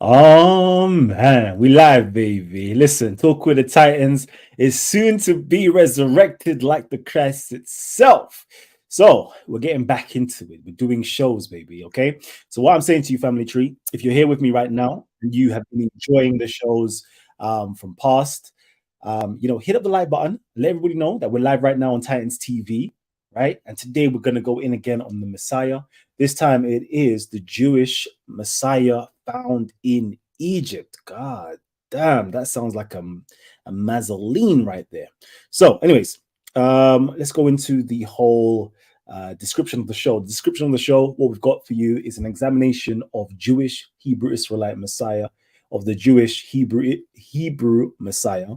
Oh man, we live, baby. Listen, Talk with the Titans is soon to be resurrected like the Christ itself. So we're getting back into it. We're doing shows, baby. Okay. So what I'm saying to you, family tree, if you're here with me right now and you have been enjoying the shows from past, hit up the like button. Let everybody know that we're live right now on Titans TV, right? And today we're gonna go in again on the Messiah. This time it is the Jewish Messiah found in Egypt. God damn, that sounds like a mausoleum right there. So, anyways, let's go into the whole description of the show. The description of the show, what we've got for you is an examination of Jewish Hebrew Israelite Messiah, of the Jewish Hebrew Messiah,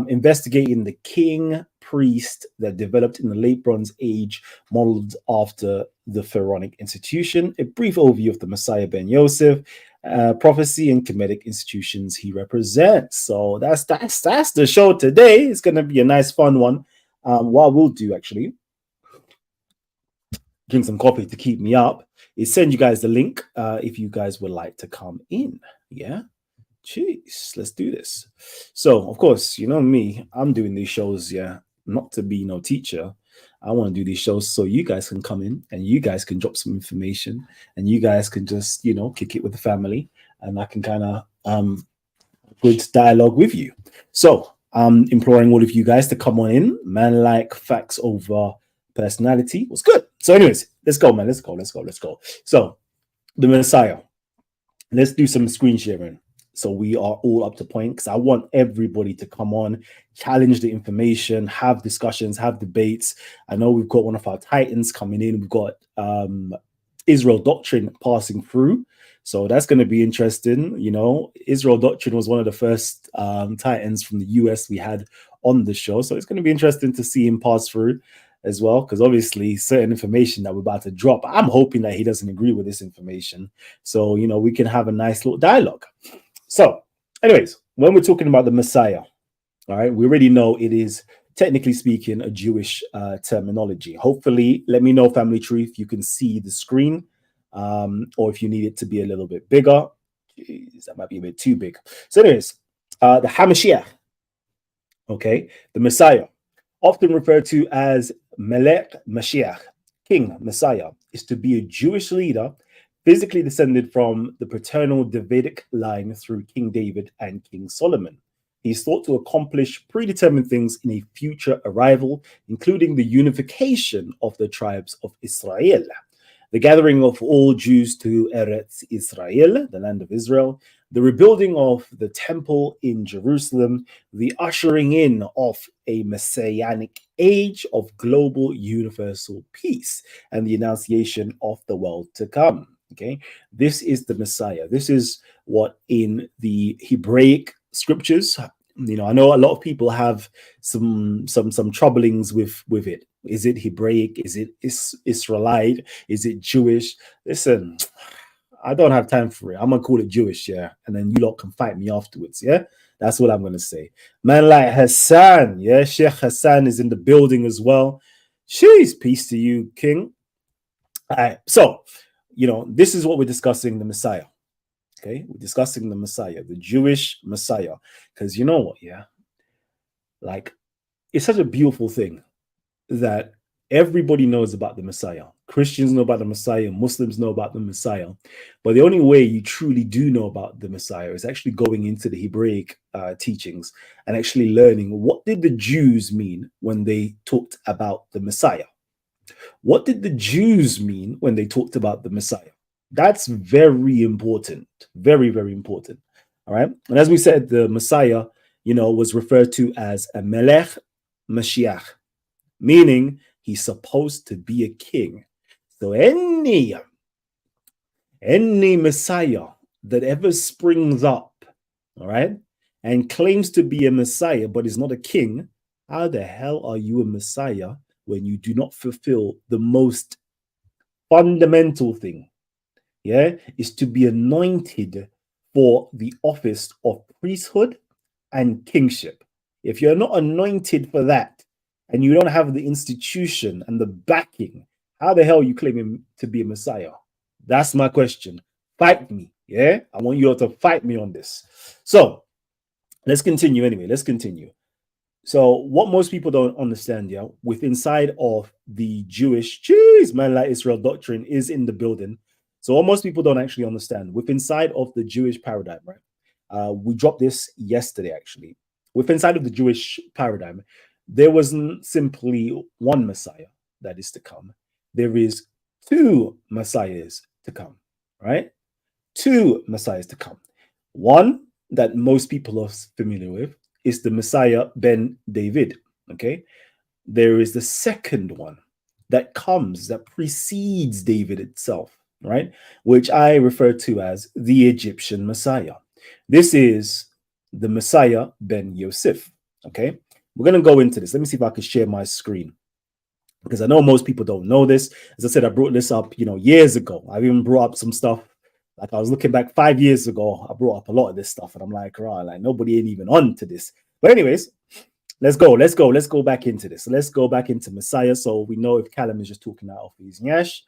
investigating the king priest that developed in the late Bronze Age, modeled after the Pharaonic institution, a brief overview of the Messiah Ben Yosef, prophecy and Kemetic institutions he represents. So that's the show today. It's going to be a nice, fun one. What we'll do actually, drink some coffee to keep me up, is send you guys the link if you guys would like to come in. Yeah. Jeez, let's do this. So, of course, you know me, I'm doing these shows, not to be no teacher. I want to do these shows so you guys can come in and you guys can drop some information and you guys can just, kick it with the family and I can kind of good dialogue with you. So, I'm imploring all of you guys to come on in. Man, like facts over personality was good. So, anyways, let's go, man. Let's go. So, the Messiah. Let's do some screen sharing so we are all up to point, because I want everybody to come on, challenge the information, have discussions, have debates. I know we've got one of our titans coming in. We've got Israel Doctrine passing through. So that's going to be interesting. Israel Doctrine was one of the first titans from the US we had on the show. So it's going to be interesting to see him pass through as well, because obviously certain information that we're about to drop, I'm hoping that he doesn't agree with this information. So, we can have a nice little dialogue. So, anyways, when we're talking about the Messiah, all right, we already know it is, technically speaking, a Jewish terminology. Hopefully, let me know, family tree, if you can see the screen, or if you need it to be a little bit bigger. Jeez, that might be a bit too big. So, anyways, the Hamashiach, okay, the Messiah, often referred to as Melech Mashiach, King Messiah, is to be a Jewish leader physically descended from the paternal Davidic line through King David and King Solomon. He is thought to accomplish predetermined things in a future arrival, including the unification of the tribes of Israel, the gathering of all Jews to Eretz Israel, the land of Israel, the rebuilding of the temple in Jerusalem, the ushering in of a messianic age of global universal peace, and the annunciation of the world to come. Okay, this is the Messiah. This is what in the Hebraic scriptures, I know a lot of people have some troublings with it. Is it Hebraic? Is it Israelite? Is it Jewish? Listen, I don't have time for it. I'm gonna call it Jewish, yeah, and then you lot can fight me afterwards, yeah. That's what I'm gonna say. Man, like Hassan, yeah, Sheikh Hassan is in the building as well. Jeez, peace to you, King. All right, so this is what we're discussing, the Messiah. Okay, we're discussing the Messiah, the Jewish Messiah, because you know what, yeah, like it's such a beautiful thing that everybody knows about the Messiah. Christians know about the Messiah, Muslims know about the Messiah, but the only way you truly do know about the Messiah is actually going into the Hebraic teachings and actually learning, what did the Jews mean when they talked about the Messiah? What did the Jews mean when they talked about the Messiah? That's very important. Very, very important. All right. And as we said, the Messiah, was referred to as a Melech Mashiach, meaning he's supposed to be a king. So any Messiah that ever springs up, all right, and claims to be a Messiah but is not a king, how the hell are you a Messiah when you do not fulfill the most fundamental thing, is to be anointed for the office of priesthood and kingship? If you're not anointed for that and you don't have the institution and the backing, how the hell are you claiming to be a Messiah? That's my question. Fight me. Yeah, I want you all to fight me on this. So let's continue anyway. Let's continue. So what most people don't understand, yeah, with inside of the Jewish, jeez, man, like Israel doctrine is in the building. So what most people don't actually understand, with inside of the Jewish paradigm, right? We dropped this yesterday, actually. With inside of the Jewish paradigm, there wasn't simply one Messiah that is to come. There is two Messiahs to come, right? Two Messiahs to come. One that most people are familiar with is the Messiah Ben David. Okay. There is the second one that comes, that precedes David itself, right? Which I refer to as the Egyptian Messiah. This is the Messiah Ben Yosef. Okay. We're going to go into this. Let me see if I can share my screen, because I know most people don't know this. As I said, I brought this up, years ago. I've even brought up some stuff. Like I was looking back 5 years ago, I brought up a lot of this stuff, and I'm like, right, like nobody ain't even on to this. But anyways, let's go back into this. Let's go back into Messiah, so we know if Callum is just talking out of his nyash,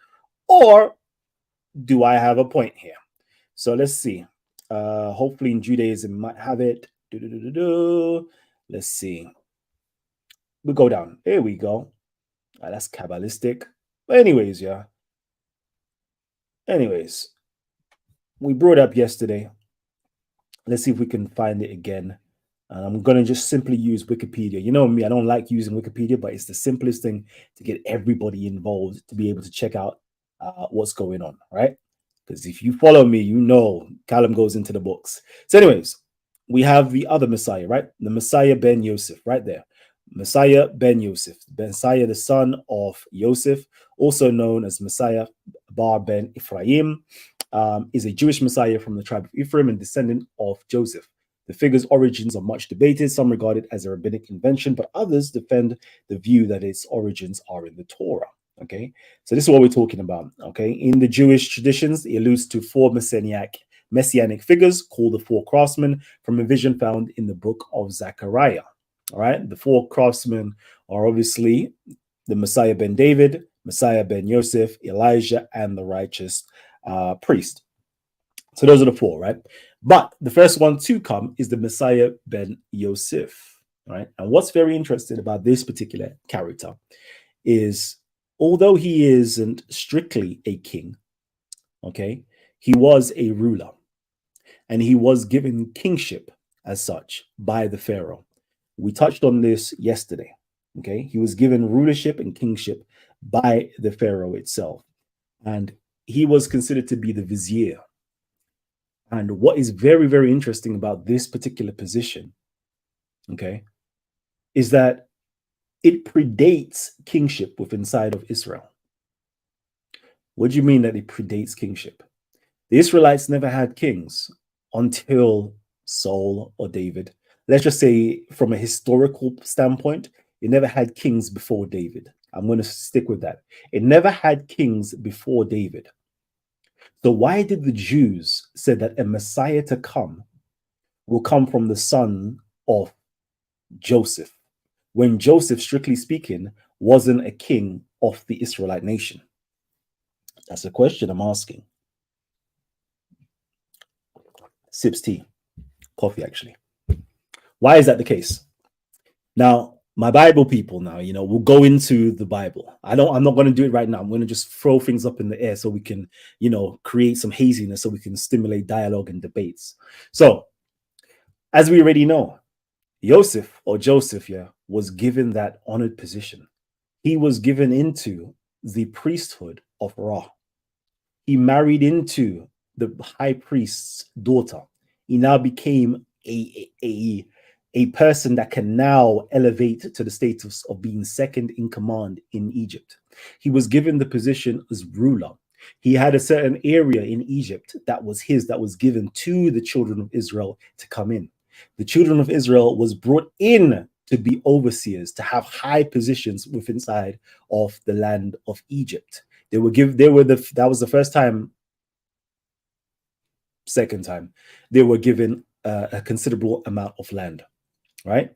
or do I have a point here? So let's see. Hopefully in Judaism might have it. Let's see. We go down. Here we go. That's Kabbalistic. But anyways, yeah. Anyways, we brought up yesterday. Let's see if we can find it again. And I'm going to just simply use Wikipedia. You know me, I don't like using Wikipedia, but it's the simplest thing to get everybody involved to be able to check out what's going on, right? Because if you follow me, you know Callum goes into the books. So anyways, we have the other Messiah, right? The Messiah Ben Yosef, right there. Messiah Ben Yosef. Messiah, the son of Yosef, also known as Messiah Bar Ben Ephraim, is a Jewish Messiah from the tribe of Ephraim and descendant of Joseph. The figure's origins are much debated. Some regard it as a rabbinic invention, but others defend the view that its origins are in the Torah. Okay, so this is what we're talking about. Okay, in the Jewish traditions, it alludes to four messianic figures called the four craftsmen from a vision found in the book of Zechariah. All right, the four craftsmen are obviously the Messiah Ben David, Messiah Ben Yosef, Elijah, and the righteous priest. So those are the four, right? But the first one to come is the Messiah Ben Yosef, right? And what's very interesting about this particular character is, although he isn't strictly a king, okay, he was a ruler, and he was given kingship as such by the Pharaoh. We touched on this yesterday, okay? He was given rulership and kingship by the Pharaoh itself, and he was considered to be the vizier. And what is very, very interesting about this particular position, okay, is that it predates kingship within inside of Israel. What do you mean that it predates kingship? The Israelites never had kings until Saul or David. Let's just say from a historical standpoint, it never had kings before David. I'm going to stick with that. It never had kings before David. So why did the Jews say that a Messiah to come will come from the son of Joseph, when Joseph, strictly speaking, wasn't a king of the Israelite nation? That's a question I'm asking. Sips tea, coffee actually. Why is that the case? Now, my Bible people now, we'll go into the Bible. I'm not going to do it right now. I'm going to just throw things up in the air so we can, create some haziness so we can stimulate dialogue and debates. So, as we already know, Joseph was given that honored position. He was given into the priesthood of Ra. He married into the high priest's daughter. He now became a person that can now elevate to the status of being second in command in Egypt. He was given the position as ruler. He had a certain area in Egypt that was his, that was given to the children of Israel to come in. The children of Israel was brought in to be overseers, to have high positions within inside of the land of Egypt. That was the first time, second time, they were given a considerable amount of land, right?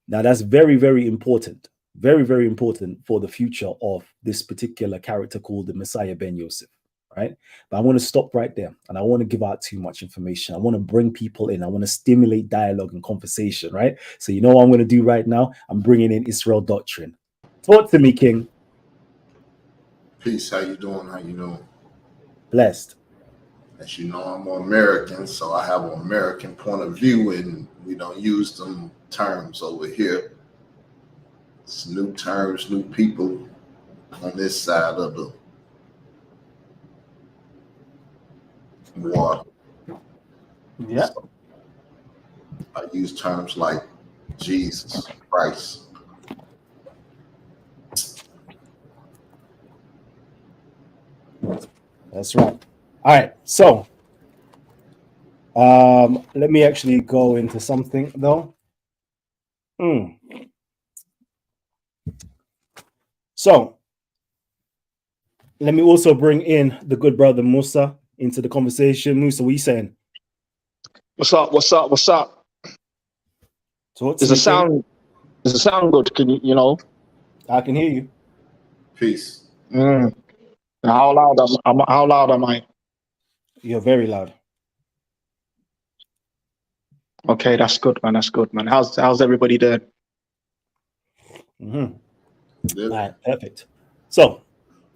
Now that's very, very important, very, very important for the future of this particular character called the Messiah Ben Yosef. right? But I want to stop right there, and I want to give out too much information. I want to bring people in. I want to stimulate dialogue and conversation, right? So you know what I'm going to do right now? I'm bringing in Israel Doctrine. Talk to me, King. Peace. How you doing? How you doing? Blessed. As you know, I'm American, so I have an American point of view, and we don't use them terms over here. It's new terms, new people on this side of the water. Yeah. So I use terms like Jesus Christ. That's right. All right. So let me actually go into something though. So let me also bring in the good brother Musa into the conversation. Musa, what are you saying? What's up? What's up? What's up? Does the sound good? Can you know? I can hear you. Peace. How loud am I? You're very loud. Okay, that's good, man. That's good, man. How's everybody doing? All right, perfect. So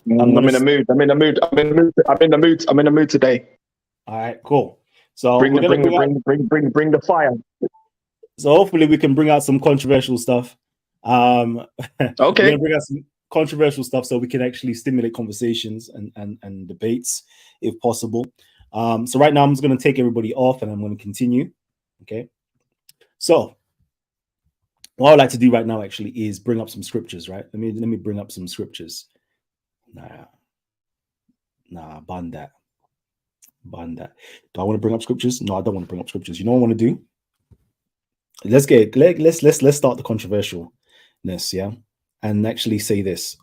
I'm in the mood. I'm in the mood today. All right, cool. So bring the fire. So hopefully we can bring out some controversial stuff. Okay. We're gonna bring out some controversial stuff so we can actually stimulate conversations and debates if possible. So right now I'm just gonna take everybody off and I'm gonna continue. Okay. So what I'd like to do right now actually is bring up some scriptures, right? Let me bring up some scriptures. Ban that. Do I want to bring up scriptures? No, I don't want to bring up scriptures. You know what I want to do? Let's start the controversialness, yeah, and actually say this.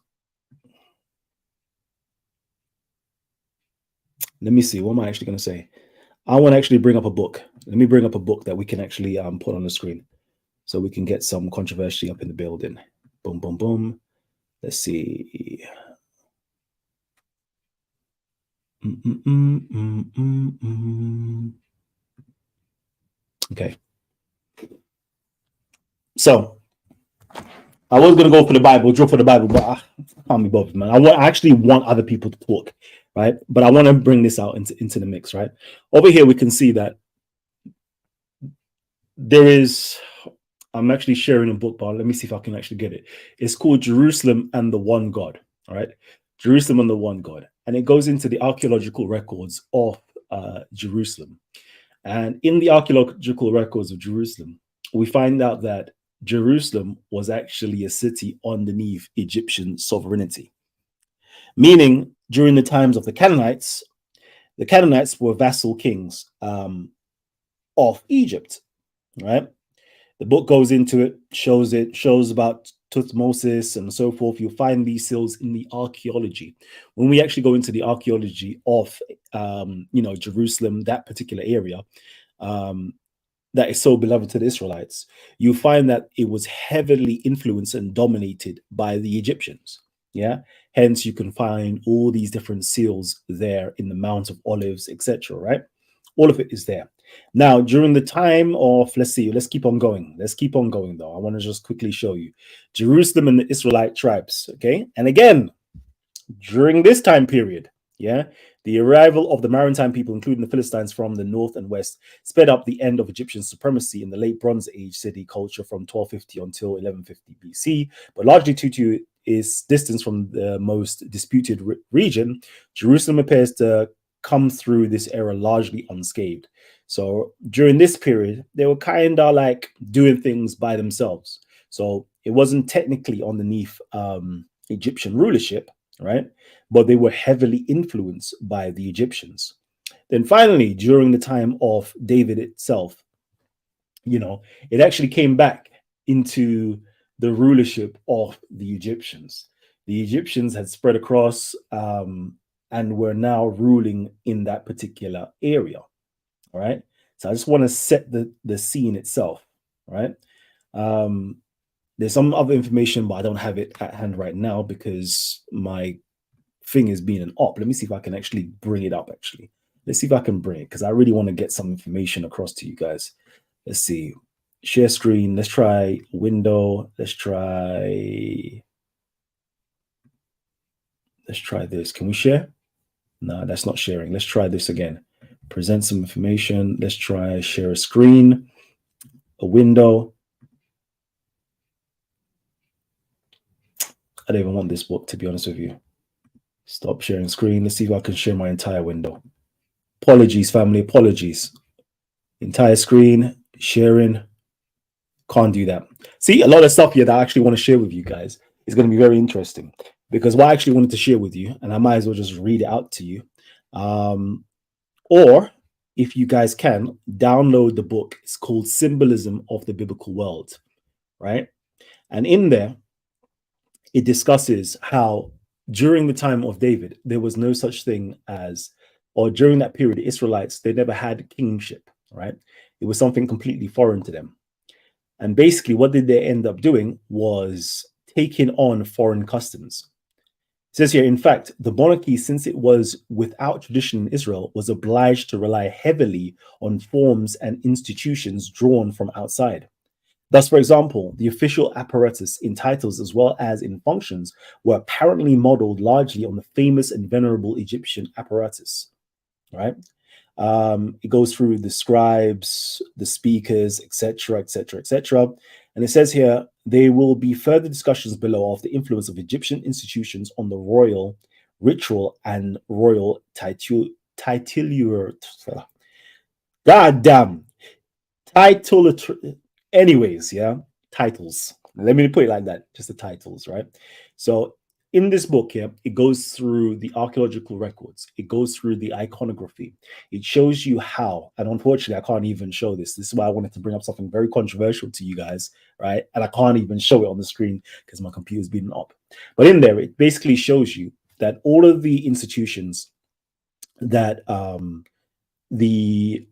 Let me see. What am I actually going to say? I want to actually bring up a book. Let me bring up a book that we can actually put on the screen, so we can get some controversy up in the building. Boom, boom, boom. Let's see. Okay. So I was gonna go for the Bible, draw for the Bible, but I can't be bothered, man. I actually want other people to talk, right? But I want to bring this out into the mix, right? Over here, we can see that there is. I'm actually sharing a book, but let me see if I can actually get it. It's called Jerusalem and the One God. All right, Jerusalem and the One God, and it goes into the archaeological records of Jerusalem. And in the archaeological records of Jerusalem, we find out that Jerusalem was actually a city underneath Egyptian sovereignty. Meaning, during the times of the Canaanites were vassal kings of Egypt, right? The book goes into it, shows about Tutmosis and so forth. You'll find these seals in the archaeology. When we actually go into the archaeology of, Jerusalem, that particular area, that is so beloved to the Israelites, you find that it was heavily influenced and dominated by the Egyptians. Yeah. Hence, you can find all these different seals there in the Mount of Olives, etc. Right? All of it is there. Now, during the time of, let's keep on going. Let's keep on going, though. I want to just quickly show you Jerusalem and the Israelite tribes. Okay. And again, during this time period, yeah, the arrival of the maritime people, including the Philistines from the north and west, sped up the end of Egyptian supremacy in the late Bronze Age city culture from 1250 until 1150 BC, but largely due to its distance from the most disputed region, Jerusalem appears to come through this era largely unscathed. So during this period, they were kind of like doing things by themselves. So it wasn't technically underneath Egyptian rulership, right? But they were heavily influenced by the Egyptians. Then finally, during the time of David itself, it actually came back into the rulership of the Egyptians. The Egyptians had spread across and were now ruling in that particular area. All right. So I just want to set the scene itself. Right. There's some other information, but I don't have it at hand right now because my thing is being an op. Let me see if I can actually bring it up, actually. Let's see if I can bring it, because I really want to get some information across to you guys. Let's see. Share screen. Let's try window. Let's try this. Can we share? No, that's not sharing. Let's try this again. Present some information. Let's try share a screen, a window. I don't even want this book, to be honest with you. Stop sharing screen. Let's see if I can share my entire window. Apologies, family. Apologies. Entire screen, sharing. Can't do that. See, a lot of stuff here that I actually want to share with you guys is going to be very interesting, because what I actually wanted to share with you, and I might as well just read it out to you. Or if you guys can, download the book. It's called Symbolism of the Biblical World, right? And in there, it discusses how during the time of David, there was no such thing as, or during that period, the Israelites, they never had kingship, right? It was something completely foreign to them. And basically, what did they end up doing was taking on foreign customs. It says here, in fact, the monarchy, since it was without tradition in Israel, was obliged to rely heavily on forms and institutions drawn from outside. Thus, for example, the official apparatus in titles as well as in functions were apparently modeled largely on the famous and venerable Egyptian apparatus, right? It goes through the scribes, the speakers, etc., etc., etc. And it says here, there will be further discussions below of the influence of Egyptian institutions on the royal ritual and royal titulatory. God damn. Anyways, yeah, titles. Let me put it like that, just the titles, right? So in this book here, it goes through the archaeological records. It goes through the iconography. It shows you how, and unfortunately, I can't even show this. This is why I wanted to bring up something very controversial to you guys, right? And I can't even show it on the screen because my computer's been up. But in there, it basically shows you that all of the institutions that the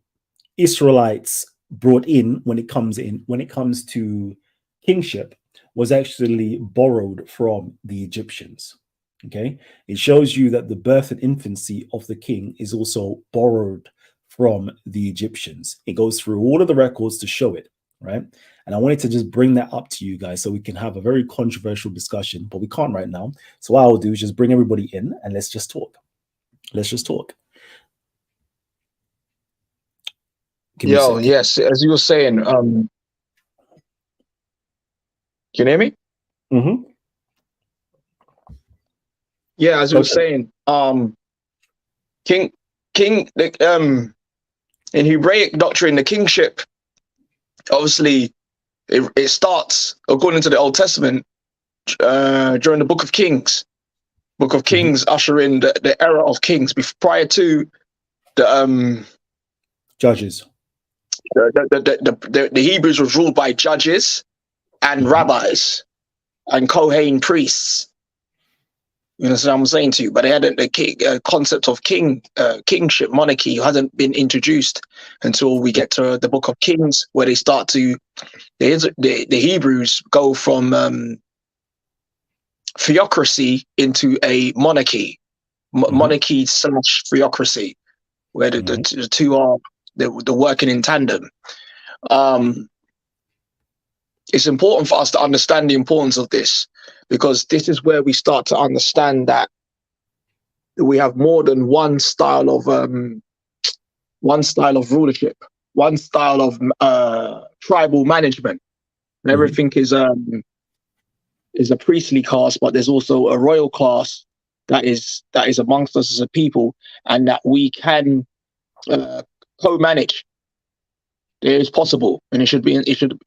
Israelites brought in when it comes to kingship was actually borrowed from the Egyptians. Okay, it shows you that the birth and infancy of the king is also borrowed from the Egyptians. It goes through all of the records to show it, right? And I wanted to just bring that up to you guys so we can have a very controversial discussion, but we can't right now. So what I'll do is just bring everybody in and let's just talk. Let's just talk. Yo, yes, as you were saying, can you hear me? Mm-hmm. Yeah, as you were saying, in Hebraic doctrine, the kingship, obviously, it starts according to the Old Testament during the Book of Kings. Book of Kings usher in the era of kings prior to the Judges. The Hebrews was ruled by judges and rabbis and Kohen priests. You understand what I'm saying to you? But they had the concept of kingship, monarchy hasn't been introduced until we get to the Book of Kings, where they start to the Hebrews go from theocracy into a monarchy, monarchy / theocracy, where the two are the working in tandem. It's important for us to understand the importance of this, because this is where we start to understand that we have more than one style of rulership, one style of tribal management. And everything is a priestly class, but there's also a royal class that is amongst us as a people, and that we can co-manage. It is possible, and it should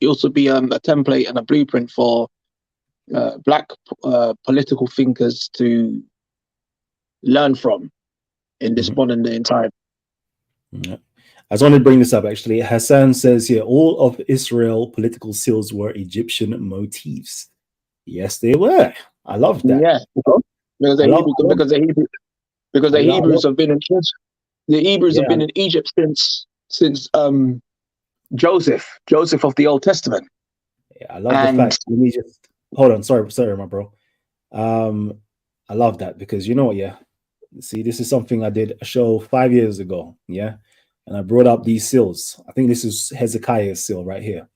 also be a template and a blueprint for black political thinkers to learn from in this modern day and time. Yeah. I just wanted to bring this up, actually. Hassan says here, all of Israel political seals were Egyptian motifs. Yes, they were. I love that. Yeah, because the Hebrews have been in have been in Egypt since Joseph of the Old Testament. Yeah, I love the fact. Let me just hold on. Sorry, my bro. I love that, because you know what? Yeah, See, this is something I did a show 5 years ago. Yeah. And I brought up these seals. I think this is Hezekiah's seal right here.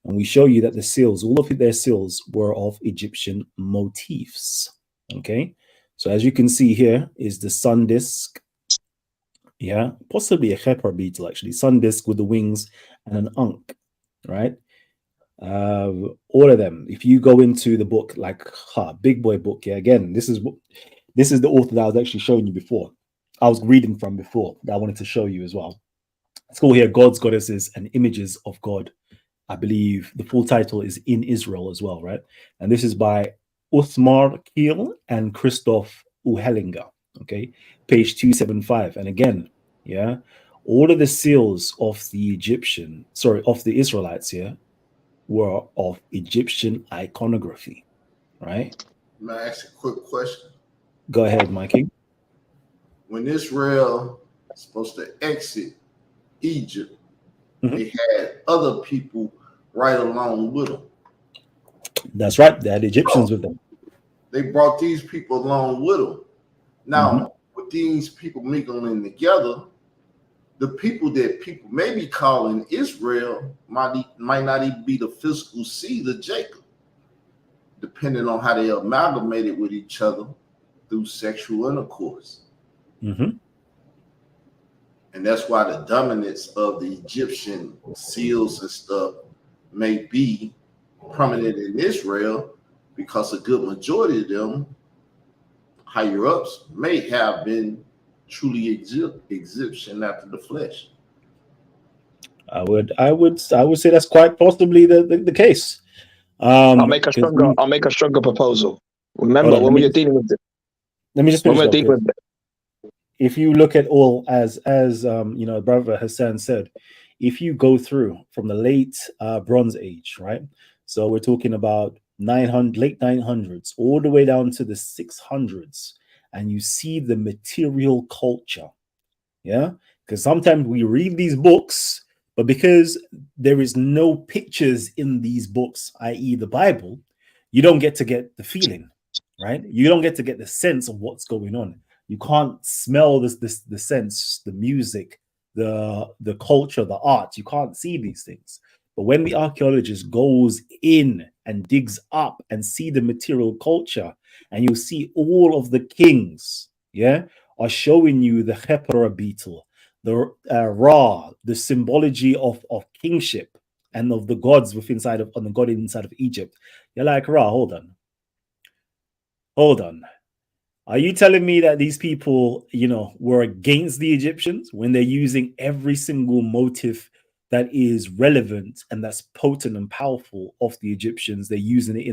And we show you that the seals, all of their seals were of Egyptian motifs. Okay. So as you can see here is the sun disk. Yeah. Possibly a Khepra beetle, actually. Sun disk with the wings and an ankh. Right. All of them. If you go into the book, like big boy book, yeah. Again, this is the author that I was actually showing you before. I was reading from before that I wanted to show you as well. It's called here Gods, Goddesses, and Images of God. I believe the full title is In Israel as well, right? And this is by Uthmar Kiel and Christoph Uhellinger. Okay, page 275. And again, yeah, all of the seals of the Israelites here were of Egyptian iconography, right? May I ask a quick question? Go ahead, Mikey. When Israel was supposed to exit Egypt, they had other people right along with them. That's right. They had Egyptians with them. They brought these people along with them. Now, with these people mingling together, the people that people may be calling Israel might not even be the physical seed of Jacob, depending on how they amalgamated with each other through sexual intercourse. And that's why the dominance of the Egyptian seals and stuff may be prominent in Israel, because a good majority of them higher ups may have been truly Egyptian after the flesh. I would say that's quite possibly the case. I'll make a stronger proposal. Remember, when we are dealing with let me just finish. If you look at all, as Brother Hassan said, if you go through from the late Bronze Age, right? So we're talking about late 900s all the way down to the 600s, and you see the material culture, yeah? Because sometimes we read these books, but because there is no pictures in these books, i.e. the Bible, you don't get the feeling, right? You don't get to get the sense of what's going on. You can't smell the sense, the music, the culture, the art. You can't see these things. But when the archaeologist goes in and digs up and see the material culture, and you'll see all of the kings, yeah, are showing you the Khepra beetle, the Ra, the symbology of kingship and of the gods inside of Egypt. You're like, Ra, hold on. Are you telling me that these people, were against the Egyptians when they're using every single motif that is relevant and that's potent and powerful of the Egyptians? They're using it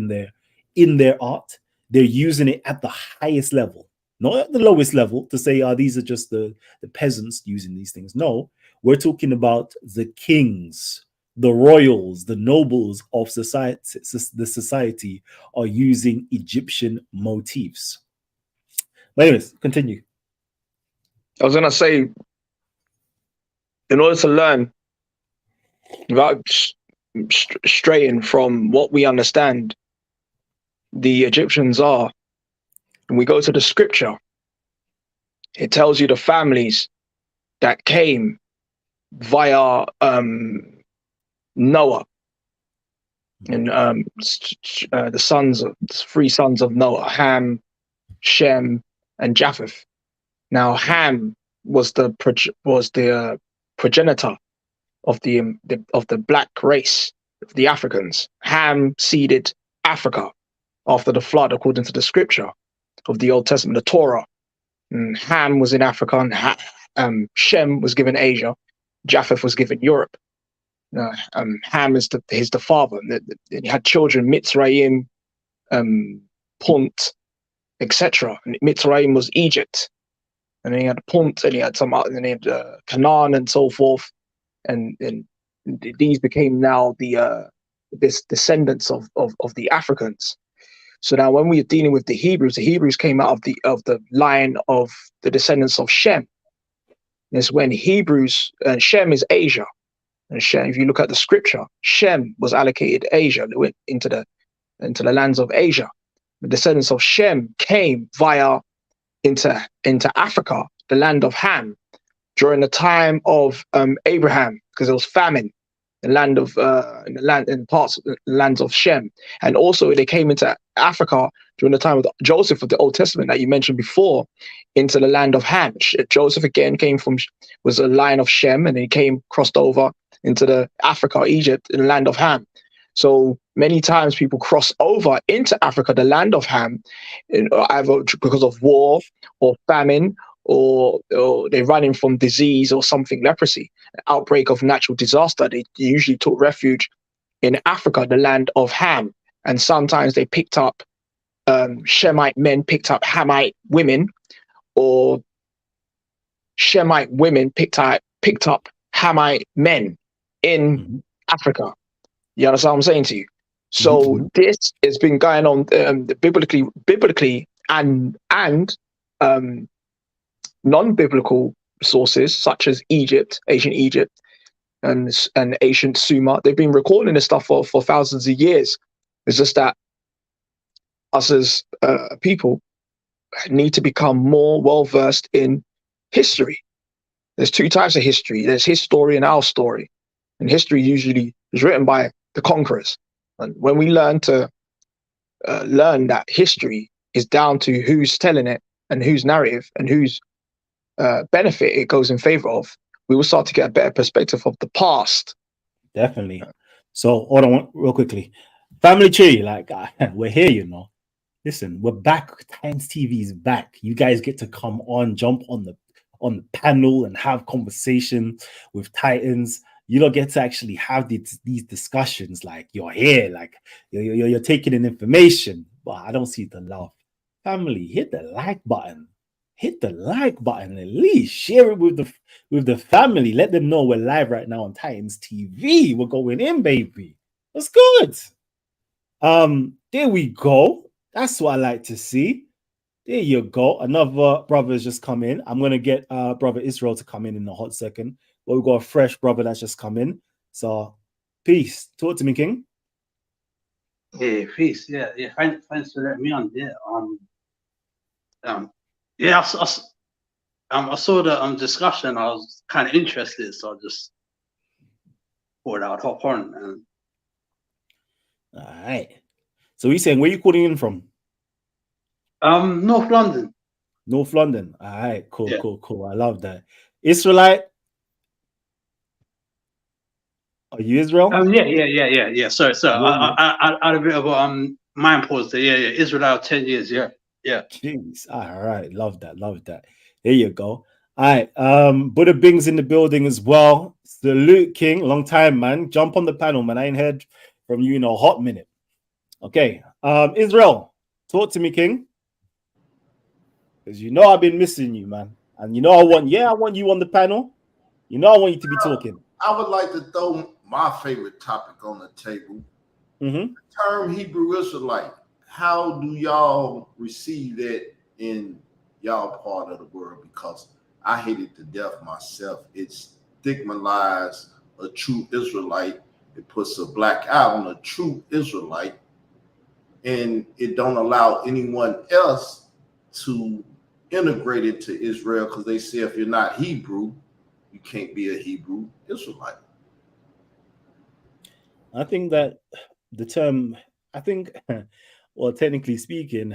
in their art. They're using it at the highest level, not at the lowest level to say, these are just the peasants using these things. No, we're talking about the kings, the royals, the nobles of society. The society are using Egyptian motifs. But anyways, continue. I was going to say, in order to learn without straying from what we understand the Egyptians are, and we go to the scripture, it tells you the families that came via Noah and the three sons of Noah, Ham, Shem, and Japheth. Now, Ham was the progenitor of the black race, the Africans. Ham seeded Africa after the flood, according to the scripture of the Old Testament, the Torah. And Ham was in Africa, and Shem was given Asia. Japheth was given Europe. Ham is the father. He had children, Mitzrayim, Punt, etc. And Mitzrayim was Egypt, and then he had Punt, and he had and he had Canaan, and so forth. And these became now this descendants of the Africans. So now, when we are dealing with the Hebrews came out of the line of the descendants of Shem. And it's when Shem is Asia, and Shem, if you look at the scripture, Shem was allocated Asia. They went into the lands of Asia. The descendants of Shem came via into Africa, the land of Ham, during the time of Abraham, because there was famine, in parts of the lands of Shem, and also they came into Africa during the time of Joseph of the Old Testament that you mentioned before, into the land of Ham. Joseph again was a line of Shem, and he crossed over into the Africa, Egypt, in the land of Ham. So many times people cross over into Africa, the land of Ham, either because of war or famine, or they're running from disease or something, leprosy, an outbreak of natural disaster. They usually took refuge in Africa, the land of Ham. And sometimes they picked up, Shemite men picked up Hamite women, or Shemite women picked up Hamite men in Africa. You understand what I'm saying to you? So this has been going on biblically and non-biblical sources such as ancient Egypt, and ancient Sumer. They've been recording this stuff for thousands of years. It's just that us as people need to become more well-versed in history. There's two types of history. There's his story and our story. And history usually is written by the conquerors. And when we learn that history is down to who's telling it and whose narrative and whose benefit it goes in favor of, we will start to get a better perspective of the past. Definitely. So hold on real quickly. Family tree, we're here, you know. Listen, we're back. Titanstv is back. You guys get to come on, jump on the panel and have conversation with Titans. You don't get to actually have these discussions like you're here, like you're taking in information, but I don't see the love. Family, hit the like button. Hit the like button, at least share it with the family. Let them know we're live right now on Titanstv. We're going in, baby. That's good. There we go. That's what I like to see. There you go. Another brother has just come in. I'm gonna get brother Israel to come in a hot second. But we've got a fresh brother that's just come in. So peace. Talk to me, King. Hey, peace. Yeah. Thanks for letting me on. Yeah. I saw the discussion. I was kind of interested, so I just thought I would hop on. All right. So you're saying, where you calling in from? North London. North London. All right. Cool. Yeah. Cool. I love that. Israelite. Are you Israel? Yeah. Sorry. I had a bit of a mind pause there. Yeah. Israelite 10 years. Yeah. Jeez. All right. Love that. There you go. All right. Buddha Bing's in the building as well. Salute, King. Long time, man. Jump on the panel, man. I ain't heard from you in a hot minute. Okay. Israel, talk to me, King. Because you know I've been missing you, man. And you know I want you on the panel. You know I want you to be talking. I would like to throw my favorite topic on the table. The term Hebrew Israelite. How do y'all receive that in y'all part of the world? Because I hate it to death myself. It stigmatizes a true Israelite. It puts a black eye on a true Israelite. And it don't allow anyone else to integrate it to Israel, because they say if you're not Hebrew, you can't be a Hebrew Israelite. I think that the term, well, technically speaking,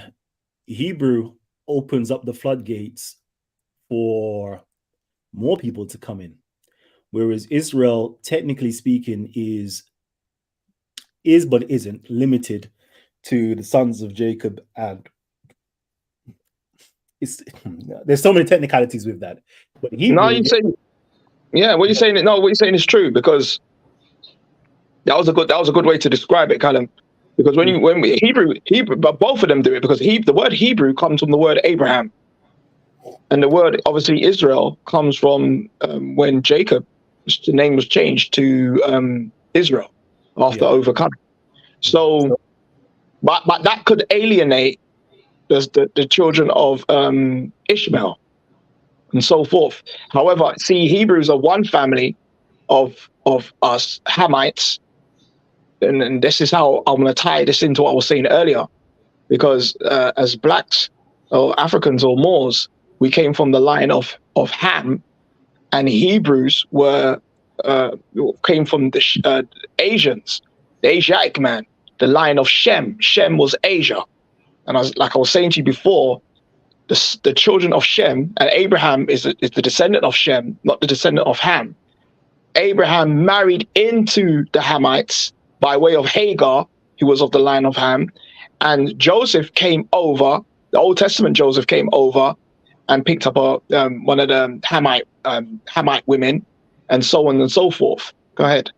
Hebrew opens up the floodgates for more people to come in. Whereas Israel, technically speaking, is but isn't limited to the sons of Jacob, and there's so many technicalities with that. But Hebrew, what you're saying is true, because that was a good way to describe it, Callum. Because when Hebrew, but both of them do it, because the word Hebrew comes from the word Abraham, and the word obviously Israel comes from when Jacob, the name was changed to Israel after overcoming. So, but that could alienate the children of Ishmael and so forth. However, see, Hebrews are one family of us Hamites, and this is how I'm going to tie this into what I was saying earlier, because as blacks, or Africans or Moors, we came from the line of Ham, and Hebrews came from the Asians, the Asiatic man, the line of Shem. Shem was Asia, and I was saying to you before, the children of Shem, and Abraham is the descendant of Shem, not the descendant of Ham. Abraham married into the Hamites by way of Hagar, who was of the line of Ham, and Joseph came over. The Old Testament Joseph came over and picked up one of the Hamite women, and so on and so forth. Go ahead.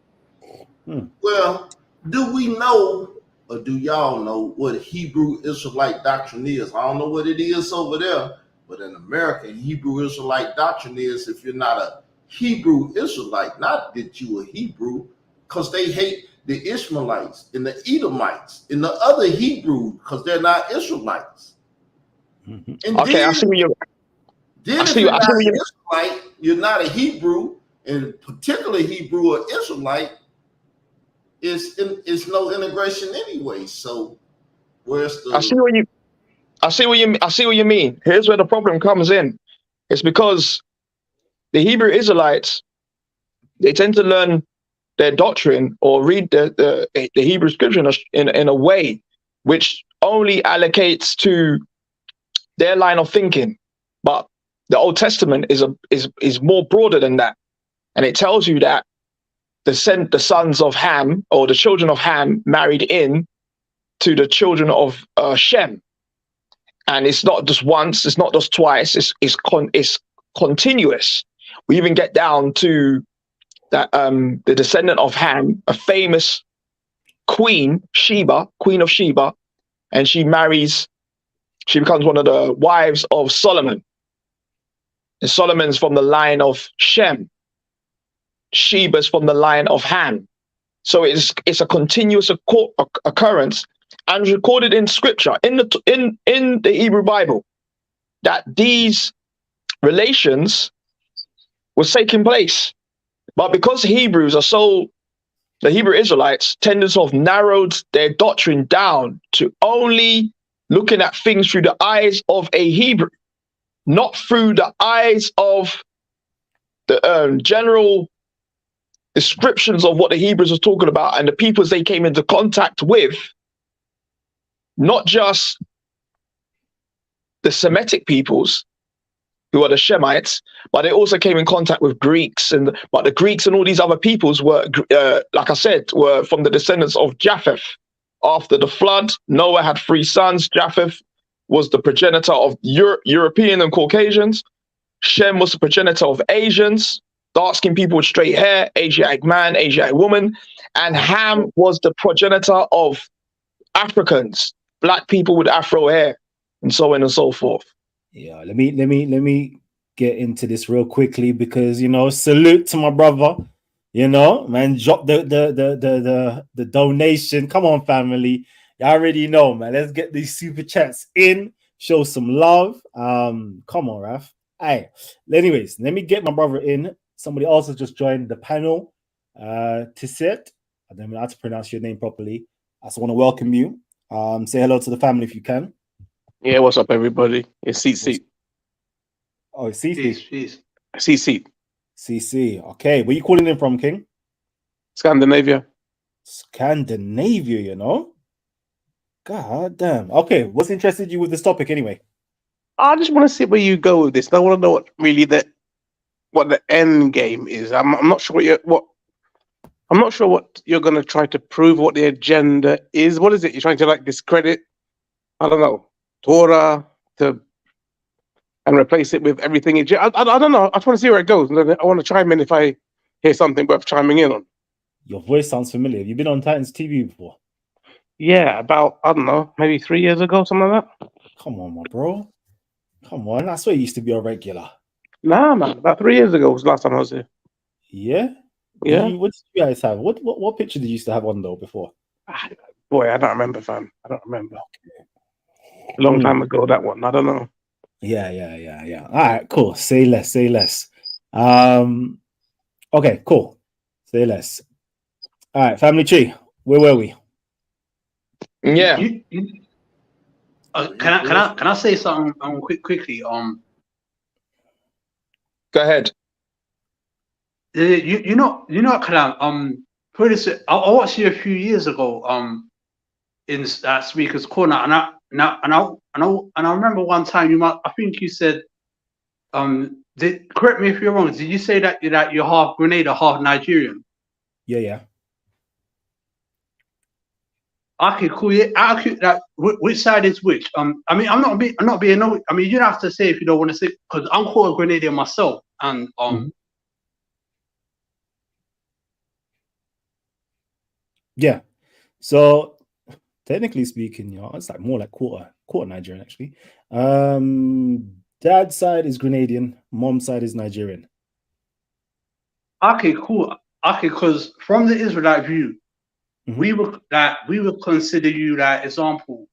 Well, do we know, or do y'all know what Hebrew Israelite doctrine is? I don't know what it is over there, but in America, Hebrew Israelite doctrine is if you're not a Hebrew Israelite, not that you a Hebrew, because they hate the Ishmaelites and the Edomites and the other Hebrew because they're not Israelites. Mm-hmm. And okay, I see what you're. Then if you're not an Israelite, you're not a Hebrew, and particularly Hebrew or Israelite, it's no integration anyway. So where's the? I see what you mean. Here's where the problem comes in. It's because the Hebrew Israelites, they tend to learn their doctrine or read the Hebrew scripture in a way which only allocates to their line of thinking. But the Old Testament is more broader than that, and it tells you that the sons of Ham, or the children of Ham, married in to the children of Shem, and it's not just once, it's not just twice, it's continuous. We even get down to that the descendant of Ham, a famous queen, Queen of Sheba, and she becomes one of the wives of Solomon. And Solomon's from the line of Shem. Sheba's from the line of Ham. So it's a continuous occurrence, and recorded in scripture, in the Hebrew Bible, that these relations was taking place. But because the Hebrew Israelites tended to have narrowed their doctrine down to only looking at things through the eyes of a Hebrew, not through the eyes of the general descriptions of what the Hebrews were talking about and the peoples they came into contact with, not just the Semitic peoples, who are the Shemites, but they also came in contact with Greeks. But the Greeks and all these other peoples were, like I said, were from the descendants of Japheth. After the flood, Noah had 3 sons. Japheth was the progenitor of European and Caucasians. Shem was the progenitor of Asians, dark-skinned people with straight hair, Asiatic man, Asiatic woman. And Ham was the progenitor of Africans, black people with Afro hair, and so on and so forth. Yeah, let me get into this real quickly because salute to my brother. Man, drop the donation. Come on, family. You already know, man. Let's get these super chats in. Show some love. Come on, Raf. Hey, anyways, let me get my brother in. Somebody else has just joined the panel. Tisset. I don't know how to pronounce your name properly. I just want to welcome you. Say hello to the family if you can. Yeah, what's up, everybody? It's CC. Oh, it's CC. Peace. CC. CC. Okay, where you calling in from, King? Scandinavia. Scandinavia, God damn. Okay, what's interested you with this topic anyway? I just want to see where you go with this. I want to know what the end game is. I'm not sure I'm not sure what you're going to try to prove. What the agenda is. What is it? You're trying to discredit? I don't know. Torah and replace it with everything. I don't know. I just want to see where it goes. I want to chime in if I hear something worth chiming in on. Your voice sounds familiar. Have you been on Titanstv before? Yeah, about, I don't know, maybe 3 years ago, something like that. Come on, my bro. Come on. I swear you used to be a regular. Nah, man. About 3 years ago was the last time I was here. Yeah? Yeah. What did you guys have? What picture did you used to have on though before? Boy, I don't remember, fam. I don't remember. A long time ago, that one. I don't know. Yeah. All right, cool. Say less. Okay, cool. Say less. All right, family tree. Where were we? Yeah. Can I say something quickly? Go ahead. You know, Kalam, put this. I watched you a few years ago. In that Speaker's Corner, and I remember one time I think you said, correct me if you're wrong. Did you say that you're half Grenada, half Nigerian? Yeah. Okay, cool. Yeah, which side is which? I mean, I'm not being. I mean, you don't have to say if you don't want to say, because I'm called Grenadian myself, and Yeah. So technically speaking, it's like more like quarter Nigerian actually. Dad's side is Grenadian, mom's side is Nigerian. Okay, cool. Okay, because from the Israelite view, we would consider you like example.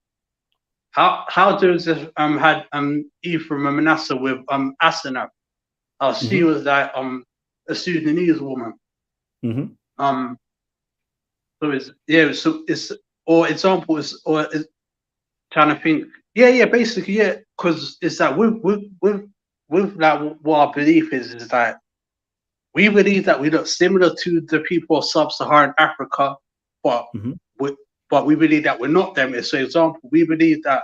How Joseph had Ephraim and Manasseh with Asenath. She was like a Sudanese woman. So it's or example is or is trying to think. Yeah, basically, yeah, because it's that with like what our belief is that we believe that we look similar to the people of sub-Saharan Africa, but we believe that we're not them. So, example, we believe that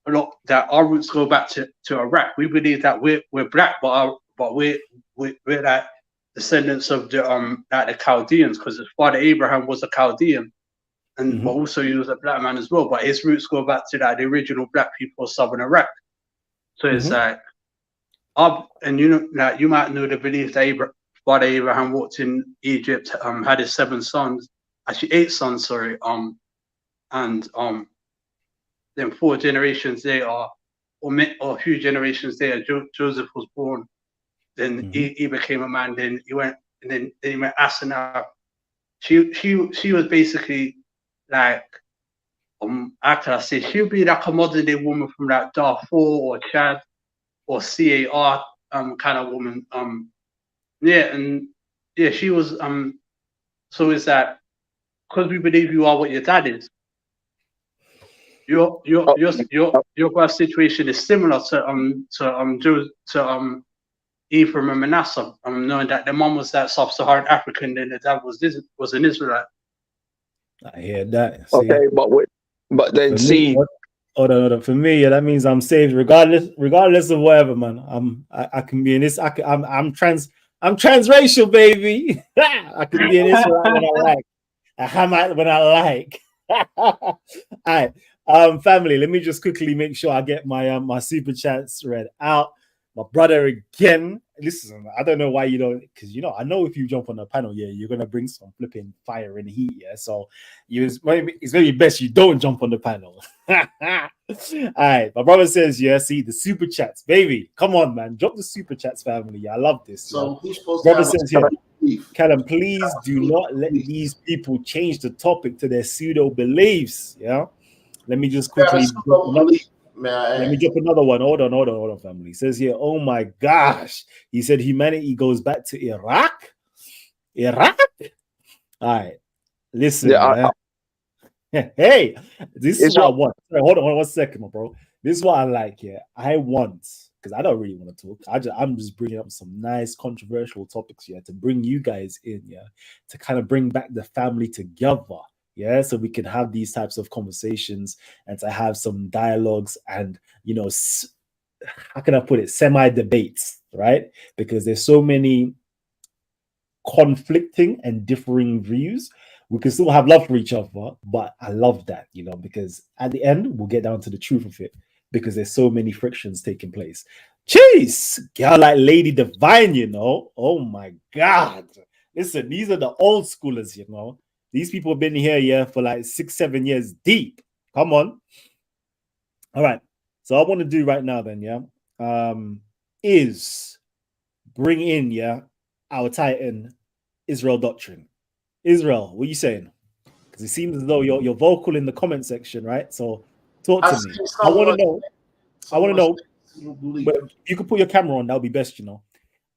that our roots go back to Iraq. We believe that we're black, but we're like descendants of the like the Chaldeans, because his father Abraham was a Chaldean, and but also he was a black man as well. But his roots go back to like the original black people of southern Iraq. So it's like and like you might know the belief that father Abraham walked in Egypt, had his 7 sons, actually 8 sons, sorry, and then 4 generations later, or a few generations later, Joseph was born. Then he became a man. Then he went, and then he met Asenath. She was basically like, how can I say? She'll be like a modern day woman from like Darfur or Chad or CAR kind of woman. She was So is that because we believe you are what your dad is? Your birth situation is similar to Ephraim and Manasseh. Knowing that the mom was that sub-Saharan African and the dad was an Israelite. I hear that. See? Okay, but then for see. Me, hold on. For me, that means I'm saved regardless of whatever, man. I can be in this. I'm transracial, baby. I can be in Israelite when I like. A Hamite when I like. All right. Family, let me just quickly make sure I get my my super chats read out. My brother again. Listen, I don't know why you don't, because I know if you jump on the panel, you're gonna bring some flipping fire and heat, So it's gonna be best you don't jump on the panel. All right, my brother says, see the super chats, baby. Come on, man, drop the super chats, family. I love this. So who's supposed brother to says here, Callum, please do not let these people change the topic to their pseudo beliefs. Let me just quickly let me drop another one. Hold on, family. It says here, oh my gosh. He said humanity goes back to Iraq. All right. Listen. Hey, this is what I want. Sorry, hold on 1 second, my bro. This is what I like here. I want, because I don't really want to talk. I'm just bringing up some nice controversial topics here to bring you guys in, to kind of bring back the family together. So we can have these types of conversations and to have some dialogues and, how can I put it, semi-debates, right? Because there's so many conflicting and differing views. We can still have love for each other, but I love that, because at the end, we'll get down to the truth of it because there's so many frictions taking place. Jeez, girl like Lady Divine, oh my God. Listen, these are the old schoolers, These people have been here, for like 6-7 years deep. Come on. All right. So I want to do right now then, is bring in, our Titan Israel doctrine. Israel, what are you saying? Because it seems as though you're vocal in the comment section, right? So talk to me. I want to know. But you can put your camera on, that would be best,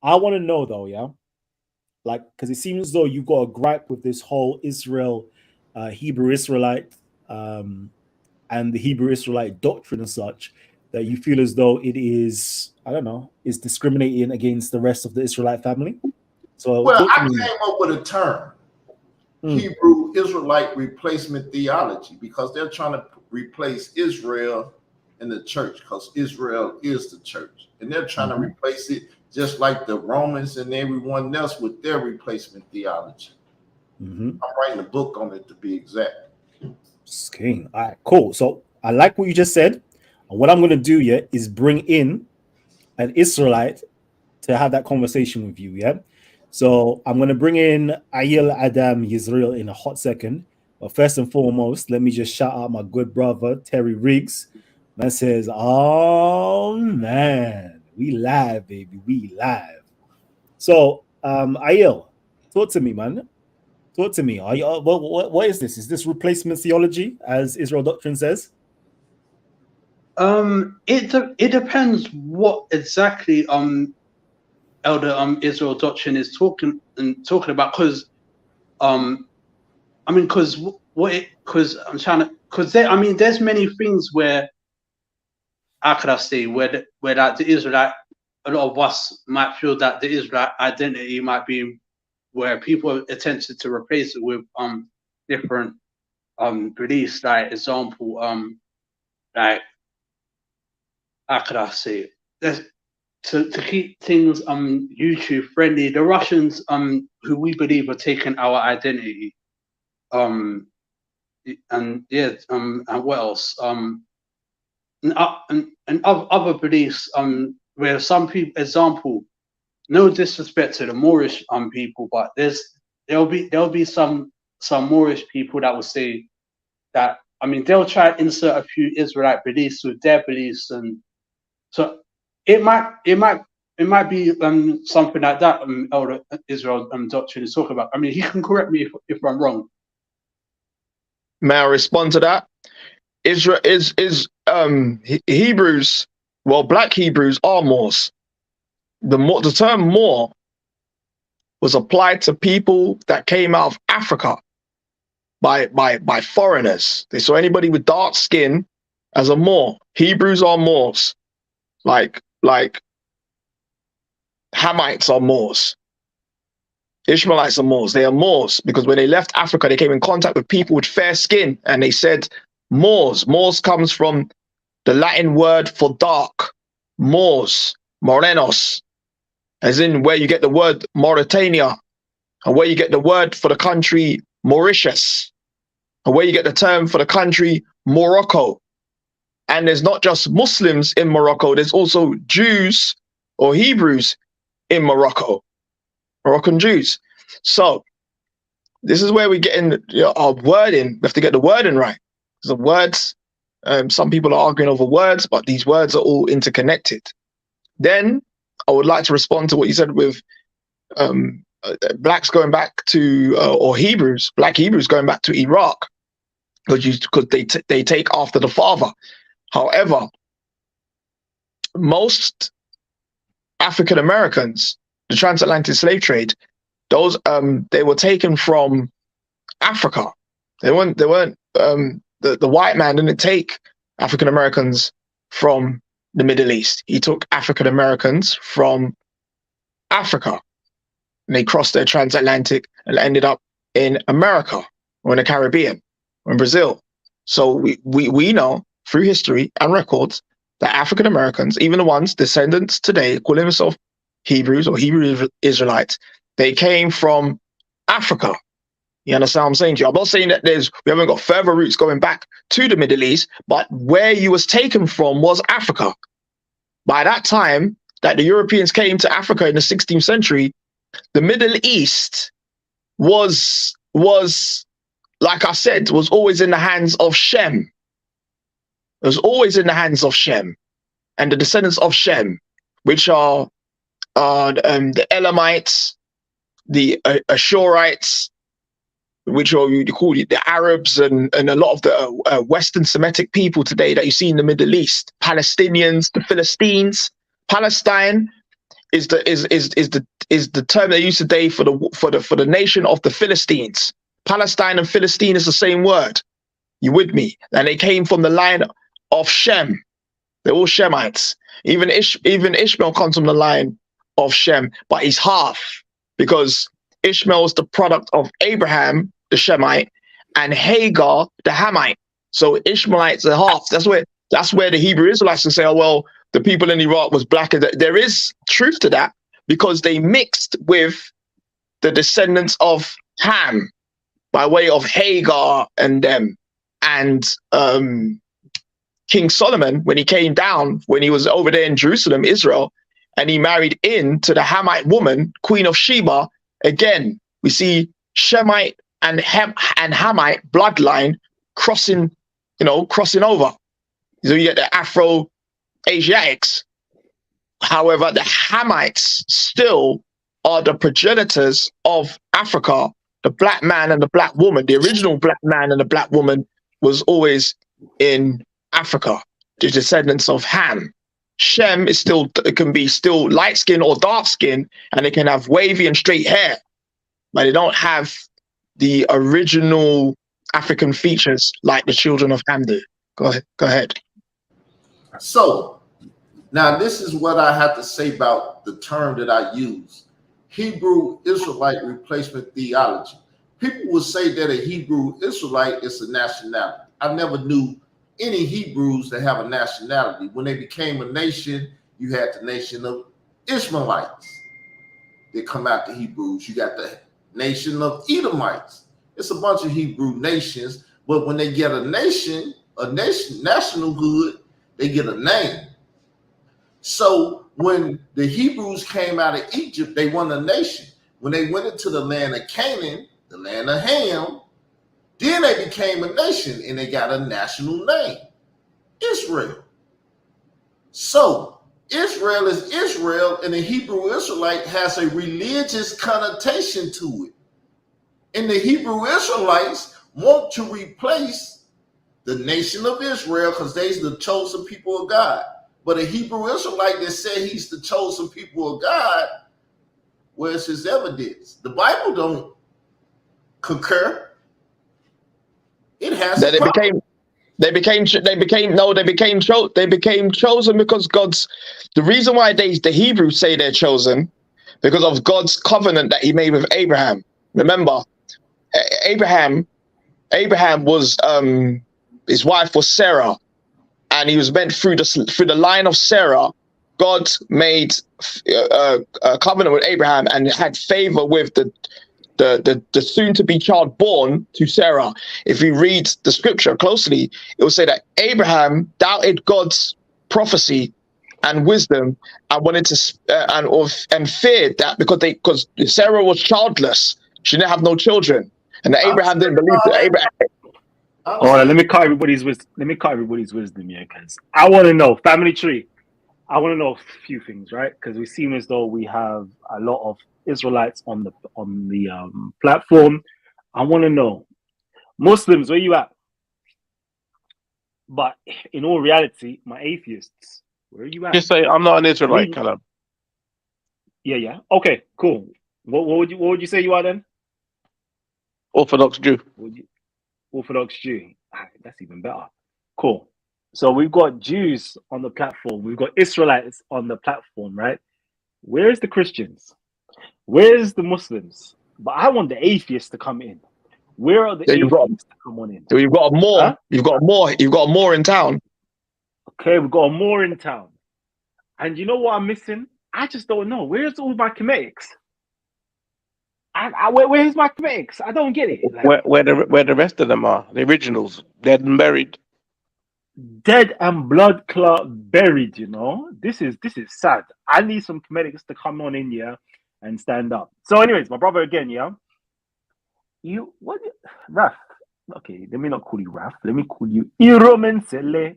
I want to know though, like, because it seems as though you got a gripe with this whole Israel, Hebrew Israelite and the Hebrew Israelite doctrine and such that you feel as though it is, I don't know, is discriminating against the rest of the Israelite family? So Well, talk to I me. came up with a term, Mm. Hebrew Israelite replacement theology, because they're trying to replace Israel in the church, because Israel is the church, and they're trying to replace it just like the Romans and everyone else with their replacement theology. I'm writing a book on it, to be exact. Okay. All right, cool. So I like what you just said. And what I'm going to do here is bring in an Israelite to have that conversation with you. Yeah. So I'm going to bring in Ayel Adam Yisrael in a hot second. But first and foremost, let me just shout out my good brother, Terry Riggs. Man says, oh, man, we live, baby. We live. So, Ayel, talk to me, man. Talk to me. Are you, what is this? Is this replacement theology, as Israel doctrine says? It depends what exactly Elder Israel doctrine is talking about, because because I'm trying to, there's many things where, how could I say, where like the Israelite, a lot of us might feel that the Israelite identity might be where people attempted to replace it with different beliefs. Like example, like, how could I say it? To keep things YouTube friendly, the Russians who we believe are taking our identity, and what else, and other beliefs, where some people, example, no disrespect to the Moorish people, but there'll be some Moorish people that will say that, they'll try to insert a few Israelite beliefs with their beliefs, and so it might be something like that. Elder Israel doctrine is talking about. He can correct me if I'm wrong. May I respond to that? Israel is Hebrews. Well, black Hebrews are Moors. The term Moor was applied to people that came out of Africa by foreigners. They saw anybody with dark skin as a Moor. Hebrews are Moors, like Hamites are Moors. Ishmaelites are Moors. They are Moors because when they left Africa, they came in contact with people with fair skin, and they said Moors. Moors comes from the Latin word for dark. Moors, morenos, as in where you get the word Mauritania, and where you get the word for the country Mauritius, and where you get the term for the country Morocco. And there's not just Muslims in Morocco, there's also Jews or Hebrews in Morocco, Moroccan Jews. So this is where we get in our wording. We have to get the wording right. The words, some people are arguing over words, but these words are all interconnected. Then I would like to respond to what you said with blacks going back to, or Hebrews, black Hebrews going back to Iraq, because they take after the father. However, most African Americans, the transatlantic slave trade, those they were taken from Africa. They weren't the white man didn't take African Americans from the Middle East. He took African Americans from Africa, and they crossed their transatlantic and ended up in America or in the Caribbean or in Brazil. So we know through history and records that African Americans, even the ones descendants today calling themselves Hebrews or Hebrew Israelites, they came from Africa. You understand what I'm saying to you? I'm not saying that we haven't got further roots going back to the Middle East, but where you was taken from was Africa. By that time that the Europeans came to Africa in the 16th century, the Middle East was, like I said, was always in the hands of Shem. It was always in the hands of Shem and the descendants of Shem, which are the Elamites, the Ashurites, which are, you call it, the Arabs, and a lot of the Western Semitic people today that you see in the Middle East, Palestinians, the Philistines. Palestine is the term they use today for the nation of the Philistines. Palestine and Philistine is the same word. You with me? And they came from the line of Shem. They're all Shemites. Even Ishmael comes from the line of Shem, but he's half, because Ishmael's the product of Abraham, the Shemite, and Hagar, the Hamite. So Ishmaelites are half. That's where the Hebrew Israelites can say, oh, well, the people in Iraq was black. There is truth to that, because they mixed with the descendants of Ham by way of Hagar and them. And King Solomon, when he came down, when he was over there in Jerusalem, Israel, and he married into the Hamite woman, Queen of Sheba, again, we see Shemite and Hamite bloodline crossing over. So you get the Afro-Asiatics. However, the Hamites still are the progenitors of Africa. The black man and the black woman, the original black man and the black woman, was always in Africa, the descendants of Ham. Shem is still, it can be still light skin or dark skin, and they can have wavy and straight hair, but they don't have the original African features like the children of Ham do. Go ahead. So now this is what I have to say about the term that I use: Hebrew Israelite replacement theology. People will say that a Hebrew Israelite is a nationality. I never knew any Hebrews that have a nationality. When they became a nation, you had the nation of Ishmaelites that come out the Hebrews. You got the nation of Edomites. It's a bunch of Hebrew nations, but when they get a nationalhood, they get a name. So when the Hebrews came out of Egypt, they won a nation. When they went into the land of Canaan, the land of Ham, then they became a nation and they got a national name, Israel. So Israel is Israel, and the Hebrew Israelite has a religious connotation to it. And the Hebrew Israelites want to replace the nation of Israel because they're the chosen people of God. But a Hebrew Israelite that said he's the chosen people of God, where's his evidence? The Bible don't concur. It has They became chosen because the reason why the Hebrews say they're chosen, because of God's covenant that he made with Abraham. Remember, Abraham was his wife was Sarah, and he was meant through the line of Sarah. God made a covenant with Abraham and had favor with the soon-to-be child born to Sarah. If you read the scripture closely, it will say that Abraham doubted God's prophecy and wisdom and wanted to and feared that because Sarah was childless, she didn't have no children, and that Abraham didn't believe that Abraham. Hold on, let me cut everybody's wisdom here, because I want to know family tree. I want to know a few things, right? Because we seem as though we have a lot of Israelites on the platform. I want to know, Muslims, where you at? But in all reality, my atheists, where are you at? Just say I'm not an Israelite, Callum. Yeah. Okay, cool. What would you say you are then? Orthodox Jew. Orthodox Jew. That's even better. Cool. So we've got Jews on the platform. We've got Israelites on the platform, right? Where's the Christians? Where's the Muslims? But I want the atheists to come in. Where are the atheists to come on in? You've got more. Huh? You've got more in town. Okay, we've got more in town. And you know what I'm missing? I just don't know. Where's all my Kemetics? Where's my Kemetics? I don't get it. Like, where the rest of them are, the originals, dead and buried. Dead and blood clot buried, you know. This is sad. I need some Kemetics to come on in here and stand up. So anyways, my brother again, yeah. Raf? Okay, let me not call you Raf. Let me call you Iromensele.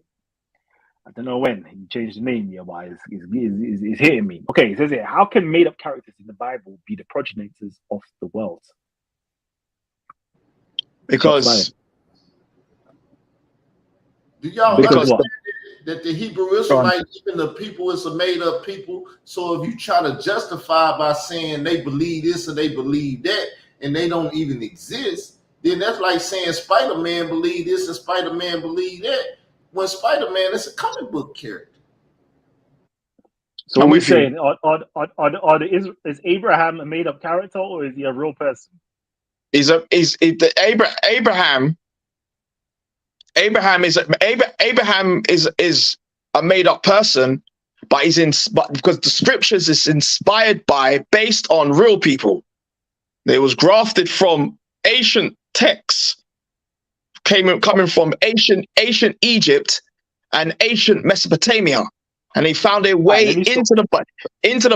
I don't know when he changed the name here, but it's hitting me. Okay, it says here, how can made-up characters in the Bible be the progenitors of the world? Because do y'all understand that the Hebrew Israelites, even the people, is a made-up people? So if you try to justify by saying they believe this or they believe that, and they don't even exist, then that's like saying Spider-Man believe this and Spider-Man believe that. When Spider-Man is a comic book character. So I'm we're with you. saying, is Abraham a made-up character or is he a real person? Abraham is a made-up person, but because the scriptures is inspired by, based on real people. It was grafted from ancient texts, coming from ancient Egypt and ancient Mesopotamia, and they found their way into the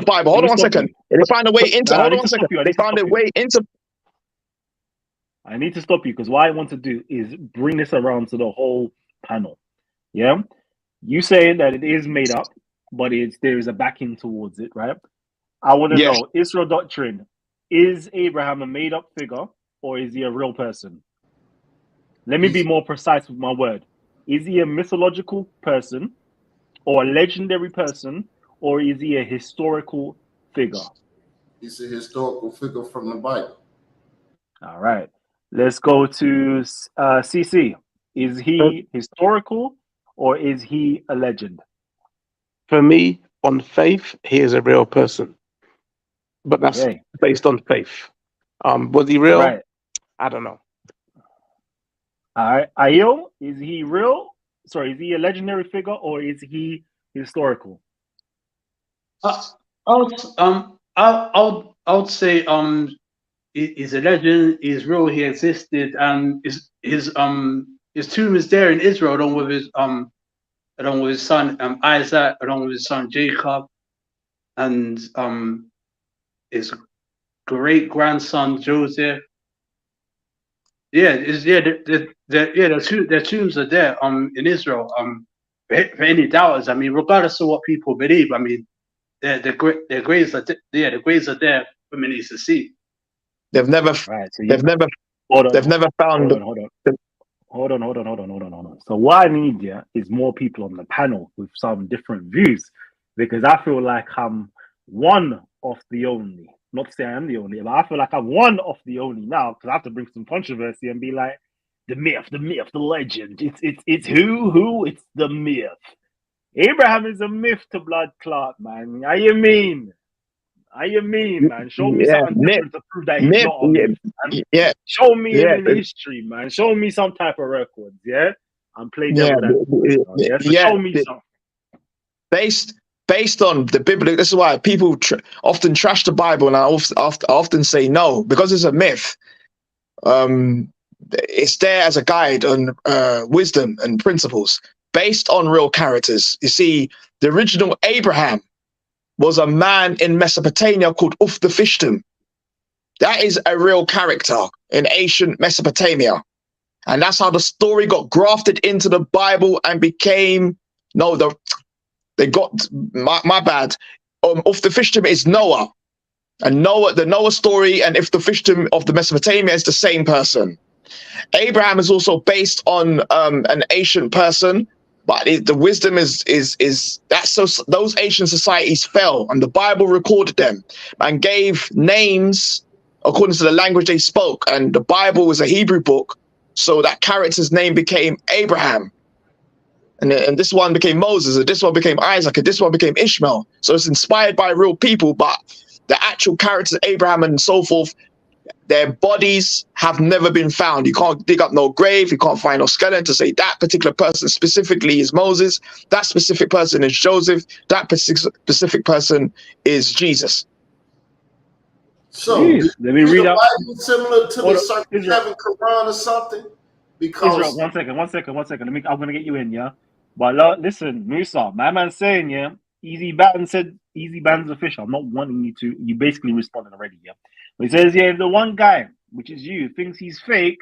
Bible. Hold on one second. They found a way into. Hold on one second. They found their way into. I need to stop you because what I want to do is bring this around to the whole panel. Yeah, you saying that it is made up, but there is a backing towards it, right? I want to know, Israel doctrine, is Abraham a made up figure or is he a real person? Let me be more precise with my word. Is he a mythological person or a legendary person, or is he a historical figure? He's a historical figure from the Bible. All right. Let's go to CC. Is he historical or is he a legend? For me, on faith, he is a real person. But that's based on faith. Was he real? Right. I don't know. All right. Ayo, is he real? Sorry, is he a legendary figure or is he historical? I would say he's a legend. He's real. He existed, and his tomb is there in Israel, along with his son Isaac, along with his son Jacob, and his great grandson Joseph. Their tombs are there in Israel. For any doubters, I mean, regardless of what people believe, I mean, their graves are the graves are there for many to see. They've never found. Hold on. So what I need is more people on the panel with some different views, because I feel like I'm one of the only. Not to say I am the only, but I feel like I'm one of the only now, because I have to bring some controversy and be like, the myth, the legend. It's who? It's the myth. Abraham is a myth to blood clot, man. How you mean, man? Show me something different to prove that he's not a myth. Man. Show me him in history, man. Show me some type of records, and play devil that. So show me something. Based on the biblical, this is why people often trash the Bible, and I often say no, because it's a myth. It's there as a guide on wisdom and principles based on real characters. You see, the original Abraham was a man in Mesopotamia called Uftha-Fishtim. That is a real character in ancient Mesopotamia. And that's how the story got grafted into the Bible and became, my bad. Uftha-Fishtim is Noah. And the Noah story and Uftha-Fishtim of the Mesopotamia is the same person. Abraham is also based on an ancient person, but the wisdom is that, so those ancient societies fell, and the Bible recorded them and gave names according to the language they spoke. And the Bible was a Hebrew book, so that character's name became Abraham. And this one became Moses, and this one became Isaac, and this one became Ishmael. So it's inspired by real people, but the actual characters, Abraham and so forth, their bodies have never been found. You can't dig up no grave. You can't find no skeleton to say that particular person specifically is Moses. That specific person is Joseph. That specific person is Jesus. So, let me read out. Similar to the Circle 7 Quran or something? Because Israel, one second. I'm gonna get you in, But listen, Musa, my man's saying, Easy Batten said Easy Batten's official. I'm not wanting you to. You basically responded already, But he says, if the one guy, which is you, thinks he's fake,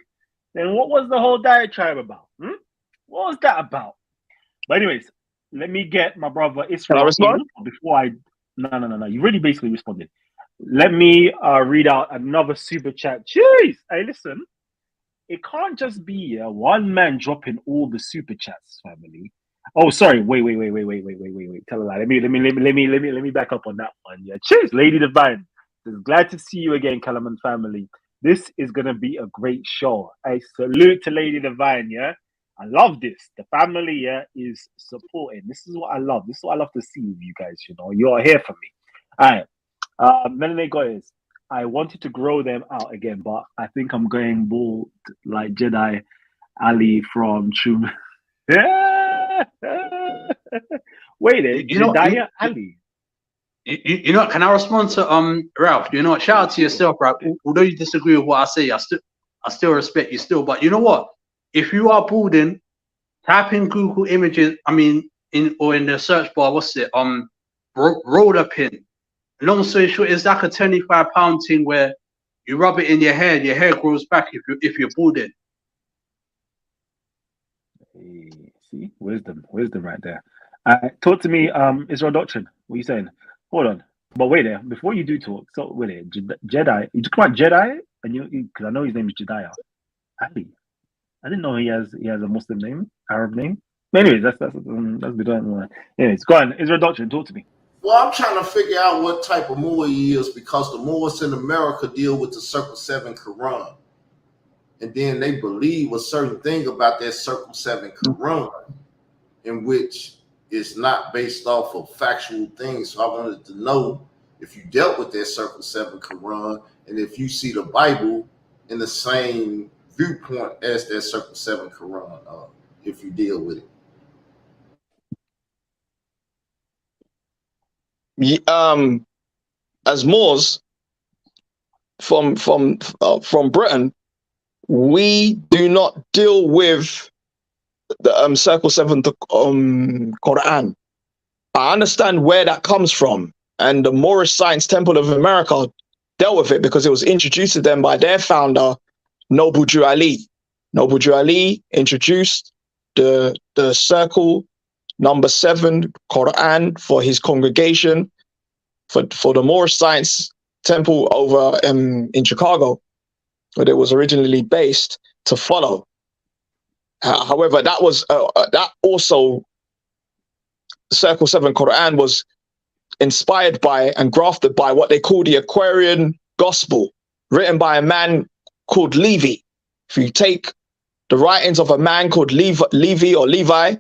then what was the whole diatribe about? What was that about? But anyways, let me get my brother Israel in before I. No. You really basically responded. Let me read out another super chat. Jeez, hey, listen. It can't just be one man dropping all the super chats, family. Oh, sorry. Wait. Tell a lie. Let me back up on that one. Cheers, Lady Divine. Glad to see you again, Kalaman family. This is going to be a great show. I salute to Lady Divine, yeah? I love this. The family, yeah, is supporting. This is what I love. This is what I love to see with you guys, you know. You're here for me. All right. Melanie guys, I wanted to grow them out again, but I think I'm going bald like Jedi Ali from True. Wait, Jediah Ali. You know, can I respond to Ralph? You know what? Shout out to yourself, Ralph. Although you disagree with what I say, I still respect you still. But you know what? If you are balding, type in Google Images. I mean, in the search bar, what's it? Roller pin. Long story short, it's like a 25-pound thing where you rub it in your hair grows back if you're balding. Hey, see, wisdom right there. Talk to me, Israel Doctrine. What are you saying? Hold on, but wait there. Before you do talk, so wait there. Jedi. You talk about Jedi, and you because I know his name is Jediah Ali. I didn't know he has a Muslim name, Arab name. Anyways, that's we don't. Anyways, go on, Israel Doctrine. Talk to me. Well, I'm trying to figure out what type of Moor he is because the Moors in America deal with the Circle 7 Quran. And then they believe a certain thing about that Circle 7 Quran, in which it's not based off of factual things. So I wanted to know if you dealt with that Circle 7 Quran and if you see the Bible in the same viewpoint as that Circle 7 Quran, if you deal with it. As Moors from Britain, we do not deal with the Circle 7 Quran. I understand where that comes from, and the Moorish Science Temple of America dealt with it because it was introduced to them by their founder, Noble Jew Ali. Noble Jew Ali introduced the Circle number 7 Quran for his congregation for the Moorish Science Temple over in Chicago, where it was originally based, to follow. However, that was that also Circle 7 Quran was inspired by and grafted by what they call the Aquarian Gospel, written by a man called Levi. If you take the writings of a man called Levi or Levi,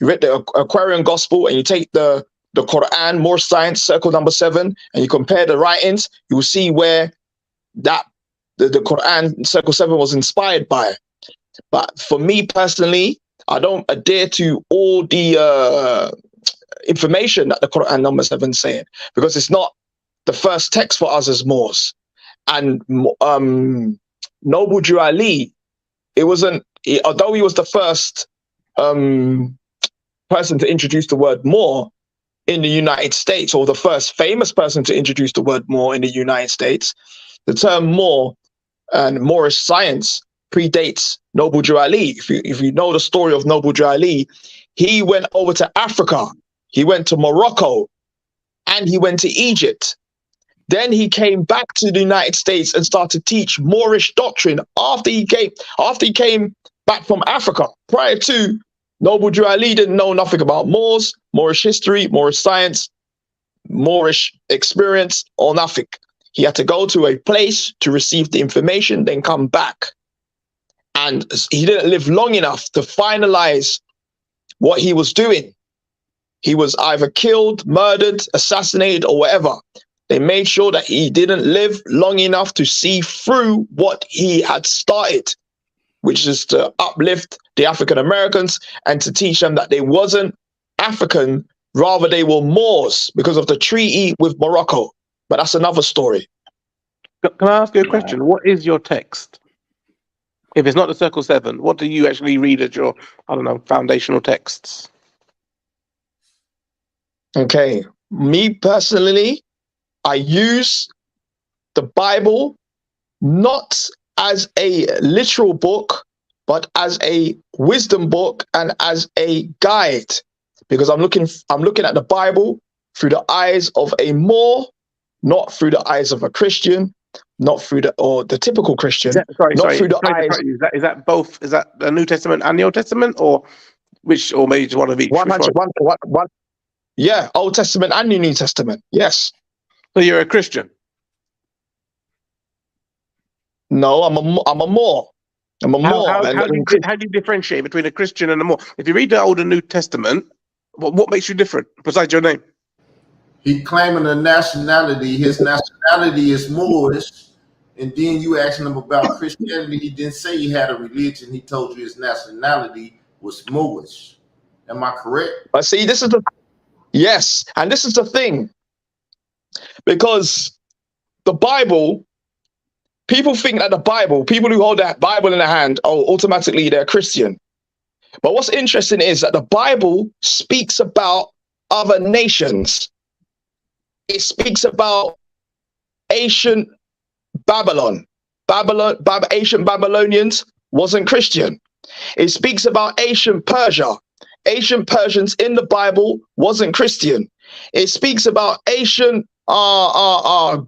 you read the Aquarian Gospel, and you take the Quran, Moorish Science, Circle number 7, and you compare the writings, you will see where that the Quran, Circle 7, was inspired by. But for me personally, I don't adhere to all the information that the Quran number 7 is saying, because it's not the first text for us as Moors. And Noble Jew Ali, although he was the first person to introduce the word Moor in the United States, or the first famous person to introduce the word Moor in the United States, the term Moor and Moorish science predates Noble Jew Ali. If you know the story of Noble Jew Ali, he went over to Africa, he went to Morocco, and he went to Egypt. Then he came back to the United States and started to teach Moorish doctrine after he came back from Africa. Prior to, Noble Jew Ali didn't know nothing about Moors, Moorish history, Moorish science, Moorish experience, or nothing. He had to go to a place to receive the information, then come back. And he didn't live long enough to finalize what he was doing. He was either killed, murdered, assassinated, or whatever. They made sure that he didn't live long enough to see through what he had started, which is to uplift the African Americans and to teach them that they wasn't African, rather they were Moors because of the treaty with Morocco. But that's another story. Can I ask you a question? What is your text? If it's not the Circle 7, what do you actually read as your, I don't know, foundational texts? Okay, me personally, I use the Bible not as a literal book, but as a wisdom book and as a guide, because I'm looking at the Bible through the eyes of a Moor, not through the eyes of a Christian, not through the typical Christian. Through the eyes. Is that both? Is that the New Testament and the Old Testament, or maybe just one of each? One. Yeah, Old Testament and the New Testament. Yes. So you're a Christian? No, I'm a Moor. I'm a Moor. How do you differentiate between a Christian and a Moor? If you read the Old and New Testament, what makes you different besides your name? He claiming a nationality. His nationality is Moorish. And then you asking him about Christianity. He didn't say he had a religion. He told you his nationality was Moorish. Am I correct? But see, yes, and this is the thing, because the Bible, people think that the Bible, people who hold that Bible in their hand, automatically they're Christian. But what's interesting is that the Bible speaks about other nations. It speaks about ancient Babylon. Ancient Babylonians wasn't Christian. It speaks about ancient Persia. Ancient Persians in the Bible wasn't Christian. It speaks about ancient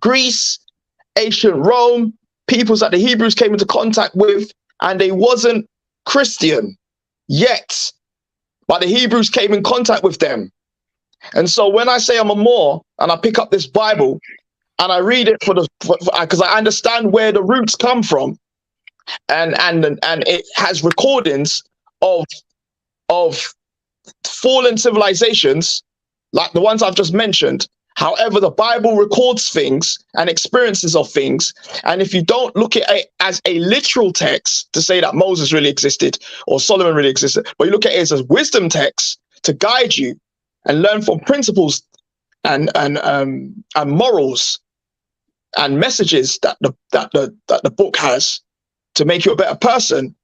Greece, ancient Rome, peoples that the Hebrews came into contact with, and they wasn't Christian yet, but the Hebrews came in contact with them. And so when I say I'm a Moor and I pick up this Bible and I read it because I understand where the roots come from, and it has recordings of fallen civilizations like the ones I've just mentioned. However, the Bible records things and experiences of things. And if you don't look at it as a literal text to say that Moses really existed or Solomon really existed, but you look at it as a wisdom text to guide you and learn from principles and morals and messages that the book has to make you a better person,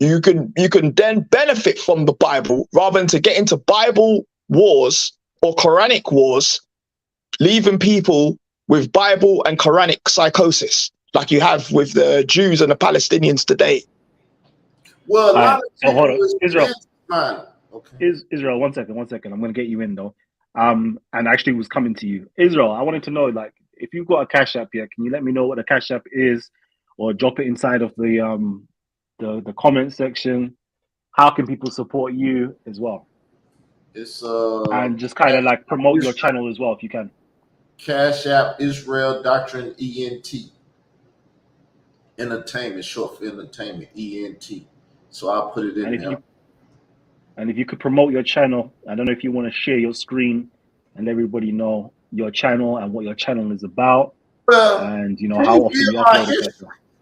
you can then benefit from the Bible rather than to get into Bible wars or Quranic wars, leaving people with Bible and Quranic psychosis like you have with the Jews and the Palestinians today. Well, a lot of hold on. Israel. Okay. Israel, one second. I'm going to get you in though. And actually was coming to you. Israel, I wanted to know, like, if you've got a Cash App here, can you let me know what the Cash App is, or drop it inside of the comment section? How can people support you as well? It's and just kind of like promote your channel as well if you can. Cash App Israel Doctrine ENT. Entertainment, short for entertainment, ENT. So I'll put it in there. And if you could promote your channel, I don't know if you want to share your screen and let everybody know your channel and what your channel is about. Well, and you know how often you upload it.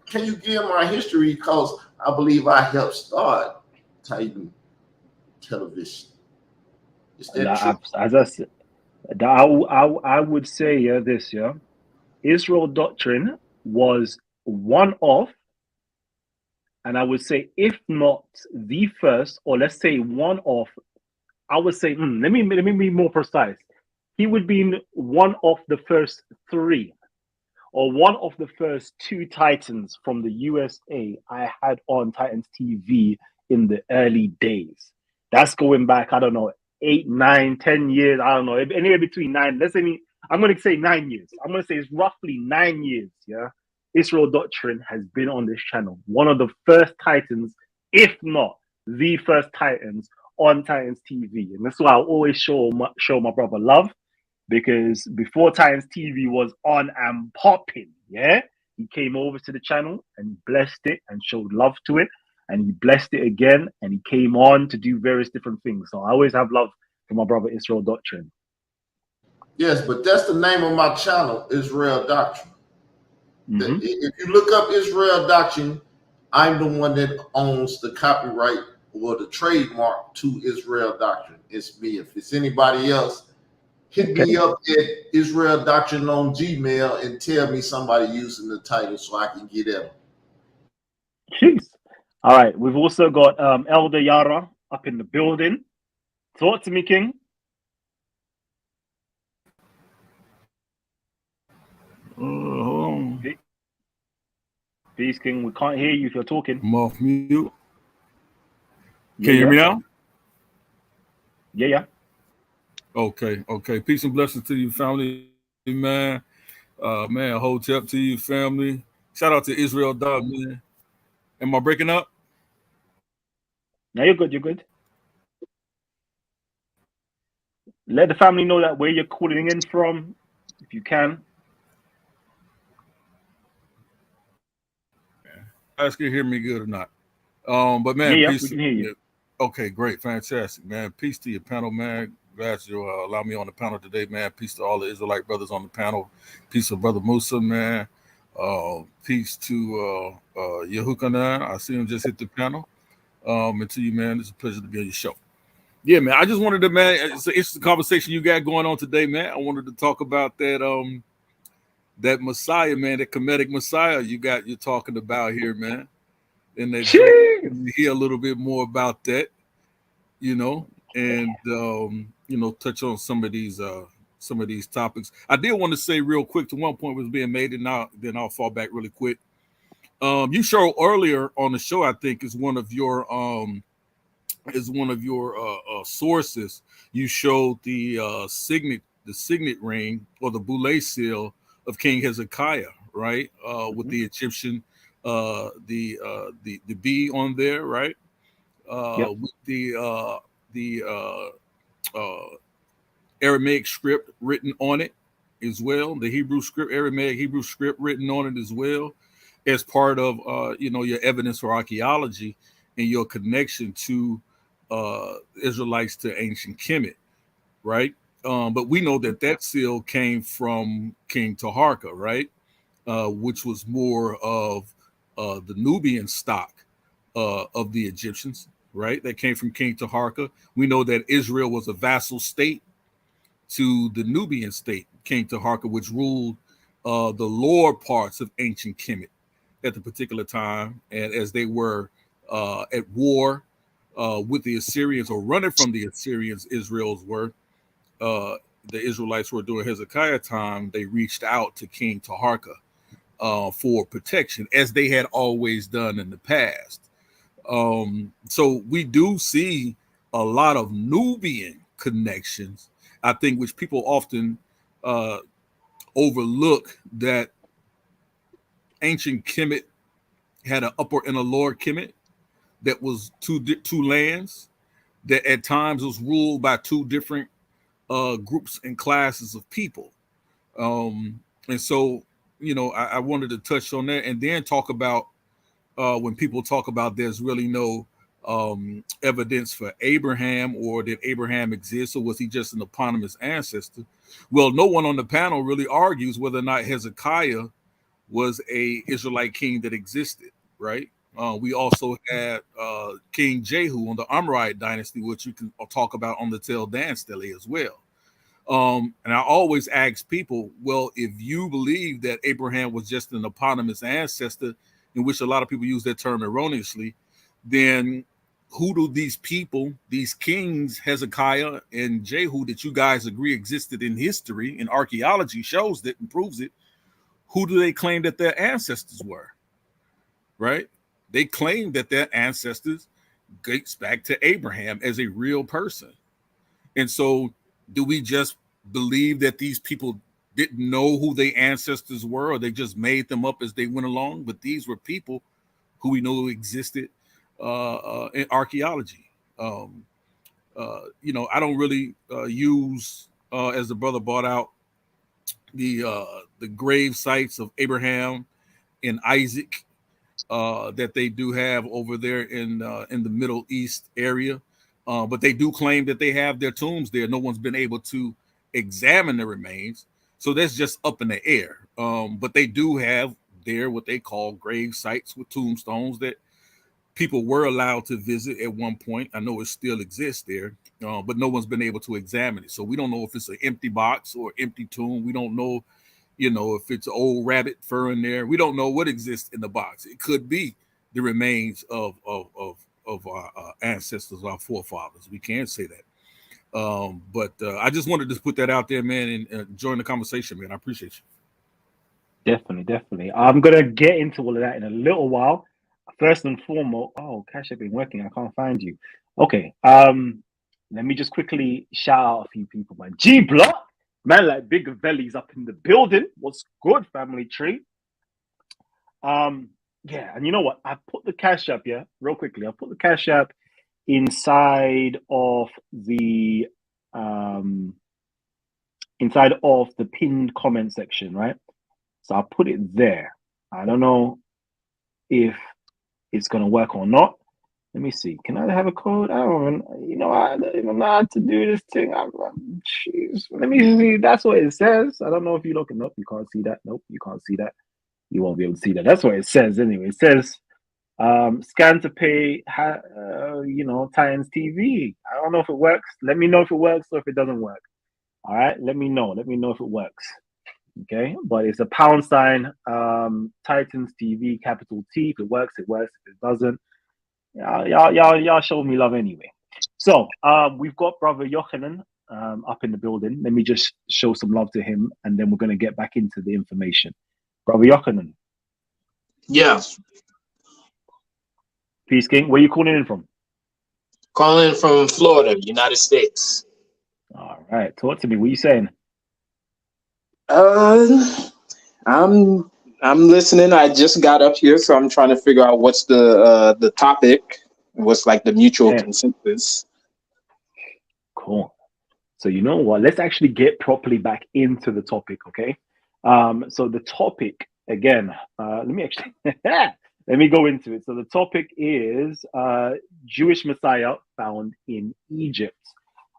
Can you give my history? Because I believe I helped start Titan Television. Is that true? As I said, I would say this, Israel Doctrine was one of, and I would say if not the first, or let's say one of, I would say, let me be more precise. He would be one of the first three, or one of the first two Titans from the USA I had on Titanstv in the early days. That's going back, I don't know, 8, 9, 10 years. I don't know, anywhere between 9. Let's say, I'm going to say 9 years. I'm going to say it's roughly 9 years. Yeah, Israel Doctrine has been on this channel. One of the first Titans, if not the first Titans on Titanstv, and that's why I always show my brother love. Because before Titanstv was on and popping, he came over to the channel and blessed it and showed love to it, and he blessed it again, and he came on to do various different things. So I always have love for my brother Israel Doctrine. Yes, but that's the name of my channel, Israel Doctrine. If you look up Israel Doctrine, I'm the one that owns the copyright or the trademark to Israel Doctrine. It's me. If it's anybody else, hit me up at Israel Doctrine on Gmail and tell me somebody using the title so I can get at them. Jeez. All right. We've also got Elder Yara up in the building. Talk to me, King. Peace, King. We can't hear you if you're talking. I'm off mute. Can you hear me now? Yeah. Okay. Peace and blessings to you, family, man. Man, Hotep to you, family. Shout out to Israel Dog, man. Am I breaking up? No, you're good. Let the family know that where you're calling in from, if you can. guys can hear me good or not. But man, Yeah, peace. we can hear you. Okay, great, fantastic, man. Peace to your panel, man. Glad you allow me on the panel today, man. Peace to all the Israelite brothers on the panel. Peace to Brother Musa, man. Peace to Yehukanan. I see him just hit the panel. And to you, man, it's a pleasure to be on your show. Yeah, man. I just wanted to, man. It's an interesting conversation you got going on today, man. I wanted to talk about that, that Messiah, man, that Kemetic Messiah you're talking about here, man. And that hear a little bit more about that, and touch on some of these topics. I did want to say real quick to one point was being made, and then I'll fall back really quick. You showed earlier on the show, I think, is one of your sources. You showed the signet ring or the boule seal of King Hezekiah, right? With the Egyptian the B on there, right? With the Aramaic script written on it as well, the Aramaic Hebrew script written on it as well, as part of your evidence for archaeology and your connection to Israelites to ancient Kemet, right? But we know that seal came from King Taharka, right? Which was more of the Nubian stock of the Egyptians, right? That came from King Taharka. We know that Israel was a vassal state to the Nubian state, King Taharka, which ruled the lower parts of ancient Kemet at the particular time. And as they were at war with the Assyrians, or running from the Assyrians, the Israelites were during Hezekiah time, they reached out to King Taharka for protection, as they had always done in the past. So we do see a lot of Nubian connections, I think, which people often overlook, that ancient Kemet had an upper and a lower Kemet that was two lands that at times was ruled by two different groups and classes of people. And so, I wanted to touch on that and then talk about when people talk about there's really no evidence for Abraham, or did Abraham exist, or was he just an eponymous ancestor? Well, no one on the panel really argues whether or not Hezekiah was a Israelite king that existed, right? We also had King Jehu on the Amorite dynasty, which you can talk about on the Tel Dan stele as well. And I always ask people, well, if you believe that Abraham was just an eponymous ancestor, in which a lot of people use that term erroneously, then who do these people, these kings, Hezekiah and Jehu, that you guys agree existed in history, and archaeology shows that and proves it, who do they claim that their ancestors were, right? They claim that their ancestors dates back to Abraham as a real person. And so do we just believe that these people didn't know who their ancestors were, or they just made them up as they went along? But these were people who we know existed in archaeology. I don't really use, as the brother brought out, the grave sites of Abraham and Isaac that they do have over there in the Middle East area. But they do claim that they have their tombs there. No one's been able to examine the remains. So that's just up in the air. But they do have there what they call grave sites with tombstones that people were allowed to visit at one point. I know it still exists there, but no one's been able to examine it. So we don't know if it's an empty box or empty tomb. We don't know, if it's an old rabbit fur in there. We don't know what exists in the box. It could be the remains of our ancestors, our forefathers. We can't say that. But I just wanted to put that out there, man, and join the conversation, man. I appreciate you. Definitely. I'm going to get into all of that in a little while. First and foremost, Cash have been working. I can't find you. Okay. Let me just quickly shout out a few people, man. G Block, man, like Big Velli's up in the building. What's good, family tree? Yeah, and you know what? I put the Cash App, real quickly. I put the Cash App inside of the pinned comment section, right? So I'll put it there. I don't know if it's going to work or not. Let me see. Can I have a code? I don't even, I don't even know how to do this thing. Jeez. Let me see. That's what it says. I don't know if you're looking up. You can't see that. Nope, you can't see that. You won't be able to see that. That's what it says anyway. It says scan to pay, Titanstv. I don't know if it works. Let me know if it works or if it doesn't work. All right, let me know. Let me know if it works. Okay, but it's a pound sign, Titanstv, capital T. If it works, it works. If it doesn't, y'all show me love anyway. So we've got Brother Yochanan up in the building. Let me just show some love to him, and then we're going to get back into the information. Brother Yochanan. Yeah. Peace, King. Where you calling in from? Calling from Florida, United States. All right. Talk to me. What are you saying? I'm listening. I just got up here, so I'm trying to figure out what's the topic, what's like the mutual consensus. Cool. So you know what? Let's actually get properly back into the topic, okay? So the topic again. Let me go into it. So the topic is Jewish Messiah found in Egypt.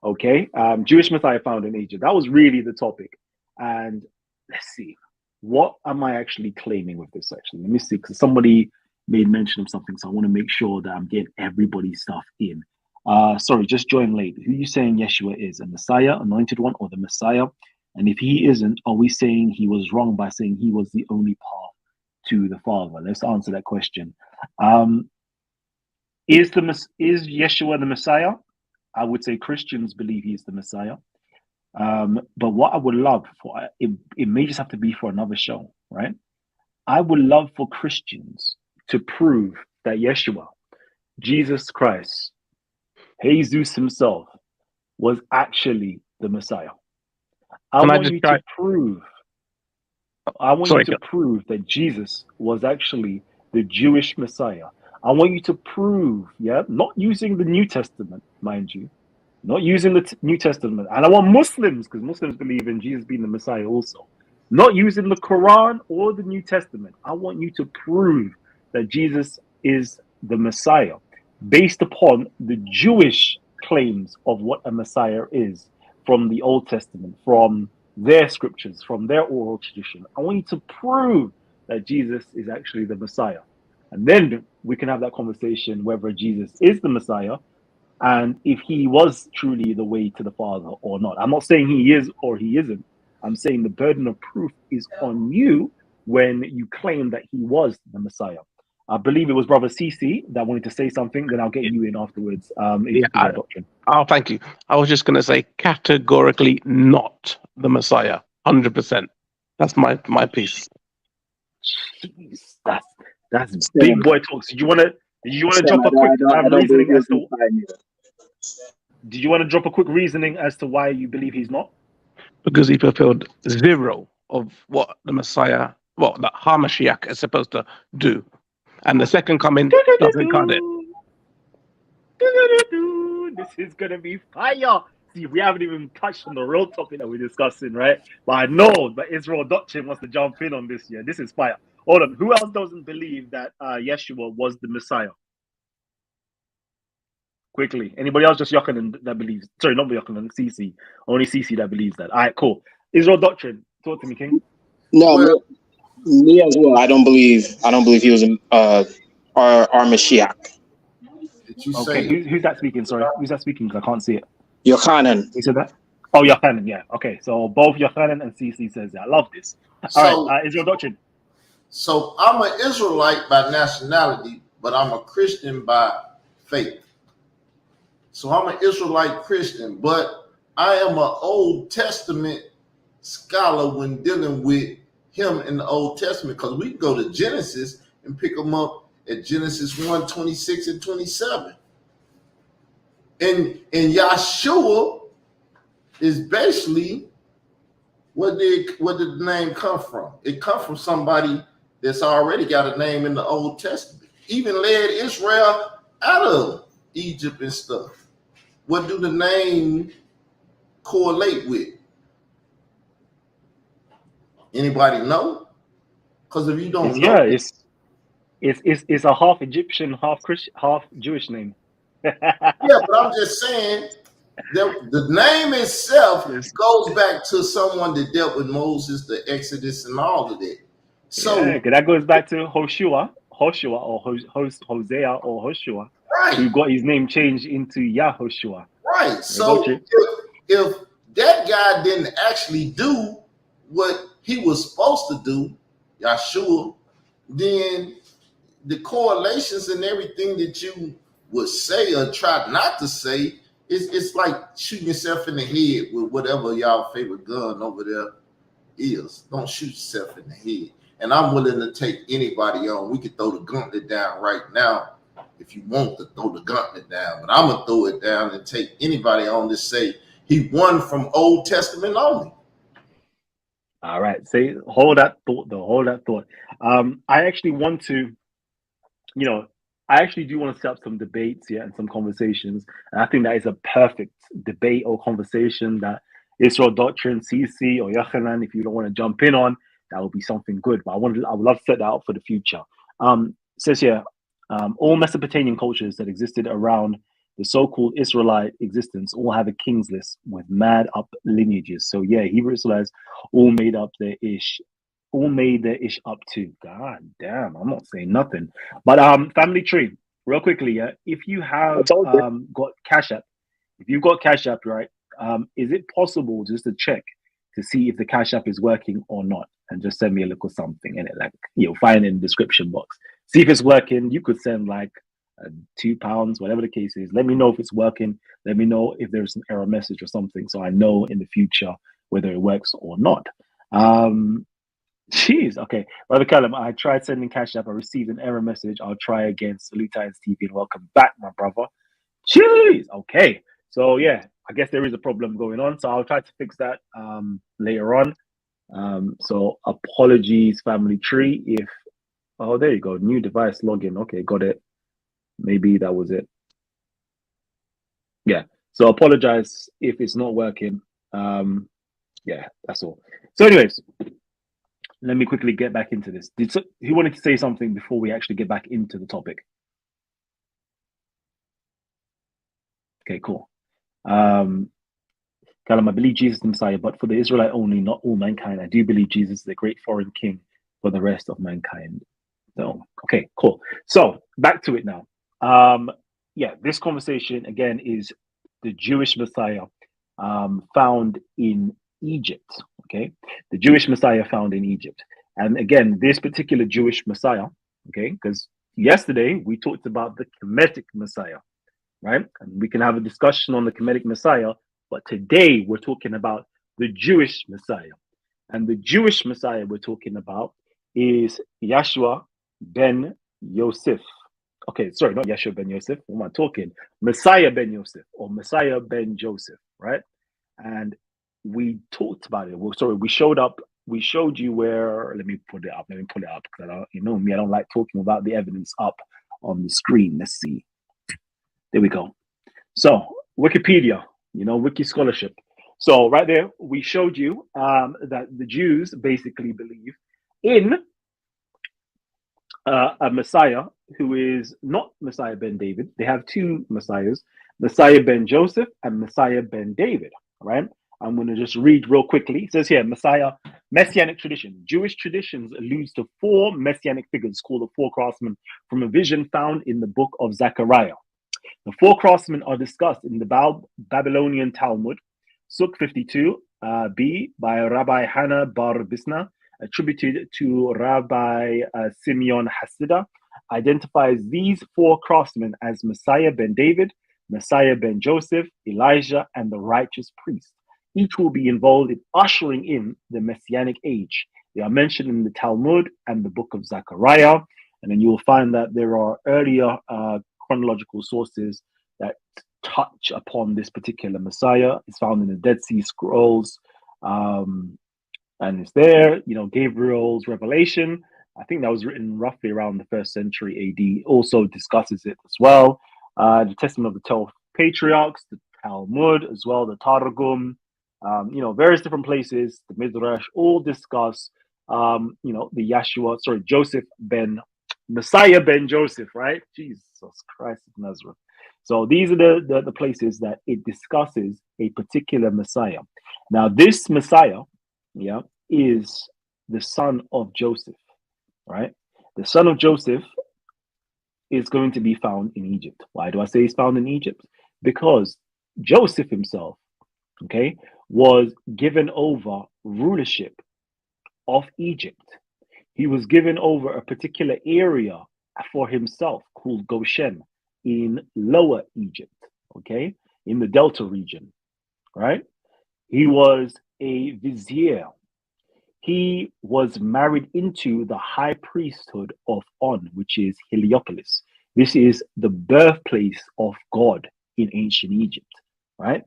Okay, Jewish Messiah found in Egypt. That was really the topic. And let's see, what am I actually claiming with this? Actually, let me see, because somebody made mention of something, so I want to make sure that I'm getting everybody's stuff in. Sorry, just joined late. Who are you saying Yeshua is? A Messiah, anointed one, or the Messiah? And if he isn't, are we saying he was wrong by saying he was the only path to the Father? Let's answer that question. Is Yeshua the Messiah? I would say Christians believe he's the Messiah. But what I would love for it may just have to be for another show, right? I would love for Christians to prove that Yeshua, Jesus Christ, Jesus himself, was actually the Messiah. I want you to prove that Jesus was actually the Jewish Messiah. I want you to prove, not using the New Testament, mind you, not using the New Testament. And I want Muslims, because Muslims believe in Jesus being the Messiah also, not using the Quran or the New Testament. I want you to prove that Jesus is the Messiah based upon the Jewish claims of what a Messiah is from the Old Testament, from their scriptures, from their oral tradition. I want you to prove that Jesus is actually the Messiah. And then we can have that conversation whether Jesus is the Messiah and if he was truly the way to the Father or not. I'm not saying he is or he isn't. I'm saying the burden of proof is on you when you claim that he was the Messiah. I believe it was Brother CC that wanted to say something, then I'll get you in afterwards. Doctrine. Oh, thank you. I was just going to say categorically not the Messiah, 100%. That's my piece. Jeez, that's big boy talks. Did you want to drop a quick reasoning as to? Did you want to drop a quick reasoning as to why you believe he's not? Because he fulfilled zero of what the Messiah, that HaMashiach is supposed to do. And the second coming doesn't cut it. This is going to be fire. See, we haven't even touched on the real topic that we're discussing, right? But I know that Israel Doctrine wants to jump in on this year. This is fire. Hold on. Who else doesn't believe that Yeshua was the Messiah? Quickly. Anybody else? Just Yochanan that believes. Sorry, not Yochanan, CC. Only CC that believes that. All right, cool. Israel Doctrine. Talk to me, King. No, me as well. I don't believe he was our Mashiach. Okay, who's that speaking? Sorry, who's that speaking? Because I can't see it. Yochanan. Who said that? Oh, Yochanan. Yeah. Okay, so both Yochanan and CC says that. I love this. All right, Israel Doctrine. So I'm an Israelite by nationality, but I'm a Christian by faith. So I'm an Israelite Christian, but I am an Old Testament scholar when dealing with him in the Old Testament, because we can go to Genesis and pick them up at Genesis 1, 26 and 27. And Yahshua is basically, where did the name come from? It comes from somebody that's already got a name in the Old Testament. Even led Israel out of Egypt and stuff. What do the name correlate with? Anybody know? Because if you don't know, It's a half Egyptian, half Christian, half Jewish name. Yeah, but I'm just saying that the name itself Yes. goes back to someone that dealt with Moses, the Exodus, and all of that. So, Yeah, 'cause that goes back to Hoshua or Hosea or Hoshua, who right, got his name changed into Yahoshua. right. There you go, So Chick. if that guy didn't actually do what he was supposed to do, Yahshua, then the correlations and everything that you would say or try not to say it's like shooting yourself in the head with whatever y'all favorite gun over there is. Don't shoot yourself in the head. And I'm willing to take anybody on. We could throw the gauntlet down right now if you want to throw the gauntlet down. But I'm gonna throw it down and take anybody on to say he won from Old Testament only. All right, say hold that thought though. Hold that thought. I actually want to, I actually do want to set up some debates, and some conversations. And I think that is a perfect debate or conversation that Israel Doctrine, CC, or Yochanan, if you don't want to jump in on, that would be something good. But I would love to set that up for the future. Says here, all Mesopotamian cultures that existed around the so-called Israelite existence all have a king's list with mad up lineages. So yeah, Hebrew Israelites all made their ish up to. God damn, I'm not saying nothing. But family tree, real quickly, if you have got Cash App, if you've got Cash App, right, is it possible just to check to see if the Cash App is working or not? And just send me a little something in it, like you'll find it in the description box. See if it's working. You could send like £2, whatever the case is. Let me know if it's working. Let me know if there's an error message or something, so I know in the future whether it works or not. Jeez, okay. Brother Callum, I tried sending Cash App. I received an error message. I'll try again. Salute Titanstv and welcome back, my brother. Jeez, okay. So yeah, I guess there is a problem going on. So I'll try to fix that later on. So apologies, family tree. If there you go, new device login. Okay, got it. Maybe that was it. Yeah. So apologize if it's not working. Yeah, that's all. So, anyways, let me quickly get back into this. Who wanted to say something before we actually get back into the topic? Okay, cool. Callum, I believe Jesus is the Messiah, but for the Israelite only, not all mankind. I do believe Jesus is the great foreign king for the rest of mankind. So, okay, cool. So back to it now. Yeah, this conversation again is the Jewish Messiah found in Egypt. Okay, the Jewish Messiah found in Egypt. And again, this particular Jewish Messiah, okay, because yesterday we talked about the Kemetic Messiah, right? And we can have a discussion on the Kemetic Messiah, but today we're talking about the Jewish Messiah. And the Jewish Messiah we're talking about is Yeshua Ben Yosef. Okay, sorry, not Yeshua Ben Yosef. What am I talking? Messiah Ben Yosef or Messiah Ben Joseph, right? And we talked about it. Well, sorry, we showed you where. Let me pull it up because you know me, I don't like talking about the evidence up on the screen. Let's see. There we go. So Wikipedia, Wiki scholarship. So right there, we showed you that the Jews basically believe in a Messiah who is not Messiah ben David. They have two Messiahs, Messiah ben Joseph and Messiah ben David, right? I'm going to just read real quickly. It says here, Messiah, Messianic tradition. Jewish traditions alludes to four Messianic figures called the four craftsmen from a vision found in the book of Zechariah. The four craftsmen are discussed in the Babylonian Talmud, Suk 52b by Rabbi Hannah bar Bisna, attributed to Rabbi Simeon Hasidah, identifies these four craftsmen as Messiah ben David, Messiah ben Joseph, Elijah, and the righteous priest. Each will be involved in ushering in the Messianic age. They are mentioned in the Talmud and the book of Zechariah, and then you will find that there are earlier chronological sources that touch upon this particular Messiah. It's found in the Dead Sea Scrolls, and it's there. Gabriel's revelation, I think that was written roughly around the 1st century AD, also discusses it as well. The Testament of the 12 Patriarchs, the Talmud as well, the Targum, various different places, the Midrash, all discuss, the Joseph ben Messiah Ben Joseph, right? Jesus Christ of Nazareth. So these are the places that it discusses a particular Messiah. Now, this Messiah, yeah, is the son of Joseph, right? The son of Joseph is going to be found in Egypt. Why do I say he's found in Egypt? Because Joseph himself, okay, was given over rulership of Egypt. He was given over a particular area for himself called Goshen in Lower Egypt, okay, in the Delta region, right? He was a vizier. He was married into the high priesthood of On, which is Heliopolis. This is the birthplace of God in ancient Egypt, right?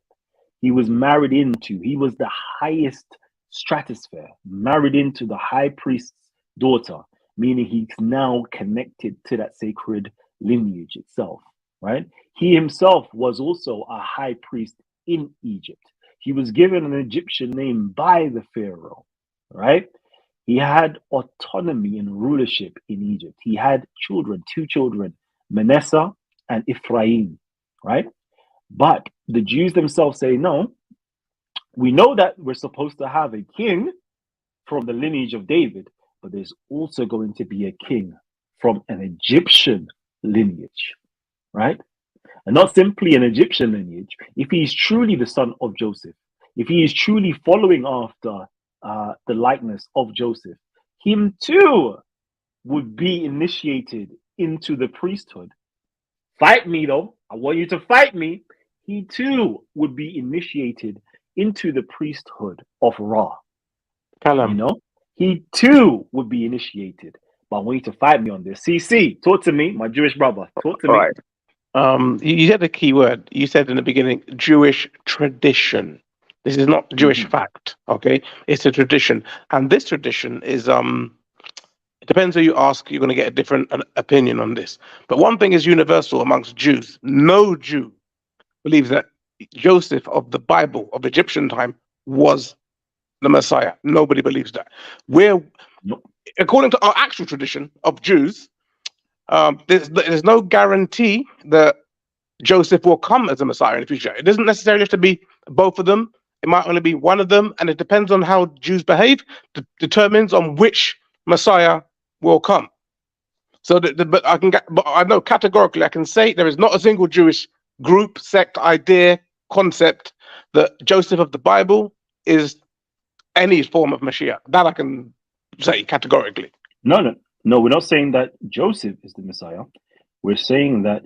He was married into, he was the highest stratosphere, married into the high priest's daughter, meaning he's now connected to that sacred lineage itself, right? He himself was also a high priest in Egypt. He was given an Egyptian name by the Pharaoh, right? He had autonomy and rulership in Egypt. He had children, two children, Manasseh and Ephraim, right? But the Jews themselves say, no, we know that we're supposed to have a king from the lineage of David, but there's also going to be a king from an Egyptian lineage, right? And not simply an Egyptian lineage. If he is truly the son of Joseph, if he is truly following after the likeness of Joseph, him too would be initiated into the priesthood. Fight me, though. I want you to fight me. He too would be initiated into the priesthood of Ra. You know, he too would be initiated. But I want you to fight me on this. CC, talk to me, my Jewish brother. Talk to me. Right. You said a key word. You said in the beginning, Jewish tradition. This is not Jewish fact, okay? It's a tradition. And this tradition is, it depends who you ask, you're going to get a different opinion on this. But one thing is universal amongst Jews. No Jew believes that Joseph of the Bible, of Egyptian time, was the Messiah. Nobody believes that. According to our actual tradition of Jews, there's no guarantee that Joseph will come as a Messiah in the future. It doesn't necessarily have to be both of them. It might only be one of them, and it depends on how Jews behave, determines on which Messiah will come. So, but I know categorically I can say there is not a single Jewish group, sect, idea, concept that Joseph of the Bible is any form of Mashiach. That I can say categorically. No, we're not saying that Joseph is the Messiah. We're saying that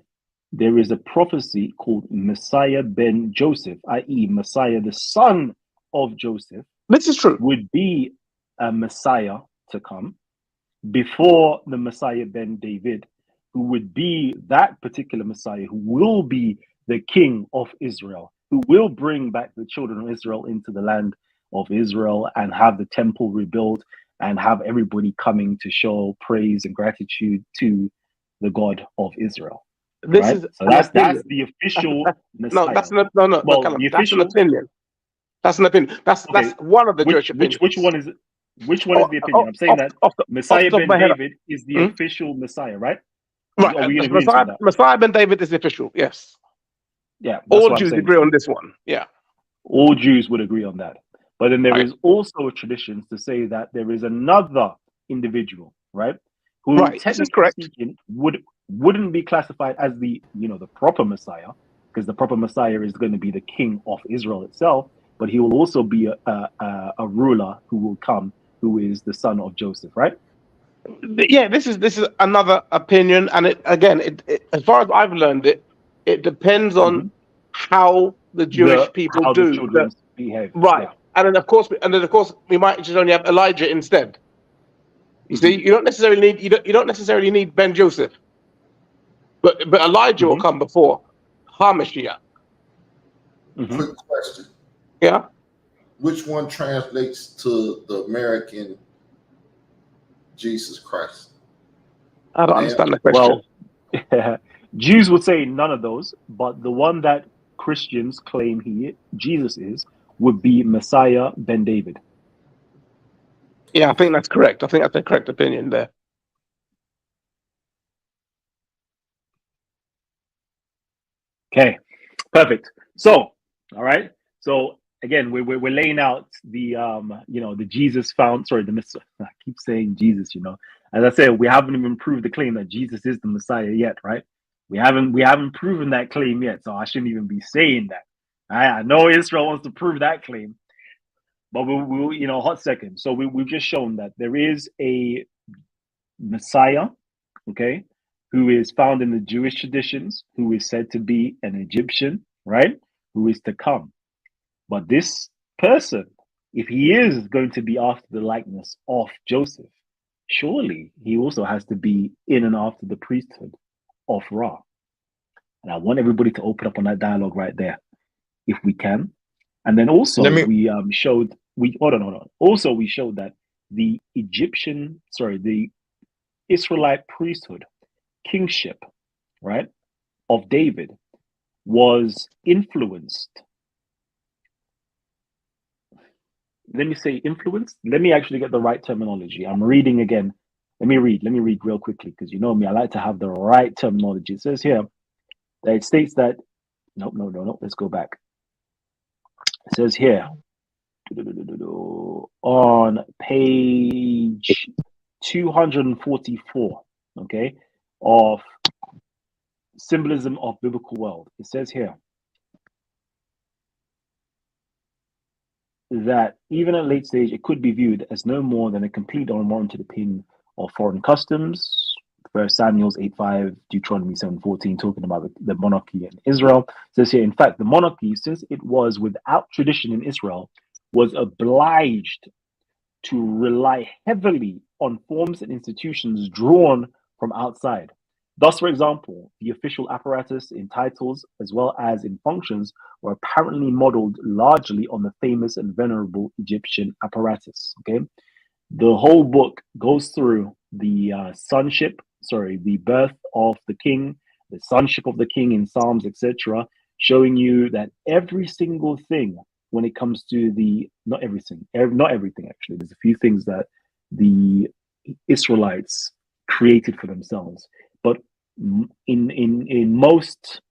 there is a prophecy called Messiah Ben Joseph, i.e., Messiah, the son of Joseph. This is true. Would be a Messiah to come before the Messiah Ben David, who would be that particular Messiah, who will be the king of Israel, who will bring back the children of Israel into the land of Israel and have the temple rebuilt and have everybody coming to show praise and gratitude to the God of Israel. This right? is So that's the official Messiah. No, that's not no. Well, Callum, the that's an official. opinion. That's an opinion. That's one of the Jewish opinions. Which one is it? Which one is the opinion? I'm saying that Messiah Ben David is the official Messiah, right? Right. Are we in agreement with that? Messiah Ben David is the official. Yes. Yeah. All Jews agree on this one. Yeah. All Jews would agree on that. But then there is also a tradition to say that there is another individual, right? Who technically speaking wouldn't be classified as the proper Messiah, because the proper Messiah is going to be the king of Israel itself, but he will also be a ruler who will come, who is the son of Joseph, right? Yeah, this is another opinion, and it as far as I've learned it depends on how the Jewish people do. The children behave. Right. Yeah. And then of course we might just only have Elijah instead. You see, you don't necessarily need Ben Joseph. But Elijah will come before HaMashiach. Quick question. Yeah. Which one translates to the American Jesus Christ? I don't understand the question. Well, Jews would say none of those, but the one that Christians claim Jesus is would be Messiah Ben David. Yeah, I think that's correct. I think that's the correct opinion there. Okay, perfect. So, all right. So again, we're laying out the the Jesus found. Sorry, the Messiah. I keep saying Jesus. As I said, we haven't even proved the claim that Jesus is the Messiah yet, right? We haven't proven that claim yet, so I shouldn't even be saying that. I know Israel wants to prove that claim, but we'll hot second. So we've just shown that there is a Messiah, okay, who is found in the Jewish traditions, who is said to be an Egyptian, right? Who is to come. But this person, if he is going to be after the likeness of Joseph, surely he also has to be in and after the priesthood of Ra. And I want everybody to open up on that dialogue right there, if we can. And then also we showed hold on. Also, we showed that the the Israelite priesthood, kingship, right, of David was influenced. Let me say influenced. Let me actually get the right terminology. I'm reading again. Let me read real quickly, because you know me, I like to have the right terminology. It says here that it states that no. Let's go back. It says here on page 244, okay, of Symbolism of Biblical World. It says here that even at a late stage, it could be viewed as no more than a complete or unwarranted opinion of foreign customs. 1 Samuel 8:5, Deuteronomy 7:14, talking about the monarchy in Israel. It says here, in fact, the monarchy, since it was without tradition in Israel, was obliged to rely heavily on forms and institutions drawn from outside. Thus, for example, the official apparatus in titles as well as in functions were apparently modeled largely on the famous and venerable Egyptian apparatus. Okay, the whole book goes through the the birth of the king, the sonship of the king in Psalms, etc., showing you that every single thing when it comes to not everything actually. There's a few things that the Israelites created for themselves, but in most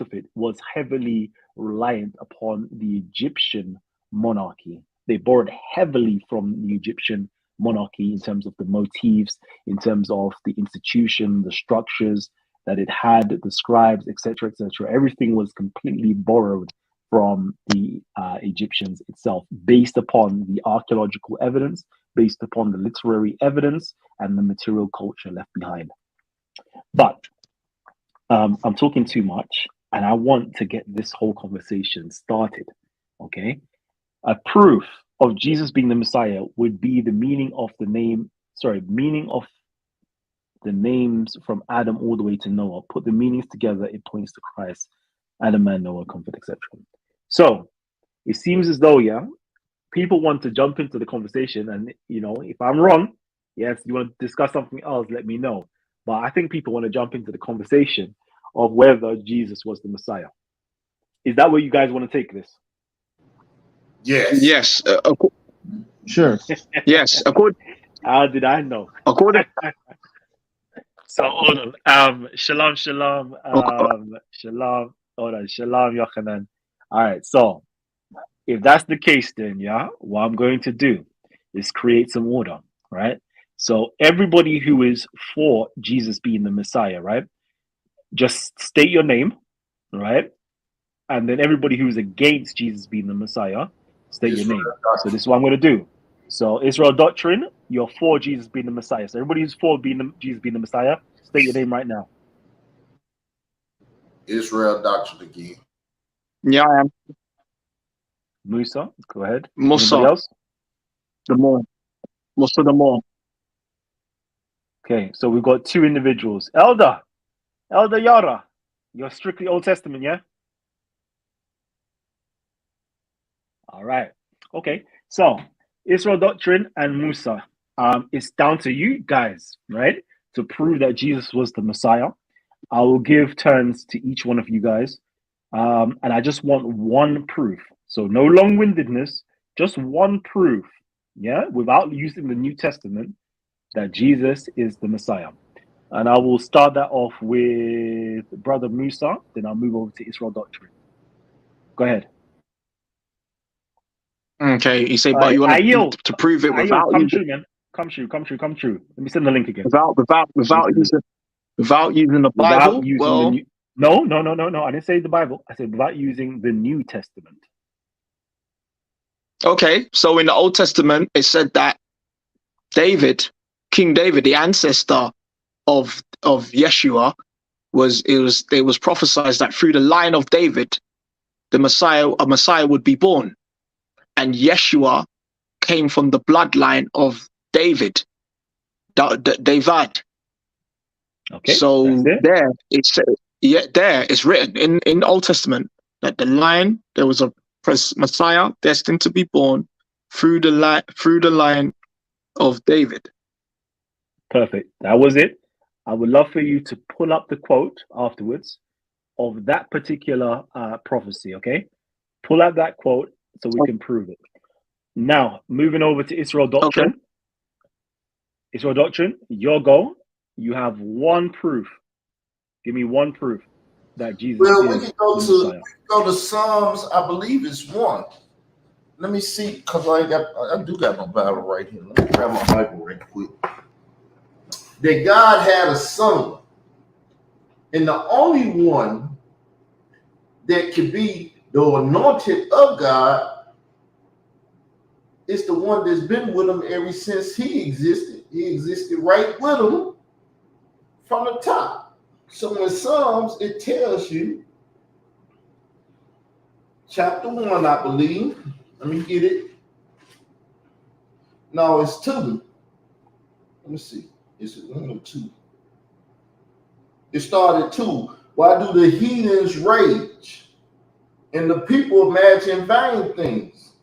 of it was heavily reliant upon the Egyptian monarchy. They borrowed heavily from the Egyptian monarchy in terms of the motifs, in terms of the institution, the structures that it had, the scribes, etc., etc. Everything was completely borrowed from the Egyptians itself, based upon the archaeological evidence, based upon the literary evidence, and the material culture left behind. But I'm talking too much, and I want to get this whole conversation started. Okay, a proof of Jesus being the Messiah would be the meaning of the names from Adam all the way to Noah. Put the meanings together, it points to Christ, Adam, man, Noah, comfort, etc. So it seems as though, people want to jump into the conversation, and if I'm wrong, yes, you want to discuss something else, let me know. But I think people want to jump into the conversation of whether Jesus was the Messiah. Is that where you guys want to take this? Yes. Sure. Yes. How did I know? According. So hold on. Shalom. Shalom. Hold on. Shalom, Yochanan. All right. So if that's the case, then what I'm going to do is create some order, right? So everybody who is for Jesus being the Messiah, right? Just state your name, right? And then everybody who's against Jesus being the Messiah, state your name. So this is what I'm going to do. So Israel Doctrine, you're for Jesus being the Messiah. So everybody who's for Jesus being the Messiah, state your name right now. Israel Doctrine again. Yeah, I am. Musa, go ahead. Musa. Anybody else? Musa the more. Okay, so we've got two individuals. Elder Yara, you're strictly Old Testament, yeah? All right. Okay, so Israel Doctrine and Musa. It's down to you guys, right, to prove that Jesus was the Messiah. I will give turns to each one of you guys, and I just want one proof. So no long-windedness, just one proof, without using the New Testament, that Jesus is the Messiah. And I will start that off with Brother Musa, then I'll move over to Israel Doctrine. Go ahead. Okay, you say, but you want to prove it without come using, true, man. Come true. Let me send the link again. without using the Bible. Without using well, the new... No. I didn't say the Bible. I said without using the New Testament. Okay, so in the Old Testament, it said that King David, the ancestor of Yeshua, it was prophesied that through the line of David, a Messiah would be born, and Yeshua came from the bloodline of David. David. Okay. So there it's written in the Old Testament that there was a Messiah destined to be born through the line of David. Perfect. That was it. I would love for you to pull up the quote afterwards of that particular prophecy. Okay, pull out that quote so we can prove it. Now, moving over to Israel Doctrine. Okay. Israel Doctrine, your go. You have one proof. Give me one proof that Jesus is we can go to Psalms. I believe it's 1. Let me see, because I do got my Bible right here. Let me grab my Bible right quick. That God had a son, and the only one that could be the anointed of God is the one that's been with him ever since he existed. He existed right with him from the top. So in Psalms, it tells you, chapter 1, I believe. Let me get it. No, it's 2. Let me see. Is it 1 or 2? It started 2. Why do the heathens rage and the people imagine vain things?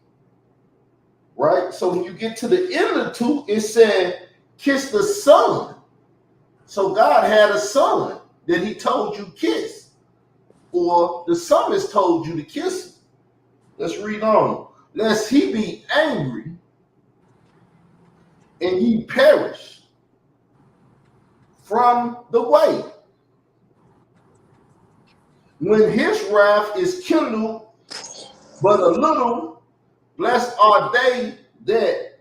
Right? So when you get to the end of 2, it said, kiss the son. So God had a son that he told you kiss. Or the psalmist told you to kiss him. Let's read on. Lest he be angry and ye perish from the way. When his wrath is kindled but a little, blessed are they that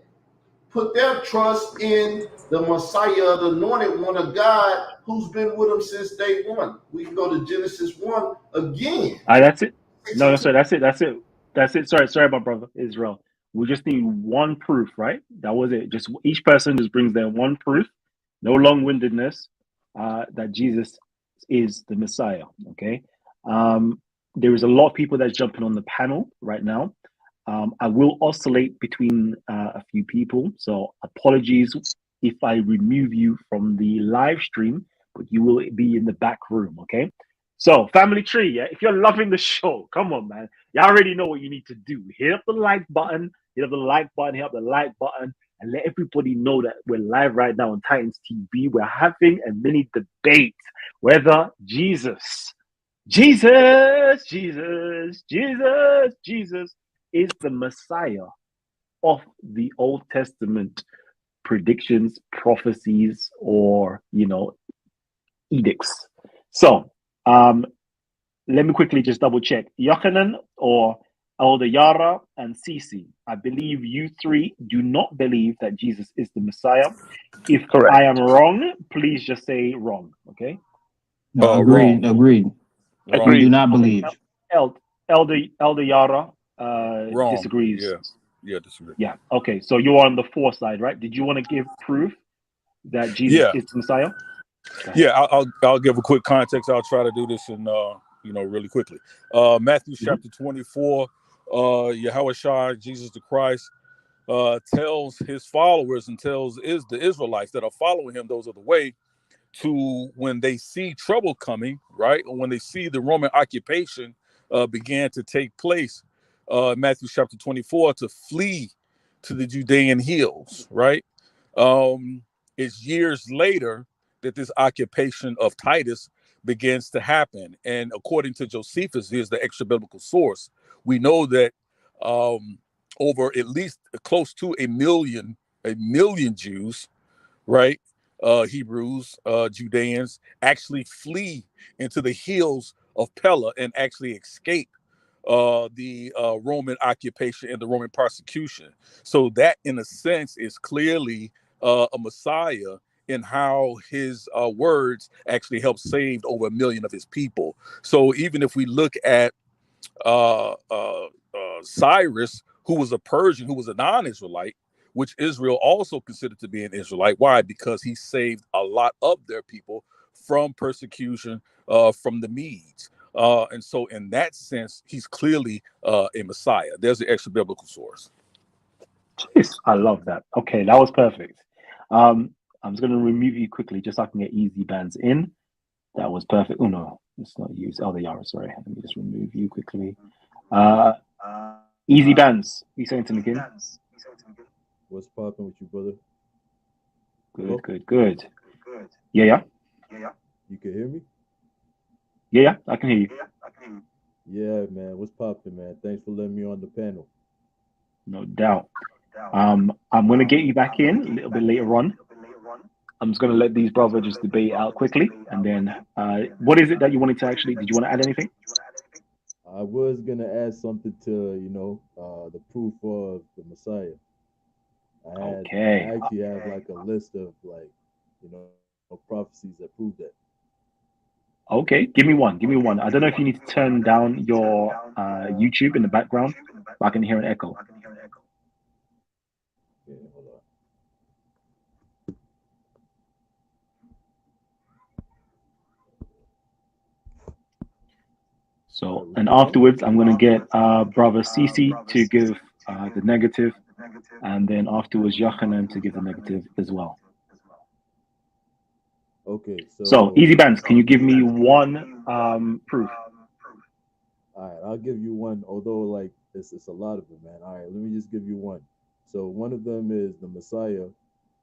put their trust in the Messiah, the anointed one of God, who's been with them since day 1. We can go to Genesis 1 again. That's it. No, sorry, that's it. Sorry, my brother Israel. We just need one proof, right? That was it. Just each person just brings their one proof, no long-windedness, that Jesus is the Messiah. Okay. There is a lot of people that's jumping on the panel right now. I will oscillate between a few people, so apologies if I remove you from the live stream, but you will be in the back room. Okay. So, family tree, yeah. If you're loving the show, come on, man. You already know what you need to do. Hit up the like button, hit up the like button, and let everybody know that we're live right now on Titanstv. We're having a mini debate whether Jesus is the Messiah of the Old Testament predictions, prophecies, or edicts. So let me quickly just double check. Yochanan or Elder Yara and Sisi, I believe you 3 do not believe that Jesus is the Messiah. If correct, I am wrong, please just say wrong. Okay. No, agreed. We do not believe. Elder Yara disagrees. Yeah, disagree. Yeah. Okay. So you're on the 4 side, right? Did you want to give proof that Jesus is the Messiah? Yeah, I'll give a quick context. I'll try to do this in really quickly. Matthew chapter 24, Yahushua, Jesus the Christ, tells his followers and tells the Israelites that are following him, those are the way, to when they see trouble coming, right? Or when they see the Roman occupation began to take place, Matthew chapter 24, to flee to the Judean hills, right? It's years later that this occupation of Titus begins to happen. And according to Josephus, here's the extra biblical source, we know that over at least close to a million Jews, right, Hebrews, Judeans, actually flee into the hills of Pella and actually escape the Roman occupation and the Roman persecution. So that, in a sense, is clearly a Messiah in how his words actually helped save over 1 million of his people. So even if we look at Cyrus, who was a Persian, who was a non-Israelite, which Israel also considered to be an Israelite. Why? Because he saved a lot of their people from persecution from the Medes. And so in that sense, he's clearly a Messiah. There's the extra biblical source. Jeez, I love that. Okay, that was perfect. I'm just going to remove you quickly just so I can get easy bands in. That was perfect. Oh, no, it's not used. Oh, they are. Sorry. Let me just remove you quickly. Easy bands. You saying to me, King? What's popping with you, brother? Good. Yeah. You can hear me? Yeah, I can hear you. Yeah, man. What's popping, man? Thanks for letting me on the panel. No doubt. I'm going to get you back in a little bit later on. I'm just going to let these brothers just debate out quickly. And then what is it that you wanted to actually, did you want to add anything? I was going to add something to, the proof of the Messiah. I actually have like a list of prophecies that prove that. Okay, give me one. I don't know if you need to turn down your YouTube in the background, but I can hear an echo. Okay, hold on. So, and afterwards, I'm going to get brother Cece to give the negative, and then afterwards, Yochanan to give the negative as well. Okay, so easy bands, can you give me one proof? All right, I'll give you one, although it's a lot of them, man. All right, let me just give you one. So one of them is the Messiah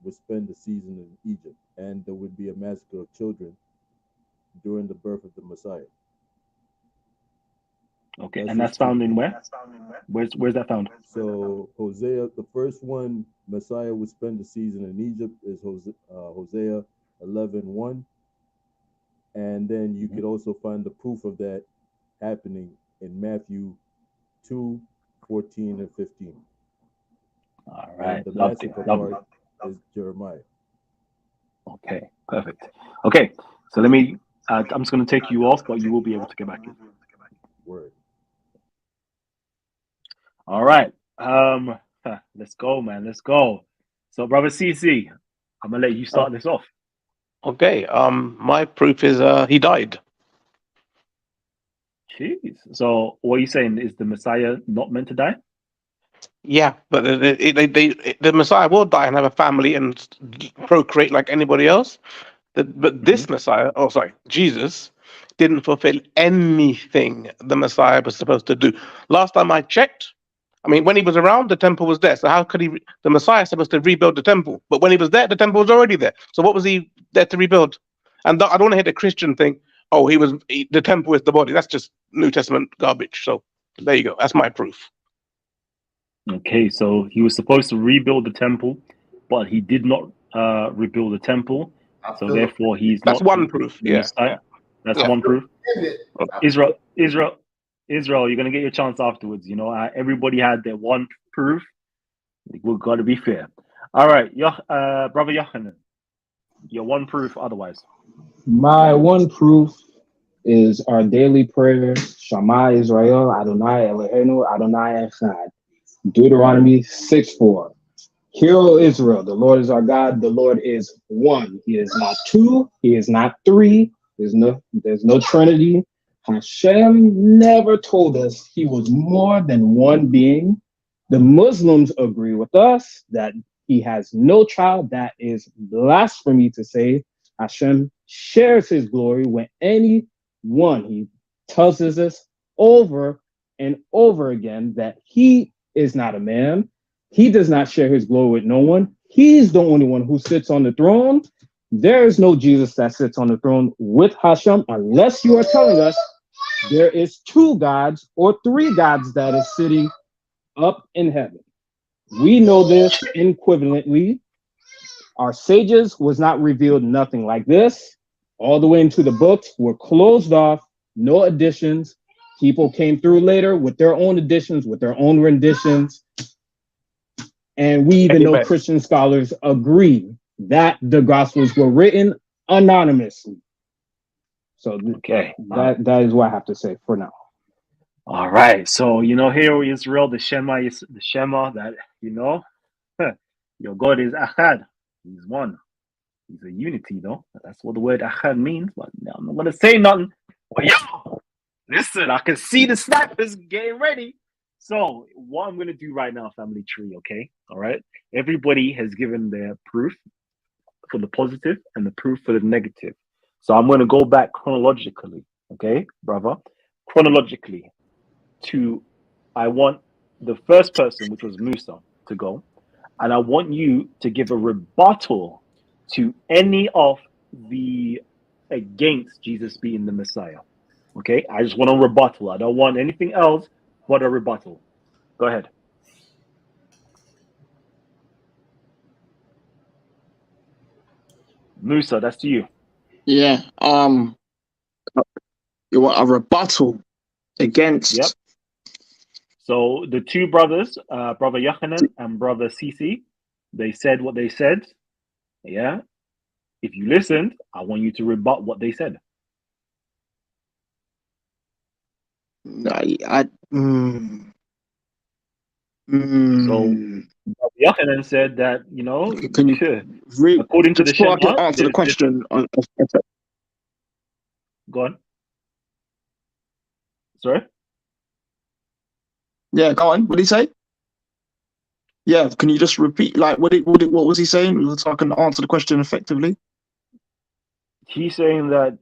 would spend the season in Egypt, and there would be a massacre of children during the birth of the Messiah. Okay, and that's found in where? Where's that found? So Hosea, the first one, Messiah would spend the season in Egypt, is Hosea 11:1, and then you could also find the proof of that happening in Matthew 2:14 and 15. All right, and the massacre part is Jeremiah. Okay, perfect. Okay, so let me. I'm just going to take you off, but you will be able to get back in. Word. All right. Let's go, man. Let's go. So, brother CC, I'm gonna let you start this off. Okay. My proof is he died. Jeez. So, what are you saying? Is the Messiah not meant to die? Yeah, but the Messiah will die and have a family and procreate like anybody else. But this Messiah, Jesus, didn't fulfill anything the Messiah was supposed to do. Last time I checked, I mean, when he was around, the temple was there. So how could he? The Messiah is supposed to rebuild the temple, but when he was there, the temple was already there. So what was he there to rebuild? And I don't want to hear the Christian thing. Oh, the temple is the body. That's just New Testament garbage. So there you go. That's my proof. Okay, so he was supposed to rebuild the temple, but he did not rebuild the temple. So therefore, he's that's not one proof. The Messiah. That's one proof. Israel, you're gonna get your chance afterwards. Everybody had their one proof. We've got to be fair. All right, brother Yochanan, your one proof. Otherwise, my one proof is our daily prayer: Shema Israel, Adonai Eloheinu, Adonai Echad. Deuteronomy 6:4. Hear, O Israel, the Lord is our God. The Lord is one. He is not two. He is not three. There's no Trinity. Hashem never told us he was more than one being. The Muslims agree with us that he has no child. That is blasphemy to say. Hashem shares his glory with anyone. He tells us this over and over again that he is not a man. He does not share his glory with no one. He's the only one who sits on the throne. There is no Jesus that sits on the throne with Hashem, unless you are telling us there is two gods or three gods that is sitting up in heaven. We know this equivalently. Our sages was not revealed nothing like this. All the way into the books were closed off, no additions. People came through later with their own additions, with their own renditions. And we even know Amen. Christian scholars agree that the Gospels were written anonymously. So Okay. that is what I have to say for now. All right. So, here in Israel, the Shema is the Shema that, your God is Achad. He's one. He's a unity, though. That's what the word Achad means. But I'm not going to say nothing. But yo, listen, I can see the snipers getting ready. So, what I'm going to do right now, family tree, okay? All right. Everybody has given their proof for the positive and the proof for the negative. So, I'm going to go back chronologically, okay, brother? Chronologically. I want the first person, which was Musa, to go, and I want you to give a rebuttal to any of the against Jesus being the Messiah. Okay, I just want a rebuttal. I don't want anything else but a rebuttal. Go ahead. Musa, that's to you. Yeah. You want a rebuttal against? Yep. So the two brothers, brother Yochanan and brother Sisi, they said what they said. Yeah. If you listened, I want you to rebut what they said. So Yochanan said that, Can you according to the just so I Shema, can answer the question? Go on. Sorry? Yeah, go on. What did he say? Yeah, can you just repeat? Like, what was he saying? So I can answer the question effectively. He's saying that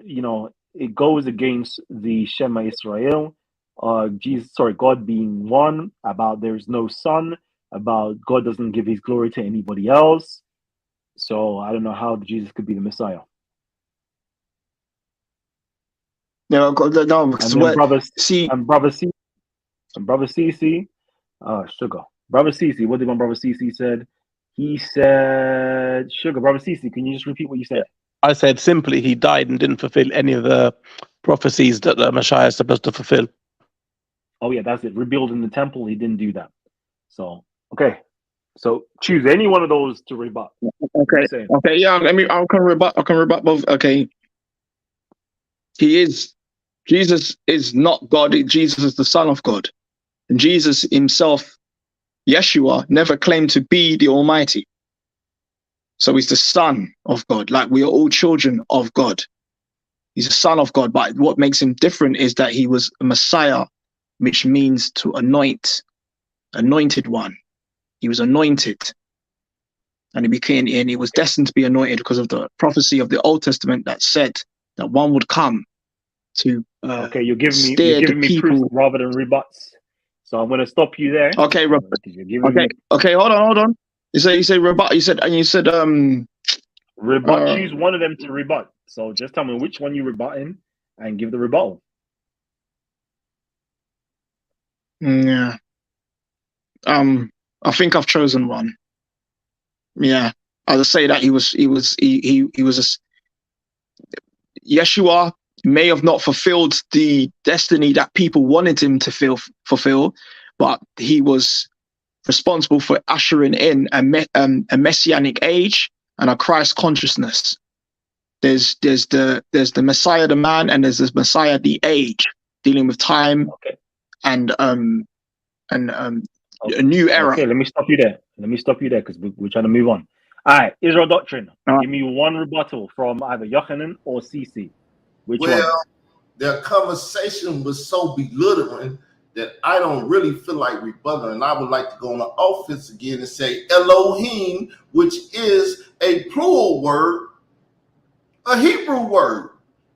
it goes against the Shema Israel, God being one, about there's no son, about God doesn't give His glory to anybody else. So I don't know how Jesus could be the Messiah. No, because brother CC, Sugar. Brother CC, what did my brother CC said? He said, Sugar, brother CC, can you just repeat what you said? I said simply he died and didn't fulfill any of the prophecies that the Messiah is supposed to fulfill. Oh yeah, that's it. Rebuilding the temple, he didn't do that. So okay. So choose any one of those to rebut. Okay. Okay, yeah, I can rebut both. Okay. Jesus is not God, Jesus is the Son of God. And Jesus himself, Yeshua, never claimed to be the Almighty. So he's the Son of God, like we are all children of God. He's a Son of God, but what makes him different is that he was a Messiah, which means to anoint, anointed one. He was anointed. And he was destined to be anointed because of the prophecy of the Old Testament that said that one would come to okay, you're giving me proof rather than rebuts. So I'm going to stop you there. Okay, okay, hold on. You say rebut. You said rebut. Choose one of them to rebut. So just tell me which one you're rebutting and give the rebuttal. Yeah. I think I've chosen one. Yeah. I'll just say that he was Yeshua may have not fulfilled the destiny that people wanted him to fulfill, but he was responsible for ushering in a messianic age and a Christ consciousness. There's the Messiah the man, and there's the Messiah the age, dealing with time and a new era. Okay, let me stop you there because we're trying to move on. All right, Israel Doctrine. Give me one rebuttal from either Yochanan or CC. Which one? Their conversation was so belittling that I don't really feel like rebutting, and I would like to go on the offense again and say Elohim, which is a plural word, a Hebrew word.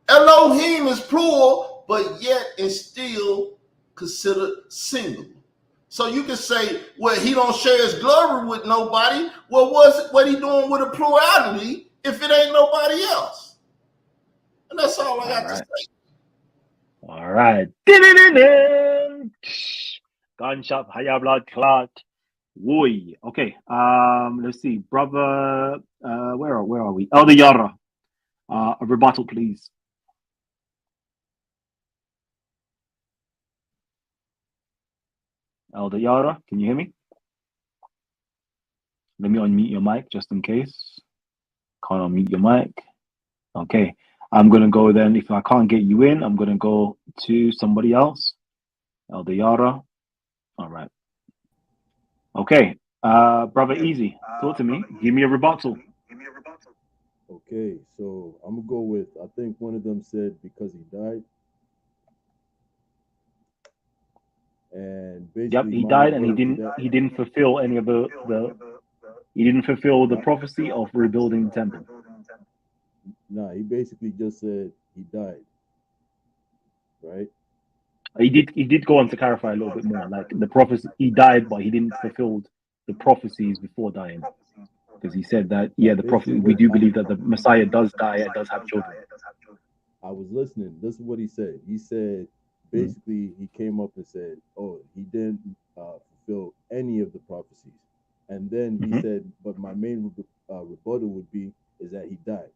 Elohim is plural, but yet is still considered singular. So you can say, well, he don't share his glory with nobody. Well, what he doing with a plurality if it ain't nobody else? And that's all I got to say. All right. Gunshot, higher blood clot. Woy. Okay. Let's see, brother. Where are we? Elder Yara. A rebuttal, please. Elder Yara, can you hear me? Let me unmute your mic just in case. Can't unmute your mic. Okay. I'm gonna go then. If I can't get you in, I'm gonna go to somebody else. Elder Yara. All right. Okay. Brother Easy, talk to me. Give me a rebuttal. Okay, so I'm gonna go with, I think one of them said because he died. And Yep, basically he my died and he rebuttal to that, didn't fulfill any of he didn't fulfill the prophecy of rebuilding the temple. nah, he basically just said he died, right? He did go on to clarify a little bit more. Like the prophecy, he died, but he didn't fulfill the prophecies before dying. Because he said that, yeah, the prophet, we do believe that the Messiah does die and does have children. I was listening. This is what he said. He said basically he came up and said, "Oh, he didn't fulfill any of the prophecies," and then he said, "But my main rebuttal would be is that he died."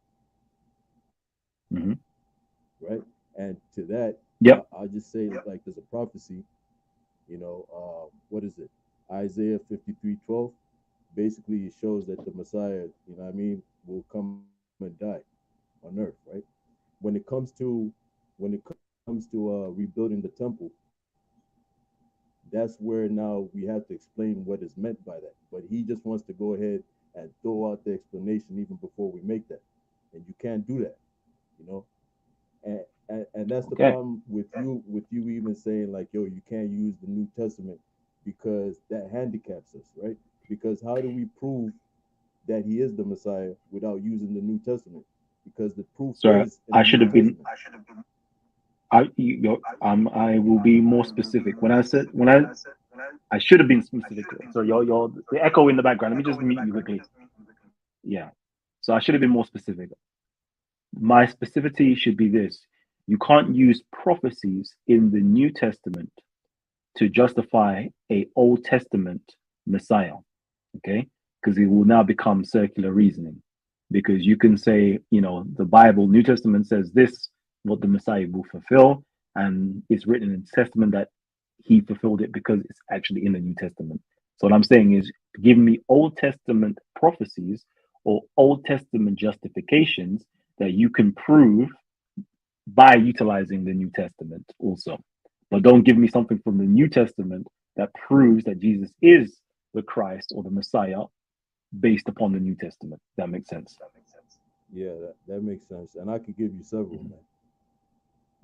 Right, and to that, yep, I'll just say like there's a prophecy. You know, what is it? Isaiah 53:12. Basically, it shows that the Messiah, you know what I mean, will come and die on earth, right? When it comes to rebuilding the temple, that's where now we have to explain what is meant by that. But he just wants to go ahead and throw out the explanation even before we make that, and you can't do that, you know. And that's the problem with you even saying like, yo, you can't use the New Testament because that handicaps us, right? Because how do we prove that he is the Messiah without using the New Testament? Because the proof is in I the should New have been. Testament. I will be more specific. When I should have been specific. So your the echo in the background. Let me just mute you quickly. Yeah. So I should have been more specific. My specificity should be this: you can't use prophecies in the New Testament to justify a Old Testament Messiah. Okay, because it will now become circular reasoning. Because you can say, you know, the Bible, New Testament says this, what the Messiah will fulfill, and it's written in the Testament that he fulfilled it because it's actually in the New Testament. So what I'm saying is, give me Old Testament prophecies or Old Testament justifications that you can prove by utilizing the New Testament also. But don't give me something from the New Testament that proves that Jesus is the Christ or the Messiah based upon the New Testament. That makes sense. Yeah, that makes sense. And I could give you several, man.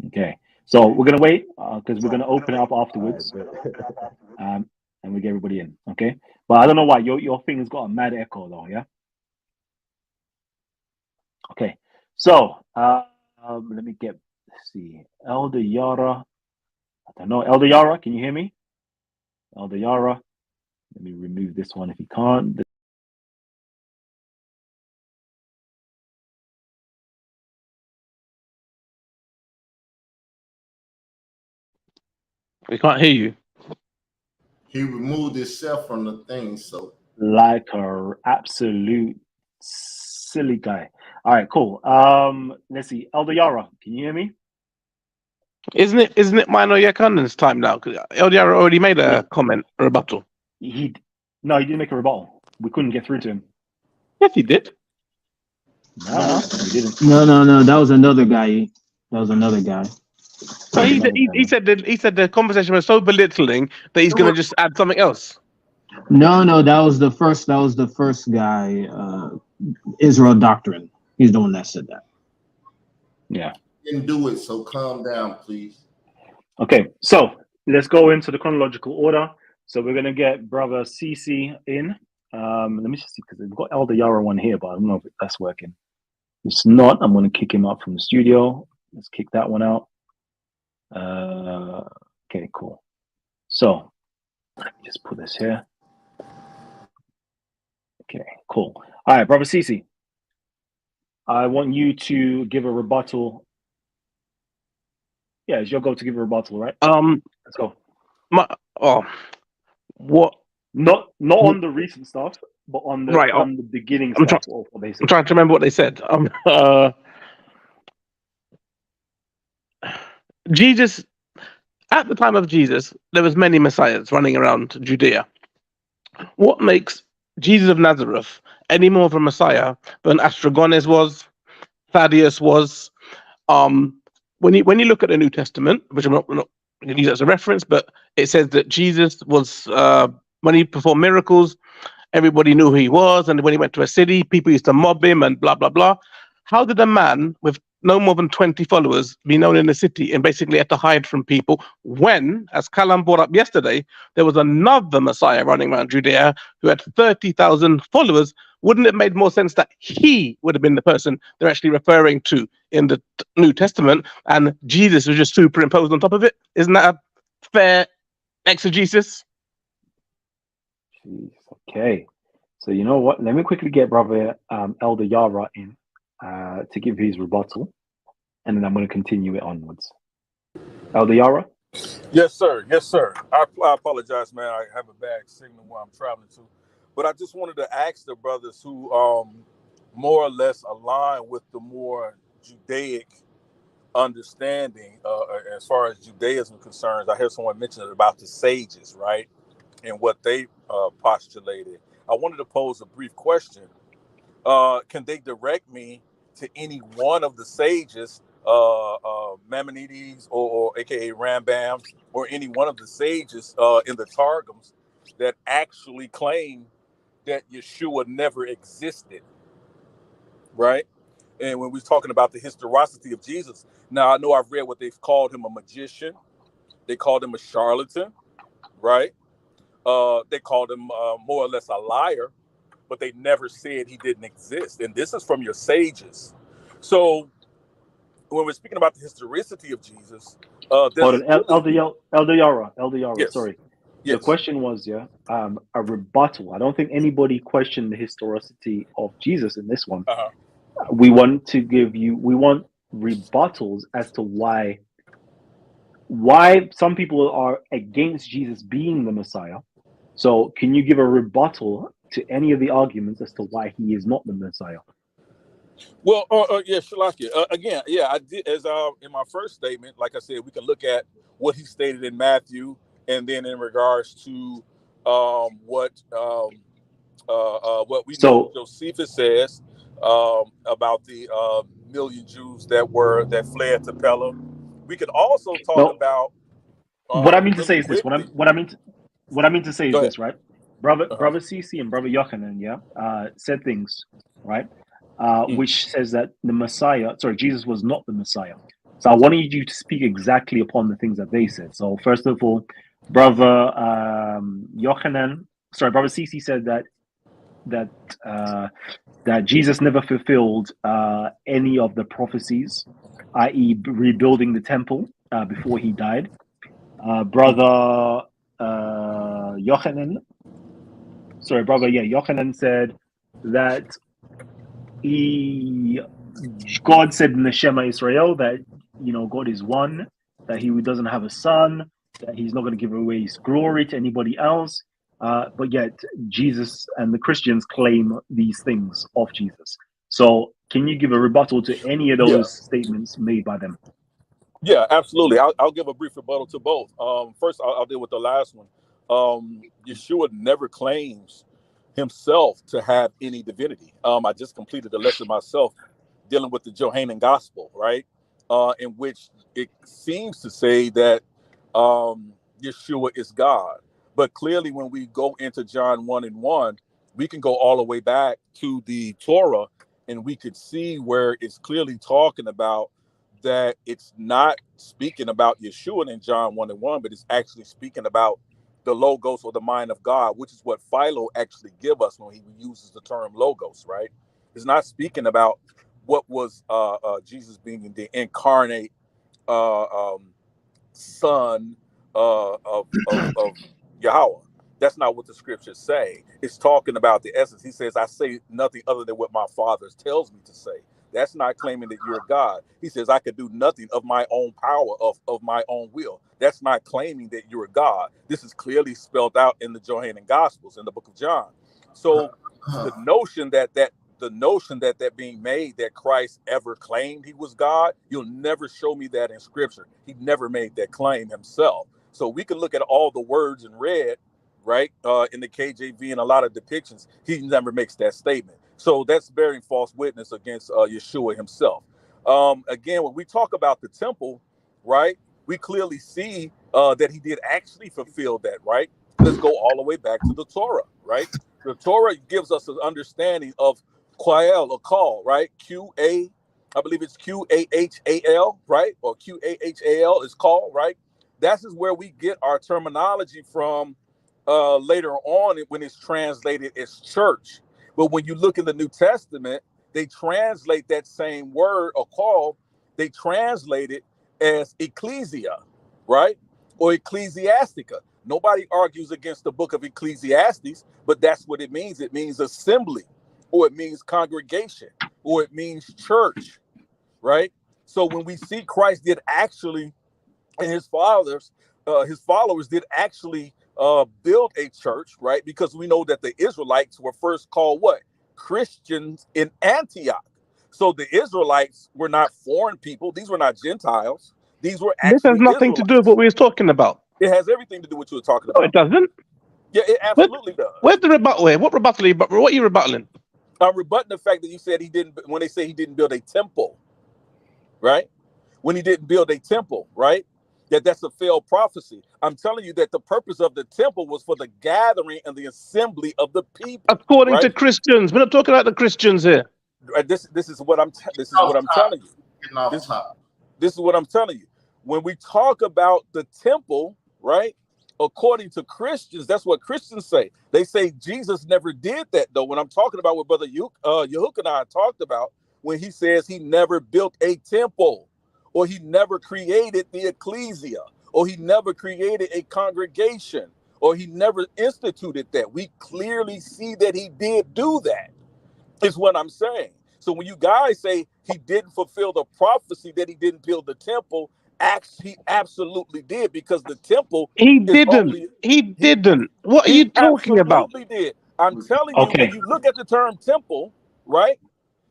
Okay. So we're going to wait because we're going to open it up afterwards. And we get everybody in. Okay. But I don't know why your thing has got a mad echo though. Yeah. Okay. So let me let's see. Elder Yara. I don't know. Elder Yara, can you hear me? Elder Yara. Let me remove this one if you can't. We can't hear you. He removed himself from the thing, so Like a absolute silly guy. All right, cool. Let's see. Elder Yara, can you hear me? Isn't it Mino Yakandan's time now? Because LDR already made a comment, a rebuttal. He didn't make a rebuttal. We couldn't get through to him. Yes, he did. No, we didn't. No. That was another guy. So he said the conversation was so belittling that he's going to just add something else. No, that was the first guy. Israel Doctrine. He's the one that said that. Yeah. didn't do it, so calm down, please. Okay, so let's go into the chronological order. So we're gonna get brother CC in. Let me just see because we've got Elder Yara one here, but I don't know if that's working. If it's not, I'm gonna kick him out from the studio. Let's kick that one out. Okay, cool. So let me just put this here. Okay, cool. All right, brother CC. I want you to give a rebuttal. Yeah, it's your go to give a rebuttal, right? Let's go. What? Not on the recent stuff, but on the beginning I'm stuff. Of what they I'm said. trying to remember what they said. Jesus, at the time of Jesus, there was many messiahs running around Judea. What makes Jesus of Nazareth any more of a messiah than Astragones was, Thaddeus was? When you look at the New Testament, which I'm not going to use as a reference, but it says that Jesus was when he performed miracles, everybody knew who he was, and when he went to a city, people used to mob him and blah blah blah. How did a man with no more than 20 followers be known in the city and basically had to hide from people when, as Callum brought up yesterday, there was another Messiah running around Judea who had 30,000 followers? Wouldn't it make more sense that he would have been the person they're actually referring to in the New Testament, and Jesus was just superimposed on top of it? Isn't that a fair exegesis? Jeez, okay. So you know what? Let me quickly get brother Elder Yara in to give his rebuttal, and then I'm going to continue it onwards. Elder Yara? Yes, sir. Yes, sir. I apologize, man. I have a bad signal where I'm traveling to. But I just wanted to ask the brothers who more or less align with the more Judaic understanding as far as Judaism concerns. I heard someone mention about the sages, right? And what they postulated. I wanted to pose a brief question. Can they direct me to any one of the sages, Maimonides or aka Rambam, or any one of the sages in the Targums that actually claim that Yeshua never existed, right? And when we're talking about the historicity of Jesus, now I know I've read what they've called him a magician, they called him a charlatan, right? They called him more or less a liar, but they never said he didn't exist. And this is from your sages. So when we're speaking about the historicity of Jesus, Hold there's on, really, Elder Yara, yes, sorry. The yes. question was, a rebuttal. I don't think anybody questioned the historicity of Jesus in this one. Uh-huh. We want rebuttals as to why some people are against Jesus being the Messiah. So can you give a rebuttal to any of the arguments as to why he is not the Messiah? Well, yeah, Shalaki. Again, yeah, I did, as in my first statement, like I said, we can look at what he stated in Matthew, and then in regards to what we know So Josephus says about the million Jews that fled to Pella. We could also talk no, about what I mean to really say is this. quickly. What I mean to say is Go ahead. this, right? Brother Uh-huh. CC and brother Yochanan, said things, right? Mm. Which says that Jesus was not the Messiah. So I wanted you to speak exactly upon the things that they said. So first of all, brother brother CC said that Jesus never fulfilled any of the prophecies, i.e., rebuilding the temple before he died. Brother Yochanan said that God said in the Shema Israel that God is one, that he doesn't have a son, that he's not going to give away his glory to anybody else. But yet Jesus and the Christians claim these things of Jesus. So can you give a rebuttal to any of Yeah. those statements made by them? Yeah, absolutely. I'll give a brief rebuttal to both. First, I'll deal with the last one. Yeshua never claims himself to have any divinity. I just completed a lesson myself dealing with the Johannine Gospel, right? In which it seems to say that Yeshua is God. But clearly, when we go into John 1:1, we can go all the way back to the Torah, and we could see where it's clearly talking about that it's not speaking about Yeshua in John 1:1, but it's actually speaking about the logos or the mind of God, which is what Philo actually give us when he uses the term logos, right? It's not speaking about what was Jesus being the incarnate son of Yahweh. That's not what the scriptures say. It's talking about the essence. He says, I say nothing other than what my father tells me to say. That's not claiming that you're God. He says, I could do nothing of my own power, of my own will. That's not claiming that you're God. This is clearly spelled out in the Johannine Gospels, in the book of John. So the notion that being made that Christ ever claimed he was God, you'll never show me that in scripture. He never made that claim himself. So we can look at all the words in red, right, in the KJV and a lot of depictions. He never makes that statement. So that's bearing false witness against Yeshua himself. Again, when we talk about the temple, right, we clearly see that he did actually fulfill that, right? Let's go all the way back to the Torah, right? The Torah gives us an understanding of Quael, or call, right? I believe it's Qahal, right? Or Qahal is called, right? That is where we get our terminology from later on when it's translated as church. But when you look in the New Testament, they translate that same word or call, they translate it as ecclesia, right? Or ecclesiastica. Nobody argues against the book of Ecclesiastes, but that's what it means. It means assembly, or it means congregation, or it means church, right? So when we see Christ did actually, and his followers did actually build a church, right? Because we know that the Israelites were first called what? Christians in Antioch. So the Israelites were not foreign people. These were not Gentiles. These were This has actually nothing to do with Israelites. what we was talking about. It has everything to do with what you were talking No, about. it doesn't. Yeah, it absolutely does. Where's the rebuttal here? What rebuttal are you, what are you rebutting? I'm rebutting the fact that you said he didn't, when they say he didn't build a temple, right? When he didn't build a temple, right? That's a failed prophecy. I'm telling you that the purpose of the temple was for the gathering and the assembly of the people. According right? to Christians. We're not talking about the Christians here. This is what I'm telling you. Getting off top. This is what I'm telling you. When we talk about the temple, right? According to Christians, that's what Christians say. They say Jesus never did that, though. When I'm talking about what Brother Yehukanah talked about, when he says he never built a temple, or he never created the ecclesia, or he never created a congregation, or he never instituted that. We clearly see that he did do that, is what I'm saying. So when you guys say he didn't fulfill the prophecy that he didn't build the temple, he absolutely did, because the temple He is didn't. only He didn't. What are he you talking about? absolutely did. I'm telling you, Okay. when you look at the term temple, right?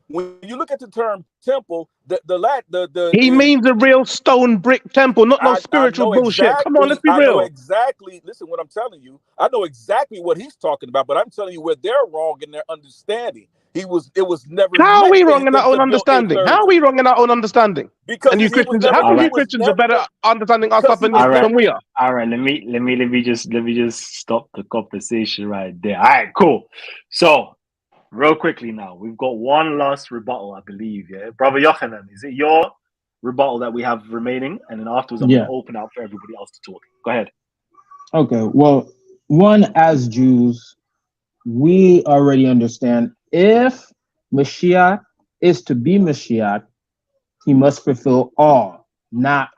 When you look at the term temple, He means a real stone brick temple, not no I spiritual know bullshit. Come on, let's exactly. be I know real. exactly. Listen, what I'm telling you, I know exactly what he's talking about, but I'm telling you where they're wrong in their understanding. It was never How are meant we for wrong in them our own to build a understanding? third, How are we wrong in our own understanding? because And you he was Christians, never. how come All you right. Christians are better understanding our because stuff he was All right. than we are? All right. Let me just stop the conversation right there. All right, cool. So real quickly now, we've got one last rebuttal, I believe. Yeah, Brother Yochanan, is it your rebuttal that we have remaining? And then afterwards, I'm Yeah. going to open out for everybody else to talk. Go ahead. Okay. Well, one, as Jews, we already understand if Mashiach is to be Mashiach, he must fulfill all, not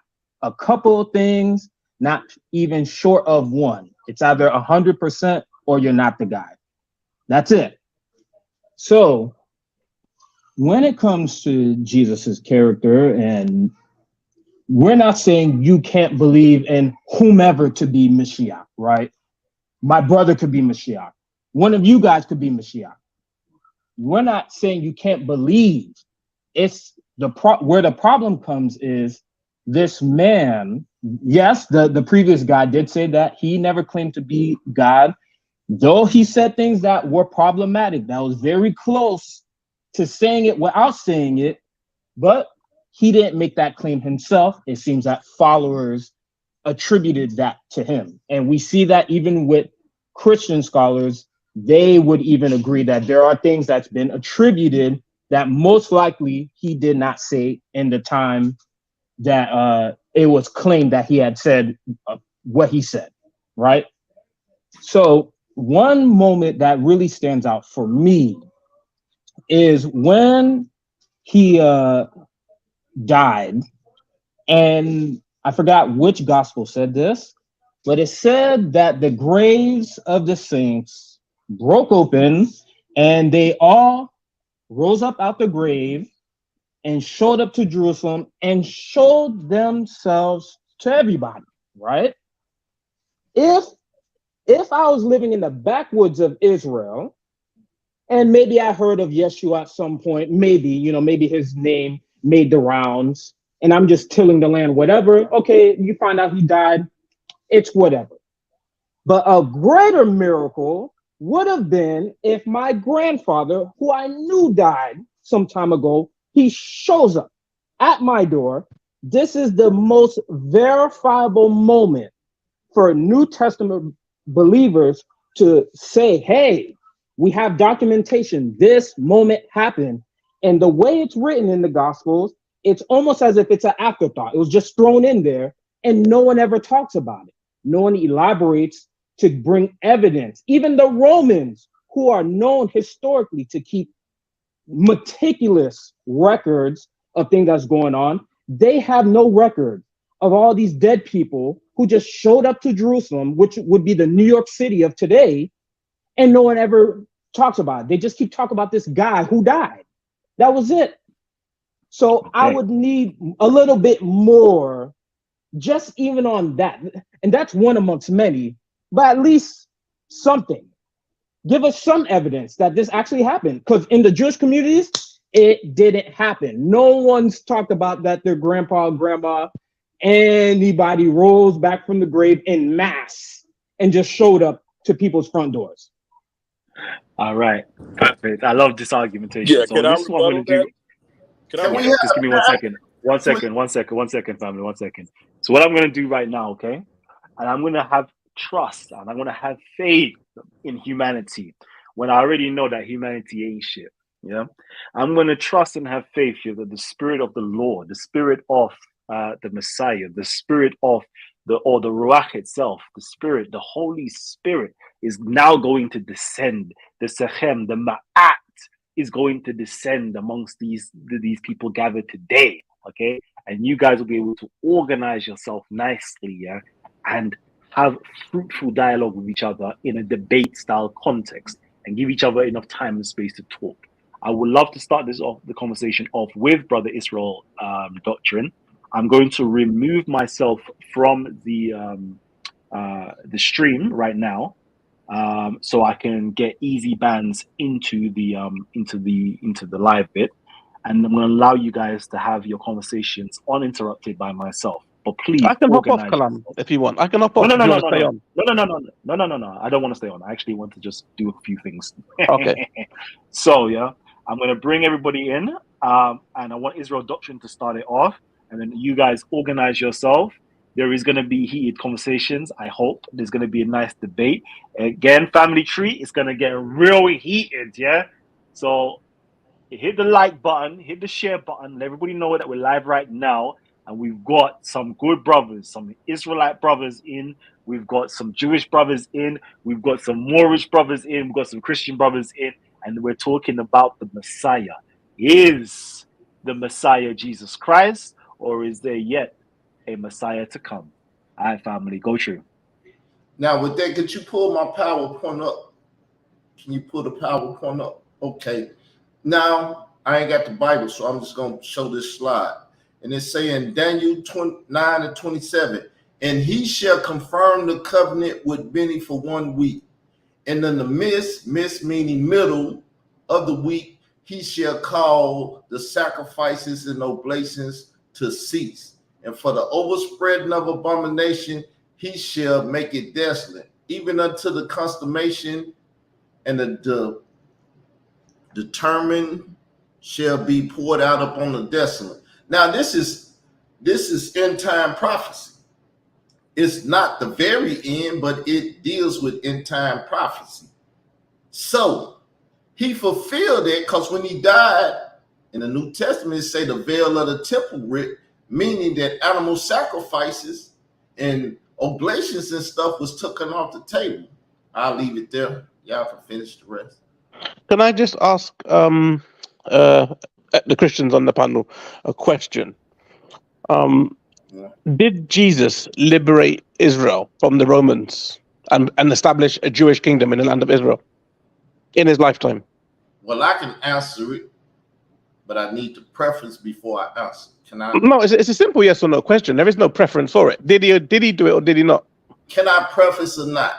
a couple of things, not even short of one. It's either 100% or you're not the guy. That's it. So when it comes to Jesus's character, and we're not saying you can't believe in whomever to be Mashiach, right? My brother could be Mashiach. One of you guys could be Mashiach. We're not saying you can't believe. It's where the problem comes is this man. Yes, the previous guy did say that he never claimed to be God, though he said things that were problematic. That was very close to saying it without saying it, but he didn't make that claim himself. It seems that followers attributed that to him. And we see that even with Christian scholars, they would even agree that there are things that's been attributed that most likely he did not say in the time that it was claimed that he had said what he said, right? So one moment that really stands out for me is when he died, and I forgot which gospel said this, but it said that the graves of the saints broke open and they all rose up out the grave and showed up to Jerusalem and showed themselves to everybody, right? If I was living in the backwoods of Israel, and maybe I heard of Yeshua at some point, maybe his name made the rounds, and I'm just tilling the land, whatever. Okay, you find out he died, it's whatever. But a greater miracle would have been if my grandfather, who I knew died some time ago, he shows up at my door. This is the most verifiable moment for New Testament believers to say, hey, we have documentation. This moment happened. And the way it's written in the Gospels, it's almost as if it's an afterthought. It was just thrown in there and no one ever talks about it. No one elaborates to bring evidence. Even the Romans, who are known historically to keep meticulous records of things that's going on, they have no record of all these dead people who just showed up to Jerusalem, which would be the New York City of today, and no one ever talks about it. They just keep talking about this guy who died. That was it. So okay. I would need a little bit more, just even on that. And that's one amongst many, but at least something. Give us some evidence that this actually happened. Because in the Jewish communities, it didn't happen. No one's talked about that their grandpa or grandma, anybody rose back from the grave in mass and just showed up to people's front doors. All right, perfect. I love this argumentation. Yeah, so this is what I'm going to do. Just give me 1 second. 1 second, 1 second, 1 second, family, 1 second. So what I'm going to do right now, okay? And I'm going to have trust and I'm going to have faith in humanity when I already know that humanity ain't shit. Yeah, I'm going to trust and have faith here that the Spirit of the Lord, the Spirit of the Messiah, the Spirit of the Ruach itself, the Spirit, the Holy Spirit is now going to descend. The Sechem, the Ma'at is going to descend amongst these people gathered today. Okay, and you guys will be able to organize yourself nicely, yeah, and have fruitful dialogue with each other in a debate style context and give each other enough time and space to talk. I would love to start the conversation off with Brother Israel doctrine. I'm going to remove myself from the stream right now, so I can get easy bans into the live bit, and I'm going to allow you guys to have your conversations uninterrupted by myself. But please, I can hop off, Kalam, if you want. I can hop off. No. No. I don't want to stay on. I actually want to just do a few things. Okay. So yeah, I'm going to bring everybody in, and I want Israel Doctrine to start it off, and then you guys organize yourself. There is going to be heated conversations. I hope there's going to be a nice debate. Again, family tree is going to get real heated. Yeah. So hit the like button, hit the share button. Let everybody know that we're live right now. And we've got some good brothers, some Israelite brothers in. We've got some Jewish brothers in. We've got some Moorish brothers in. We've got some Christian brothers in. And we're talking about the Messiah. Is the Messiah Jesus Christ, or is there yet a Messiah to come? All right, family, go through. Now, with that, could you pull my PowerPoint up? Can you pull the PowerPoint up? Okay. Now, I ain't got the Bible, so I'm just going to show this slide. And it's saying Daniel 9 and 27, and he shall confirm the covenant with Benny for 1 week. And in the midst meaning middle of the week, he shall call the sacrifices and oblations to cease. And for the overspreading of abomination, he shall make it desolate, even unto the consummation, and the determined shall be poured out upon the desolate. Now, this is end time prophecy. It's not the very end, but it deals with end time prophecy. So he fulfilled it, because when he died, in the New Testament, it say the veil of the temple ripped, meaning that animal sacrifices and oblations and stuff was taken off the table. I'll leave it there. Y'all can finish the rest. Can I just ask the Christians on the panel a question? Did Jesus liberate Israel from the Romans and establish a Jewish kingdom in the land of Israel in his lifetime? Well, I can answer it, but I need the preference before I answer. Can I? No, it's a simple yes or no question. There is no preference for it. Did he do it or did he not? Can I preface or not?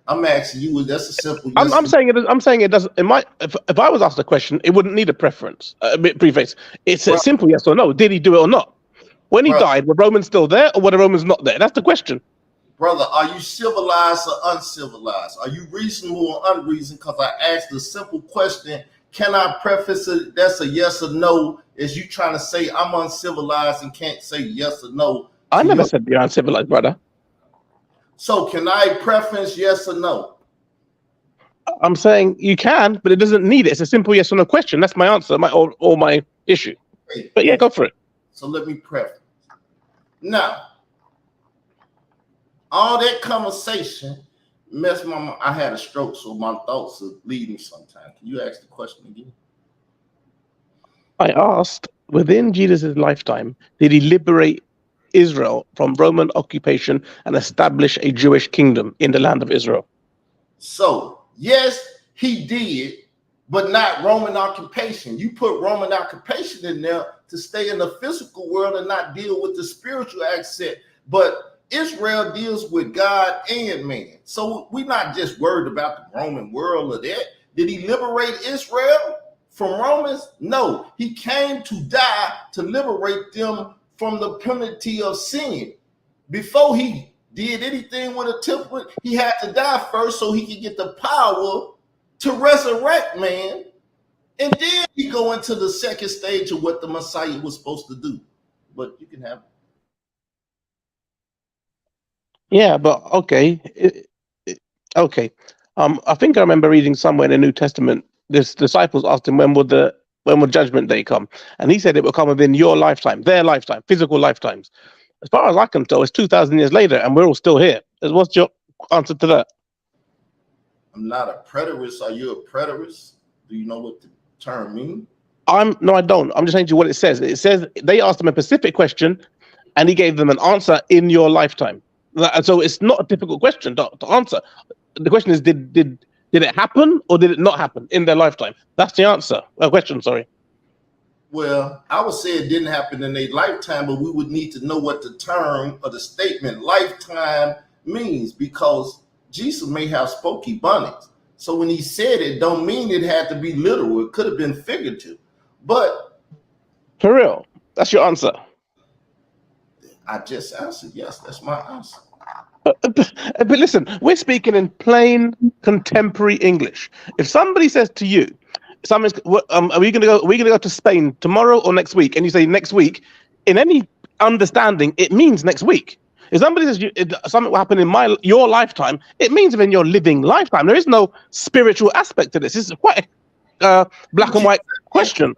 I'm asking you. That's a simple. Yes I'm saying it. I'm saying it doesn't. It might. If I was asked a question, it wouldn't need a preference. Preface. It's a simple yes or no. Did he do it or not? When he died, were Romans still there or were the Romans not there? That's the question. Brother, are you civilized or uncivilized? Are you reasonable or unreasonable? Because I asked a simple question. Can I preface it? That's a yes or no. Is you trying to say I'm uncivilized and can't say yes or no? I never said you're uncivilized, brother. So can I preference yes or no? I'm saying you can, but it doesn't need it. It's a simple yes or no question. That's my answer, or my issue. But yeah, go for it. So let me preface. Now, all that conversation messed my mind. I had a stroke, so my thoughts are leading sometimes. Can you ask the question again? I asked, within Jesus' lifetime, did he liberate Israel from Roman occupation and establish a Jewish kingdom in the land of Israel? So, yes, he did, but not Roman occupation. You put Roman occupation in there to stay in the physical world and not deal with the spiritual aspect. But Israel deals with God and man. So we're not just worried about the Roman world or that. Did he liberate Israel from Romans? No, he came to die to liberate them from the penalty of sin. Before he did anything with a temple, he had to die first so he could get the power to resurrect man. And then he go into the second stage of what the Messiah was supposed to do. But you can have it. Yeah, but okay. Okay. I think I remember reading somewhere in the New Testament, this disciples asked him when would Judgment Day come? And he said it will come within your lifetime, their lifetime, physical lifetimes. As far as I can tell, it's 2,000 years later and we're all still here. What's your answer to that? I'm not a preterist. Are you a preterist? Do you know what the term means? No, I don't. I'm just saying to you what it says. It says they asked him a specific question and he gave them an answer in your lifetime. And so it's not a difficult question to answer. The question is, did it happen or did it not happen in their lifetime? That's the answer. Question, sorry. Well, I would say it didn't happen in their lifetime, but we would need to know what the term or the statement lifetime means, because Jesus may have spoke Ebonics. So when he said it, don't mean it had to be literal. It could have been figurative. But for real, that's your answer. I just answered yes. That's my answer. But listen, we're speaking in plain contemporary English. If somebody says to you, are we going to go to Spain tomorrow or next week? And you say next week, in any understanding, it means next week. If somebody says something will happen in your lifetime, it means within your living lifetime. There is no spiritual aspect to this. This is quite a black and white question.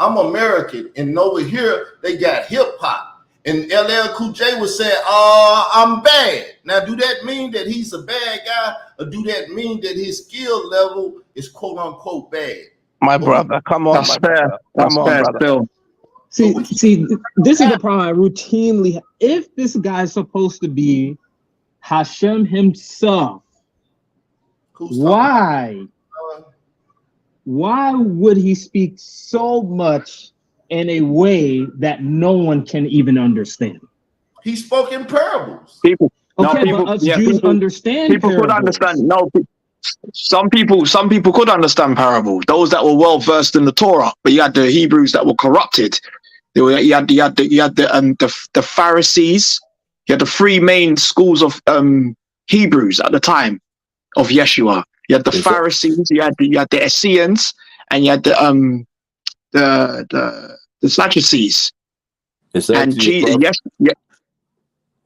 I'm American, and over here they got hip hop. And LL Cool J was saying, I'm bad. Now, do that mean that he's a bad guy, or do that mean that his skill level is quote unquote bad? My brother, come on, that's fair. That's fair, Bill. See, this is the problem I routinely. If this guy's supposed to be Hashem himself, why would he speak so much in a way that no one can even understand? He spoke in parables. People Jews understand. People could understand. No, some people could understand parables. Those that were well versed in the Torah, but you had the Hebrews that were corrupted. You had the Pharisees. You had the three main schools of Hebrews at the time of Yeshua. You had the Pharisees. You had the Essenes, and you had the Sadducees. And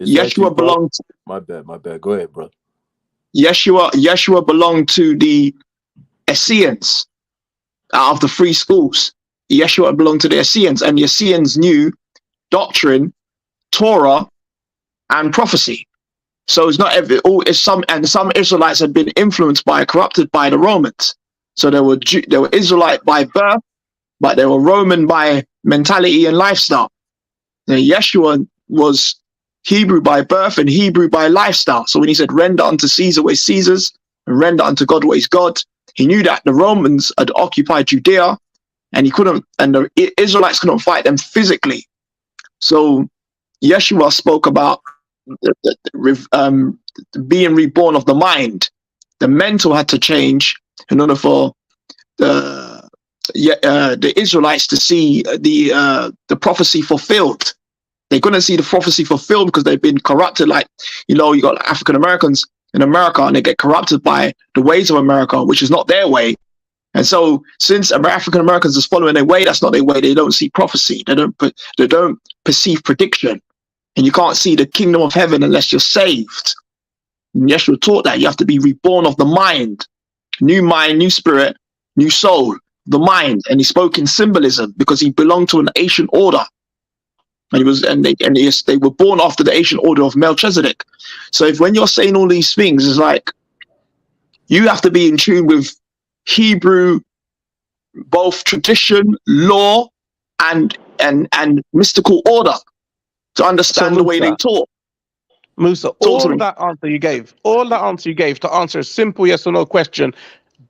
Yeshua belonged. My bad. Go ahead, bro. Yeshua belonged to the Essenes out of the three schools. Yeshua belonged to the Essenes, and the Essenes knew doctrine, Torah, and prophecy. So it's not some Israelites had been influenced corrupted by the Romans. So they were Israelite by birth, but they were Roman by mentality and lifestyle. Now, Yeshua was Hebrew by birth and Hebrew by lifestyle. So when he said, render unto Caesar what is Caesar's, and render unto God what is God, he knew that the Romans had occupied Judea, and the Israelites couldn't fight them physically. So Yeshua spoke about being reborn of the mind. The mental had to change in order for the Israelites to see the prophecy fulfilled. They couldn't see the prophecy fulfilled because they've been corrupted. Like, you got African Americans in America, and they get corrupted by the ways of America, which is not their way. And so, since African Americans is following their way, that's not their way. They don't see prophecy. They don't perceive prediction, and you can't see the kingdom of heaven unless you're saved. And Yeshua taught that you have to be reborn of the mind, new spirit, new soul, the mind. And he spoke in symbolism because he belonged to an ancient order. And they were born after the ancient order of Melchizedek. So when you're saying all these things, it's like you have to be in tune with Hebrew, both tradition, law, and mystical order to understand the way they taught. Musa, all that answer you gave to answer a simple yes or no question,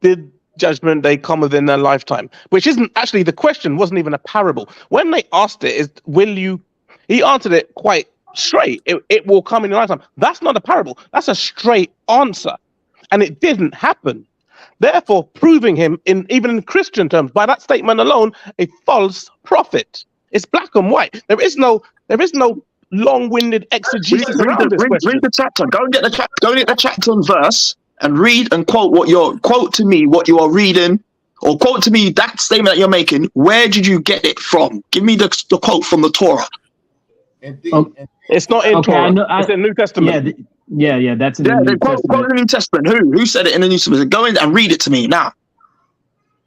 did Judgment Day come within their lifetime? Which isn't actually, the question wasn't even a parable. When they asked it, he answered it quite straight. It will come in your lifetime. That's not a parable. That's a straight answer. And it didn't happen. Therefore, proving him, even in Christian terms, by that statement alone, a false prophet. It's black and white. There is no long-winded exegesis around this question. Read the chapter. Go and get the chapter and verse and read and quote to me what you are reading, or quote to me that statement that you're making. Where did you get it from? Give me the quote from the Torah. It's not in Torah. It's in New Testament. Yeah, that's in the New Testament. Quote in the New Testament. Who said it in the New Testament? Go in and read it to me now.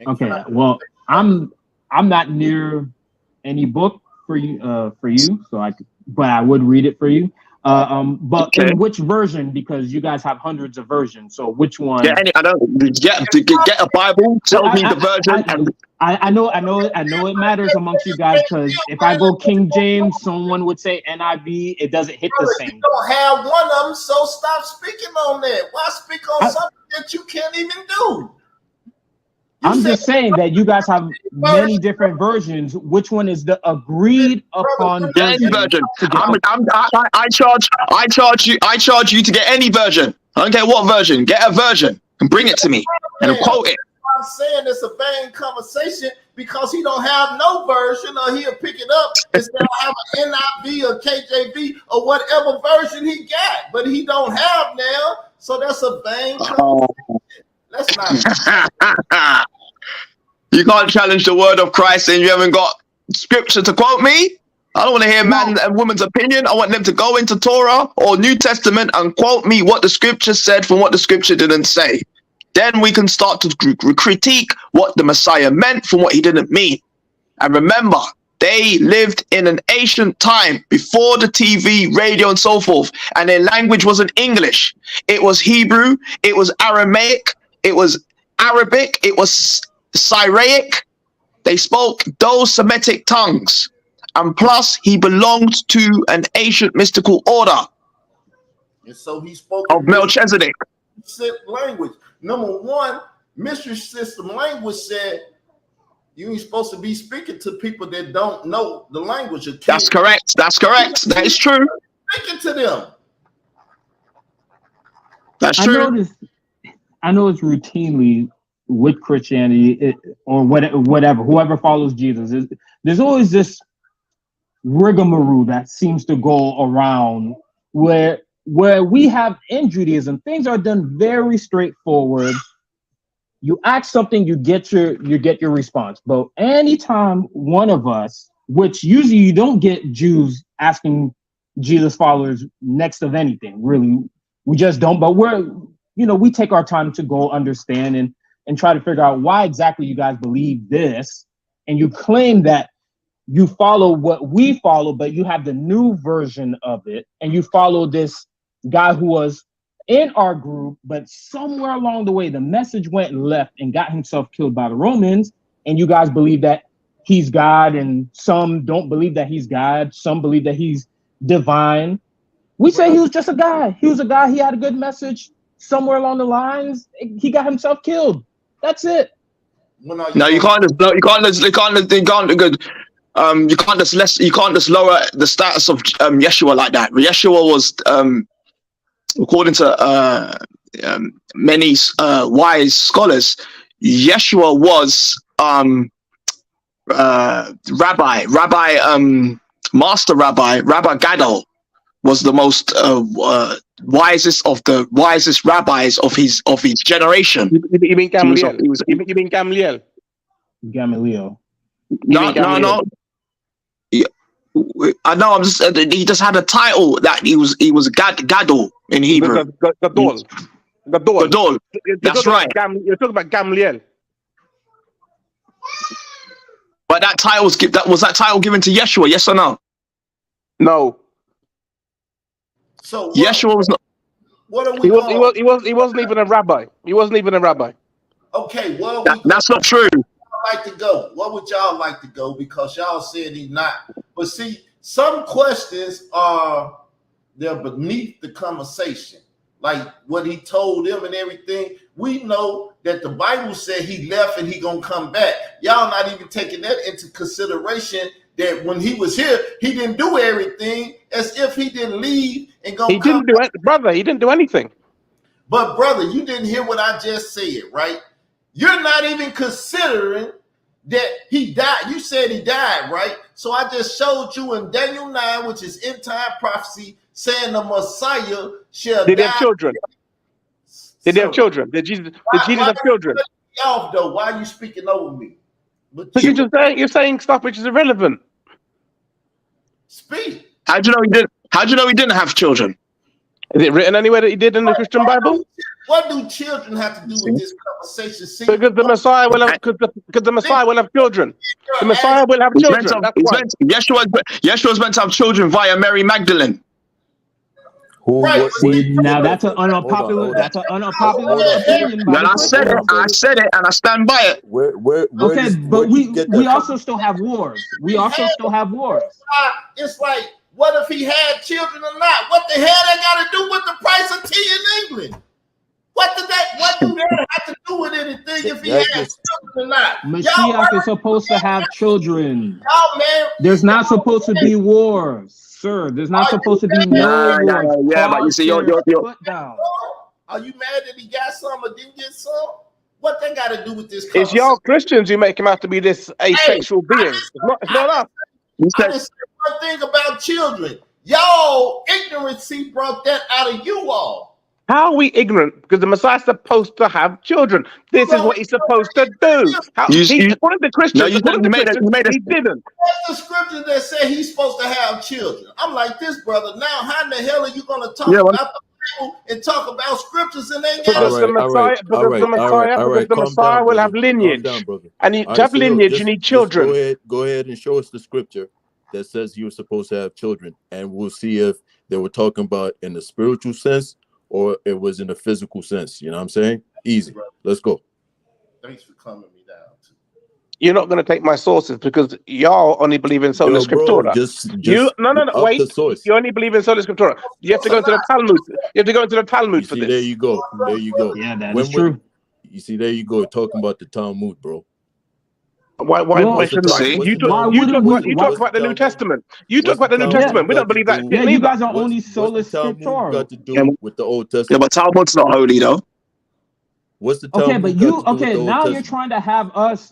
Okay. Well, I'm not near any book for you, so but I would read it for you. But okay. In which version? Because you guys have hundreds of versions. So which one? Get a Bible. Tell me the version. I know it matters amongst you guys, because if I go King James, someone would say NIV. It doesn't hit the same. You don't have one of them, so stop speaking on that. Why speak on something that you can't even do? I'm just saying that you guys have many different versions. Which one is the agreed upon version? I charge you to get any version. I don't care what version. Get a version and bring it to me and quote it. I'm saying it's a vain conversation because he don't have no version, or he'll pick it up instead of have an NIV or KJV or whatever version he got, but he don't have now. So that's a vain conversation. That's not. You can't challenge the word of Christ and you haven't got scripture to quote me. I don't want to hear man and woman's opinion. I want them to go into Torah or New Testament and quote me what the scripture said from what the scripture didn't say. Then we can start to critique what the Messiah meant from what he didn't mean. And remember, they lived in an ancient time before the TV, radio, and so forth. And their language wasn't English. It was Hebrew. It was Aramaic. It was Arabic. It was Syriac. They spoke those Semitic tongues. And plus, he belonged to an ancient mystical order. And so he spoke of Melchizedek. Language. Number one, mystery system language said you ain't supposed to be speaking to people that don't know the language. That's correct. That's correct. That is true. Speaking to them. That's true. I know it's routinely with Christianity or whatever, whoever follows Jesus, there's always this rigmarole that seems to go around where we have in Judaism, things are done very straightforward. You ask something, you get your response. But anytime one of us, which usually you don't get Jews asking Jesus followers next of anything, really, we just don't. But we take our time to go understand and try to figure out why exactly you guys believe this, and you claim that you follow what we follow, but you have the new version of it, and you follow this guy who was in our group, but somewhere along the way, the message went left and got himself killed by the Romans, and you guys believe that he's God, and some don't believe that he's God, some believe that he's divine. We say he was just a guy. He was a guy, he had a good message. Somewhere along the lines, he got himself killed. That's it. When are No, you can't just lower the status of Yeshua like that. Yeshua was according to many wise scholars, Yeshua was Master Rabbi Gadol was the most wisest of the wisest rabbis of his generation. You mean Gamaliel? He was You mean Gamaliel? Gamaliel. No. I know. I'm just. He just had a title that he was Gadol in Hebrew. Gadol. That's right. You're talking about Gamaliel. But that title was that title given to Yeshua? Yes or no? No. So Yeshua was not. What are we? He wasn't even a rabbi. He wasn't even a rabbi. Okay, well, that's not true. Like to go? What would y'all like to go? Because y'all said he's not. But see, some questions they're beneath the conversation, like what he told them and everything. We know that the Bible said he left and he gonna come back. Y'all not even taking that into consideration. That when he was here, he didn't do everything, as if he didn't leave and go. He didn't do it, brother. He didn't do anything. But brother, you didn't hear what I just said, right? You're not even considering that he died. You said he died, right? So I just showed you in Daniel 9, which is end time prophecy, saying the Messiah shall die. Did he have children? Did he have children? Did Jesus have children? Off though, why are you speaking over me? But you're saying stuff which is irrelevant. Speak. How'd you know he didn't have children? Is it written anywhere that he did in the Christian Bible? What do children have to do with this conversation? See, because the Messiah will have because the Messiah will have children. The Messiah will have children. Yeshua's meant to have children via Mary Magdalene. Now that's an unpopular opinion. Well, I said it, and I stand by it. But we also still have wars. It's like, what if he had children or not? What the hell that got to do with the price of tea in England? What do that have to do with anything if he had children or not? Mashiach is supposed to have children. Y'all, man, there's not supposed to be wars, sir. There's not supposed to be no wars. Yeah, but you see, you're down. Are you mad that he got some or didn't get some? What they got to do with this? It's y'all Christians who make him out to be this asexual being. It's not us. I just said one thing about children. Y'all ignorancy brought that out of you all. How are we ignorant? Because the Messiah's supposed to have children. This is what he's supposed to do. According to Christians, he didn't. What's the scripture that said he's supposed to have children? I'm like this, brother. Now, how in the hell are you going to talk about the Bible and talk about scriptures and ain't got the Messiah will have lineage. And to have lineage, you need children. Go ahead and show us the scripture that says you were supposed to have children, and we'll see if they were talking about in the spiritual sense or it was in the physical sense. You know what I'm saying? Easy. Let's go. Thanks for calming me down. You're not going to take my sources because y'all only believe in sola scriptura. Wait. You only believe in sola scriptura. You have to go into the Talmud. You have to go into the Talmud for this. There you go. Yeah, that's true. You see, there you go. Talking about the Talmud, bro. Why shouldn't I? You talk about the New Testament. You talk about the New Testament. We don't believe that. Yeah, you guys are only sola scriptura. Got to do with the Old Testament. Yeah, but Talmud's not holy though. What's the Talmud? Now you're trying to have us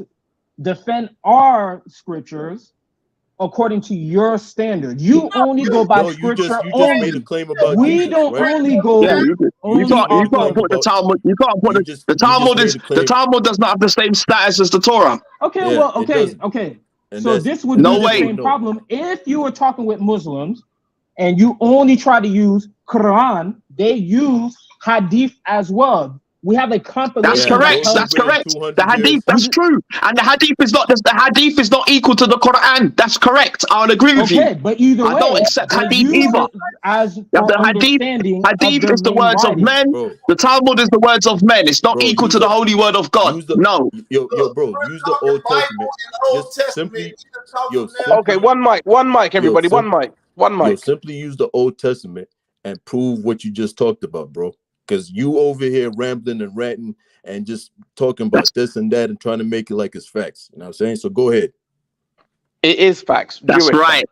defend our scriptures according to your standard. You only go by scripture only. Made a claim about we don't only go. You can't put the Talmud. You can't put the Talmud. The Talmud does not have the same status as the Torah. Okay. So this would be the same problem if you were talking with Muslims and you only try to use Quran. They use Hadith as well. We have a compilation. That's correct. The Hadith, that's true. And the Hadith is not equal to the Quran. That's correct. I'll agree with you. But either way, I don't accept Hadith either. The Hadith is the words of men. The Talmud is the words of men. It's not equal to the holy word of God. No. Yo, bro, use the Old Testament. Okay, one mic, everybody. One mic. Simply use the Old Testament and prove what you just talked about, bro. because you over here rambling and ranting and just talking about this and that and trying to make it like it's facts. You know what I'm saying? So go ahead. It is facts. That's Jewish right. facts.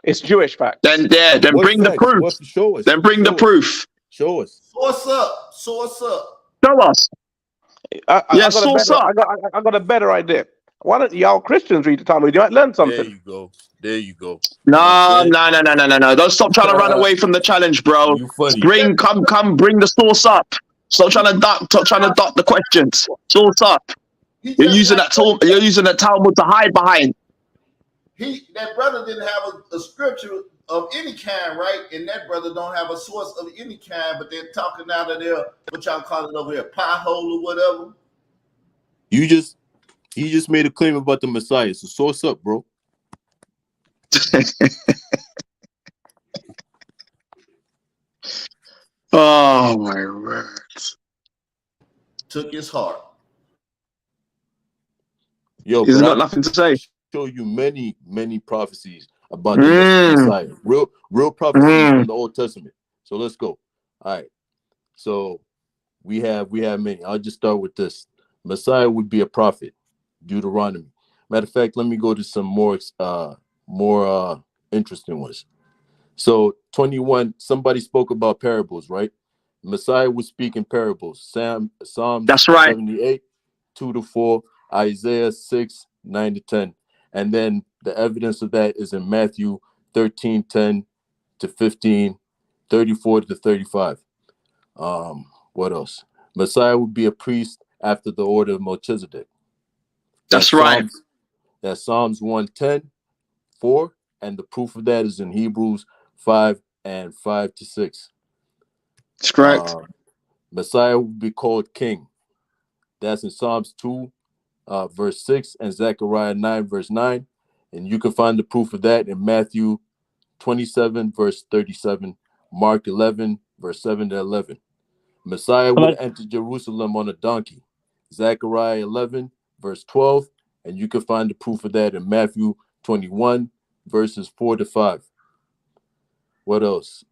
It's Jewish facts. Then What bring the facts? proof. What, show us. Then bring the Show us. proof. Show us. Source up. Source up. Show us. I got a better idea. Why don't y'all Christians read the Talmud? You might learn something. There you go. There you go. No. Don't stop trying to run away from the challenge, bro. You funny. Bring the source up. Stop trying to duck the questions. Source up. You're using that Talmud to hide behind. That brother didn't have a scripture of any kind, right? And that brother don't have a source of any kind, but they're talking out of their, what y'all call it over here, pie hole or whatever. He just made a claim about the Messiah. So source up, bro. Oh my word. Took his heart. Yo, He's got nothing to say. Show you many prophecies about the Messiah. Real prophecies from the Old Testament. So let's go. All right. So we have many. I'll just start with this. Messiah would be a prophet. Deuteronomy. Matter of fact, let me go to some more interesting ones. So 21, somebody spoke about parables, right? Messiah would speak in parables. Psalms That's right. 78, 2-4, Isaiah 6, 9-10. And then the evidence of that is in Matthew 13, 10-15, 34-35. What else? Messiah would be a priest after the order of Melchizedek. That's right. That's Psalms 110, 4, and the proof of that is in Hebrews 5 and 5-6. That's correct. Messiah will be called king. That's in Psalms 2, verse 6, and Zechariah 9, verse 9. And you can find the proof of that in Matthew 27, verse 37, Mark 11, verse 7-11. Messiah would enter Jerusalem on a donkey. Zechariah 11, verse 12, and you can find the proof of that in Matthew 21, verses 4-5. What else?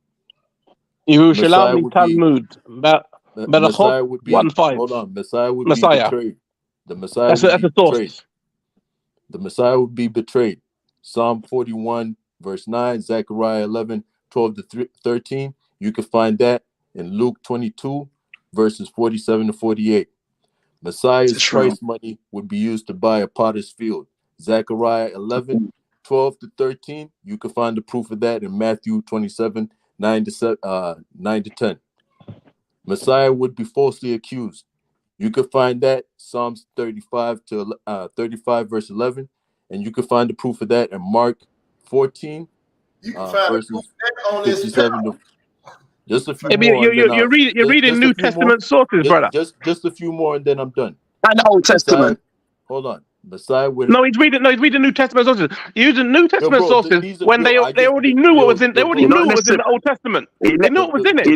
Messiah would Talmud. Messiah would be 1:5. Hold on. Messiah would be betrayed. The Messiah that's would be betrayed. Source. The Messiah would be betrayed. Psalm 41, verse 9, Zechariah 11, 12-13. You can find that in Luke 22, verses 47-48. Messiah's price money would be used to buy a potter's field. Zechariah 11, 12-13. You can find the proof of that in Matthew 27, 9-10. Messiah would be falsely accused. You can find that Psalms 35 verse 11, and you can find the proof of that in Mark 14 verses 57. Just a few more. You're reading New Testament sources, brother. Just a few more, and then I'm done. And the Old Testament. Hold on. Messiah would. No, he's reading New Testament sources. You're using New Testament sources when they already knew what was in. They already knew what was in the Old Testament. They knew what was in it.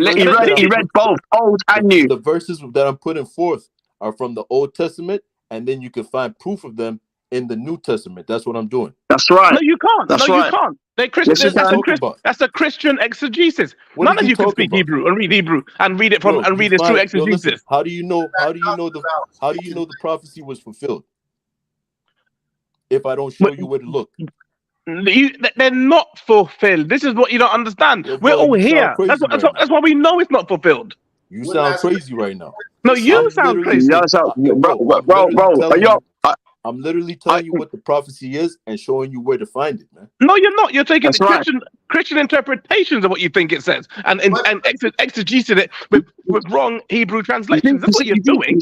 He read both Old and New. The verses that I'm putting forth are from the Old Testament, and then you can find proof of them in the New Testament. That's what I'm doing. That's right. No, you can't. That's no, right. You can't. They're Christian. That's a Christian exegesis. None of you can speak Hebrew and read Hebrew and read it from and read it through exegesis. Listen, how do you know the prophecy was fulfilled? If I don't show you where to look. They're not fulfilled. This is what you don't understand. We're all here. That's why we know it's not fulfilled. You sound crazy right now. No, you sound crazy. I'm literally telling you what the prophecy is and showing you where to find it, man. No, you're not. You're taking Christian interpretations of what you think it says and exegesing it with wrong Hebrew translations. That's what you're doing.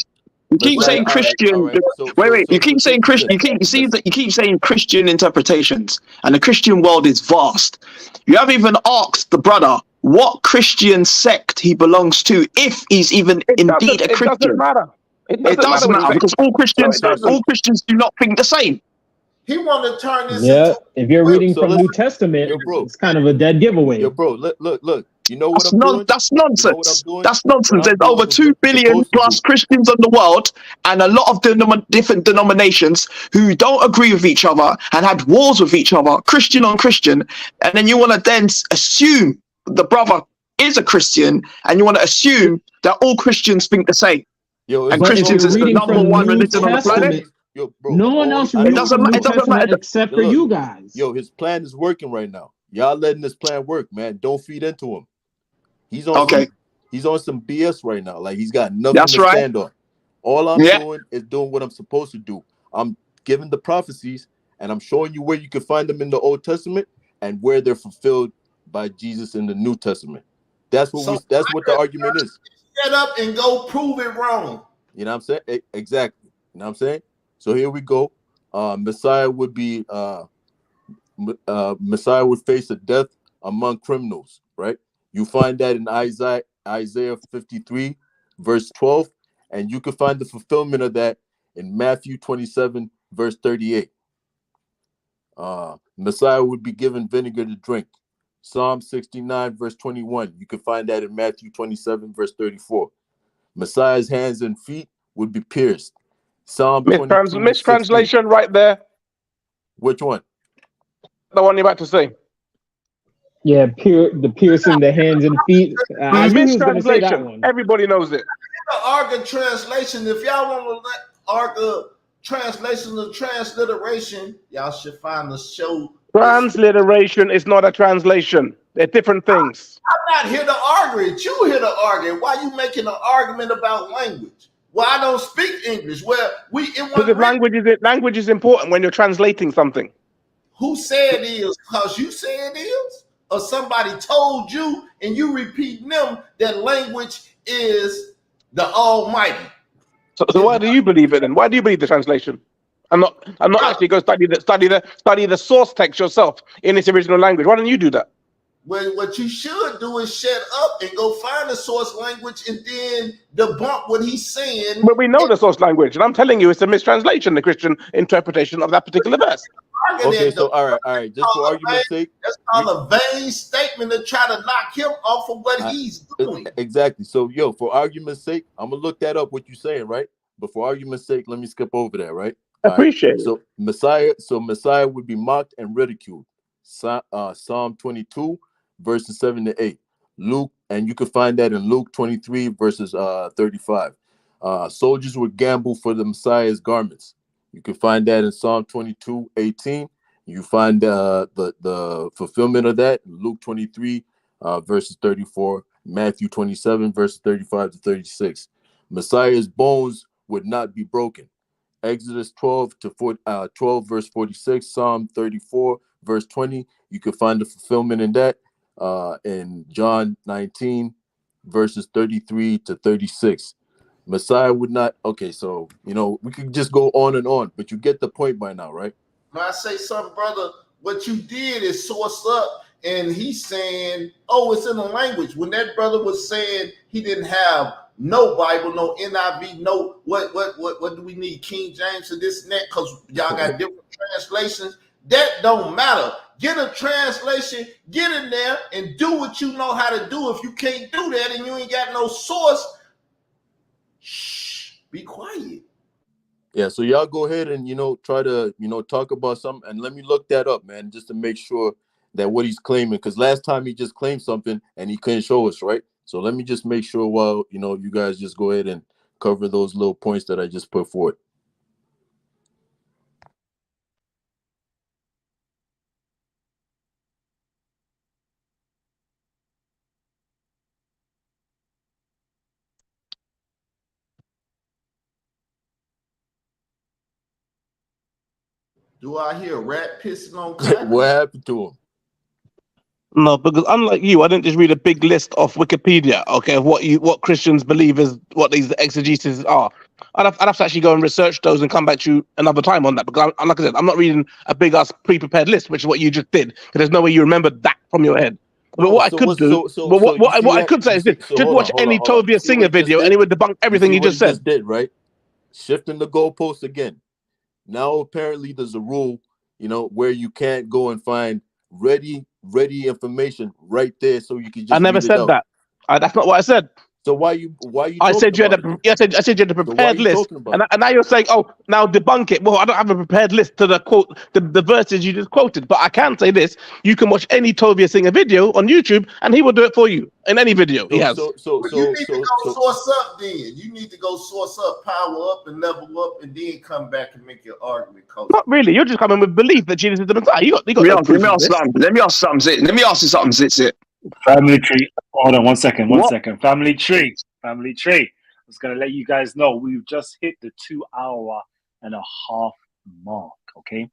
You keep saying Christian. You keep saying Christian. You keep saying Christian interpretations, and the Christian world is vast. You haven't even asked the brother what Christian sect he belongs to, if he's even indeed a Christian. It doesn't matter. It does matter because all Christians do not think the same. He wanted to turn this. Yeah, if you're reading from New Testament, it's kind of a dead giveaway. Yo, bro, look. You know what I'm doing? That's nonsense. That's nonsense. There's over 2 billion plus Christians in the world, and a lot of different denominations who don't agree with each other and had wars with each other, Christian on Christian, and then you want to then assume the brother is a Christian, and you want to assume that all Christians think the same. Yo, And But if Christians you're is the reading number from one New religion on the planet. Testament, Yo, bro, no one else I reads know- doesn't from New it doesn't matter. Testament except for Look, you guys. Yo, his plan is working right now. Y'all letting this plan work, man. Don't feed into him. He's on Okay. he's on some BS right now. Like, he's got nothing That's to right. stand on. All I'm Yeah. doing is doing what I'm supposed to do. I'm giving the prophecies, and I'm showing you where you can find them in the Old Testament and where they're fulfilled by Jesus in the New Testament. That's what that's what the argument is. Get up and go prove it wrong. You know what I'm saying? Exactly. You know what I'm saying? So here we go. Messiah would be Messiah would face a death among criminals, right? You find that in Isaiah 53, verse 12, and you can find the fulfillment of that in Matthew 27, verse 38. Messiah would be given vinegar to drink. Psalm 69, verse 21. You can find that in Matthew 27, verse 34. Messiah's hands and feet would be pierced. Psalm 22, Mistranslation right there. Which one? The one you're about to say. Yeah, the piercing the hands and feet. I knew he was going to say that Mistranslation. one. Everybody knows it. The Arca translation, if y'all want to let Arca translation of transliteration, y'all should find the show. Transliteration is not a translation. They're different things. I'm not here to argue it. You here to argue it. Why you making an argument about language? Well, I don't speak English. Well, Because language is important when you're translating something. Who said it is? Because you say it is? Or somebody told you and you repeating them that language is the Almighty. So why do you believe it then? Why do you believe the translation? I'm not actually going to study the source text yourself in its original language. Why don't you do that? Well, what you should do is shut up and go find the source language and then debunk what he's saying. But we know the source language, and I'm telling you it's a mistranslation, the Christian interpretation of that particular verse. Okay, so all right. Just for argument's sake, that's called a vain statement to try to knock him off of what he's doing. Exactly. So, for argument's sake, I'm gonna look that up. What you're saying, right? But for argument's sake, let me skip over that, right? Appreciate it. So Messiah would be mocked and ridiculed. Psalm 22, verses 7-8. Luke, and you can find that in Luke 23, verses 35. Soldiers would gamble for the Messiah's garments. You can find that in Psalm 22, 18. You find the fulfillment of that in Luke 23, verses 34, Matthew 27, verses 35 to 36. Messiah's bones would not be broken. Exodus 12, verse 46, Psalm 34, verse 20. You can find the fulfillment in that in John 19, verses 33 to 36. Messiah would not. Okay, so we could just go on and on, but you get the point by now, right? When I say something, brother, what you did is source up, and he's saying, "Oh, it's in the language." When that brother was saying he didn't have no Bible, no NIV, no what do we need? King James and this and that, because y'all got different translations. That don't matter. Get a translation, get in there, and do what you know how to do. If you can't do that and you ain't got no source, shh, be quiet. Yeah, so y'all go ahead and try to talk about something, and let me look that up, man, just to make sure that what he's claiming, because last time he just claimed something and he couldn't show us, right? So let me just make sure while you guys just go ahead and cover those little points that I just put forward. Do I hear a rat pissing on crackers? What happened to him? No, because unlike you, I didn't just read a big list off Wikipedia, okay, of what Christians believe is what these exegeses are. I'd have to actually go and research those and come back to you another time on that, because like I said, I'm not reading a big ass pre-prepared list, which is what you just did, because there's no way you remember that from your head. But what I could do, what I could say is this: just watch any Tobias Singer video, and he would debunk everything you just said. Did right, shifting the goalpost again. Now apparently there's a rule, where you can't go and find ready information right there, so you can just. I never said that. That's not what I said. So why you I said you had talking about a. I said you had a it? So why prepared you list, talking about it? and now you're saying, "Oh, now debunk it." Well, I don't have a prepared list to the quote, the verses you just quoted, but I can say this: you can watch any Tovia Singer video on YouTube, and he will do it for you in any video he has. Well, you need to go source up then. You need to go source up, power up, and level up, and then come back and make your argument. Not really. You're just coming with belief that Jesus is the Messiah. You got no proof of this. Let me ask something. Let me ask you something, Zitsit. Family tree. Hold on one second. What? Family tree. Family tree. I was going to let you guys know we've just hit the 2.5-hour mark. Okay.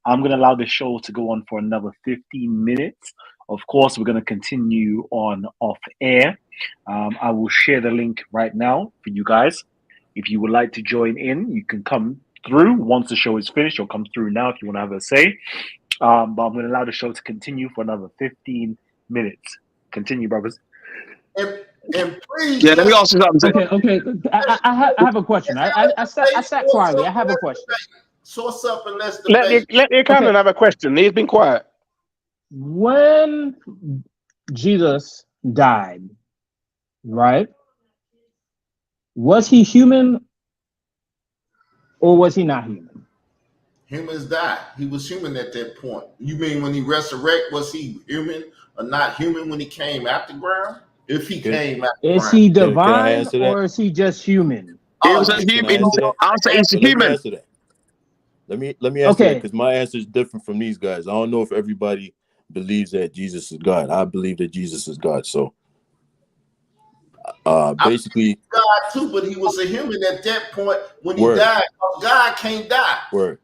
I'm going to allow the show to go on for another 15 minutes. Of course, we're going to continue on off air. I will share the link right now for you guys. If you would like to join in, you can come through once the show is finished, or come through now if you want to have a say. But I'm going to allow the show to continue for another 15 minutes. Continue, brothers. And please, let me ask you something. Okay. I have a question. I sat quietly. I have a question. Source up and let's debate. Let the accountant have a question. He's been quiet. When Jesus died, right? Was he human or was he not human? Humans died. He was human at that point. You mean when he resurrected, was he human or not human when he came out the ground? If he came out the ground. Is he divine or is he just human? He was a human. I'll say he's a human. Let me answer that, because my answer is different from these guys. I don't know if everybody believes that Jesus is God. I believe that Jesus is God. So basically, God too, but he was a human at that point when he died. God can't die. Word.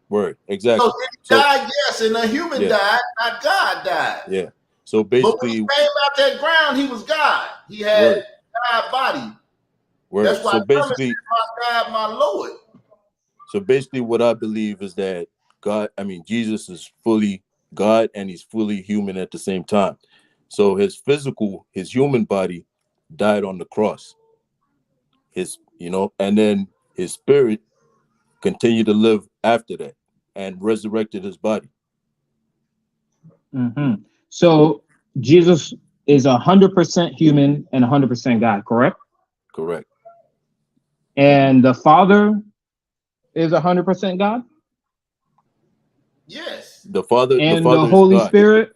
Exactly. So did he die? Yes, and a human died, not God died. Yeah. So basically, but when he came out that ground, he was God. He had God body. That's why basically, my God, my Lord. So basically, what I believe is that Jesus is fully God and he's fully human at the same time. So his human body died on the cross. And then his spirit continued to live after that and resurrected his body. Mm-hmm. So Jesus is 100% human and 100% God, correct? Correct. And the Father is 100% God? Yes. The Father and the Holy Spirit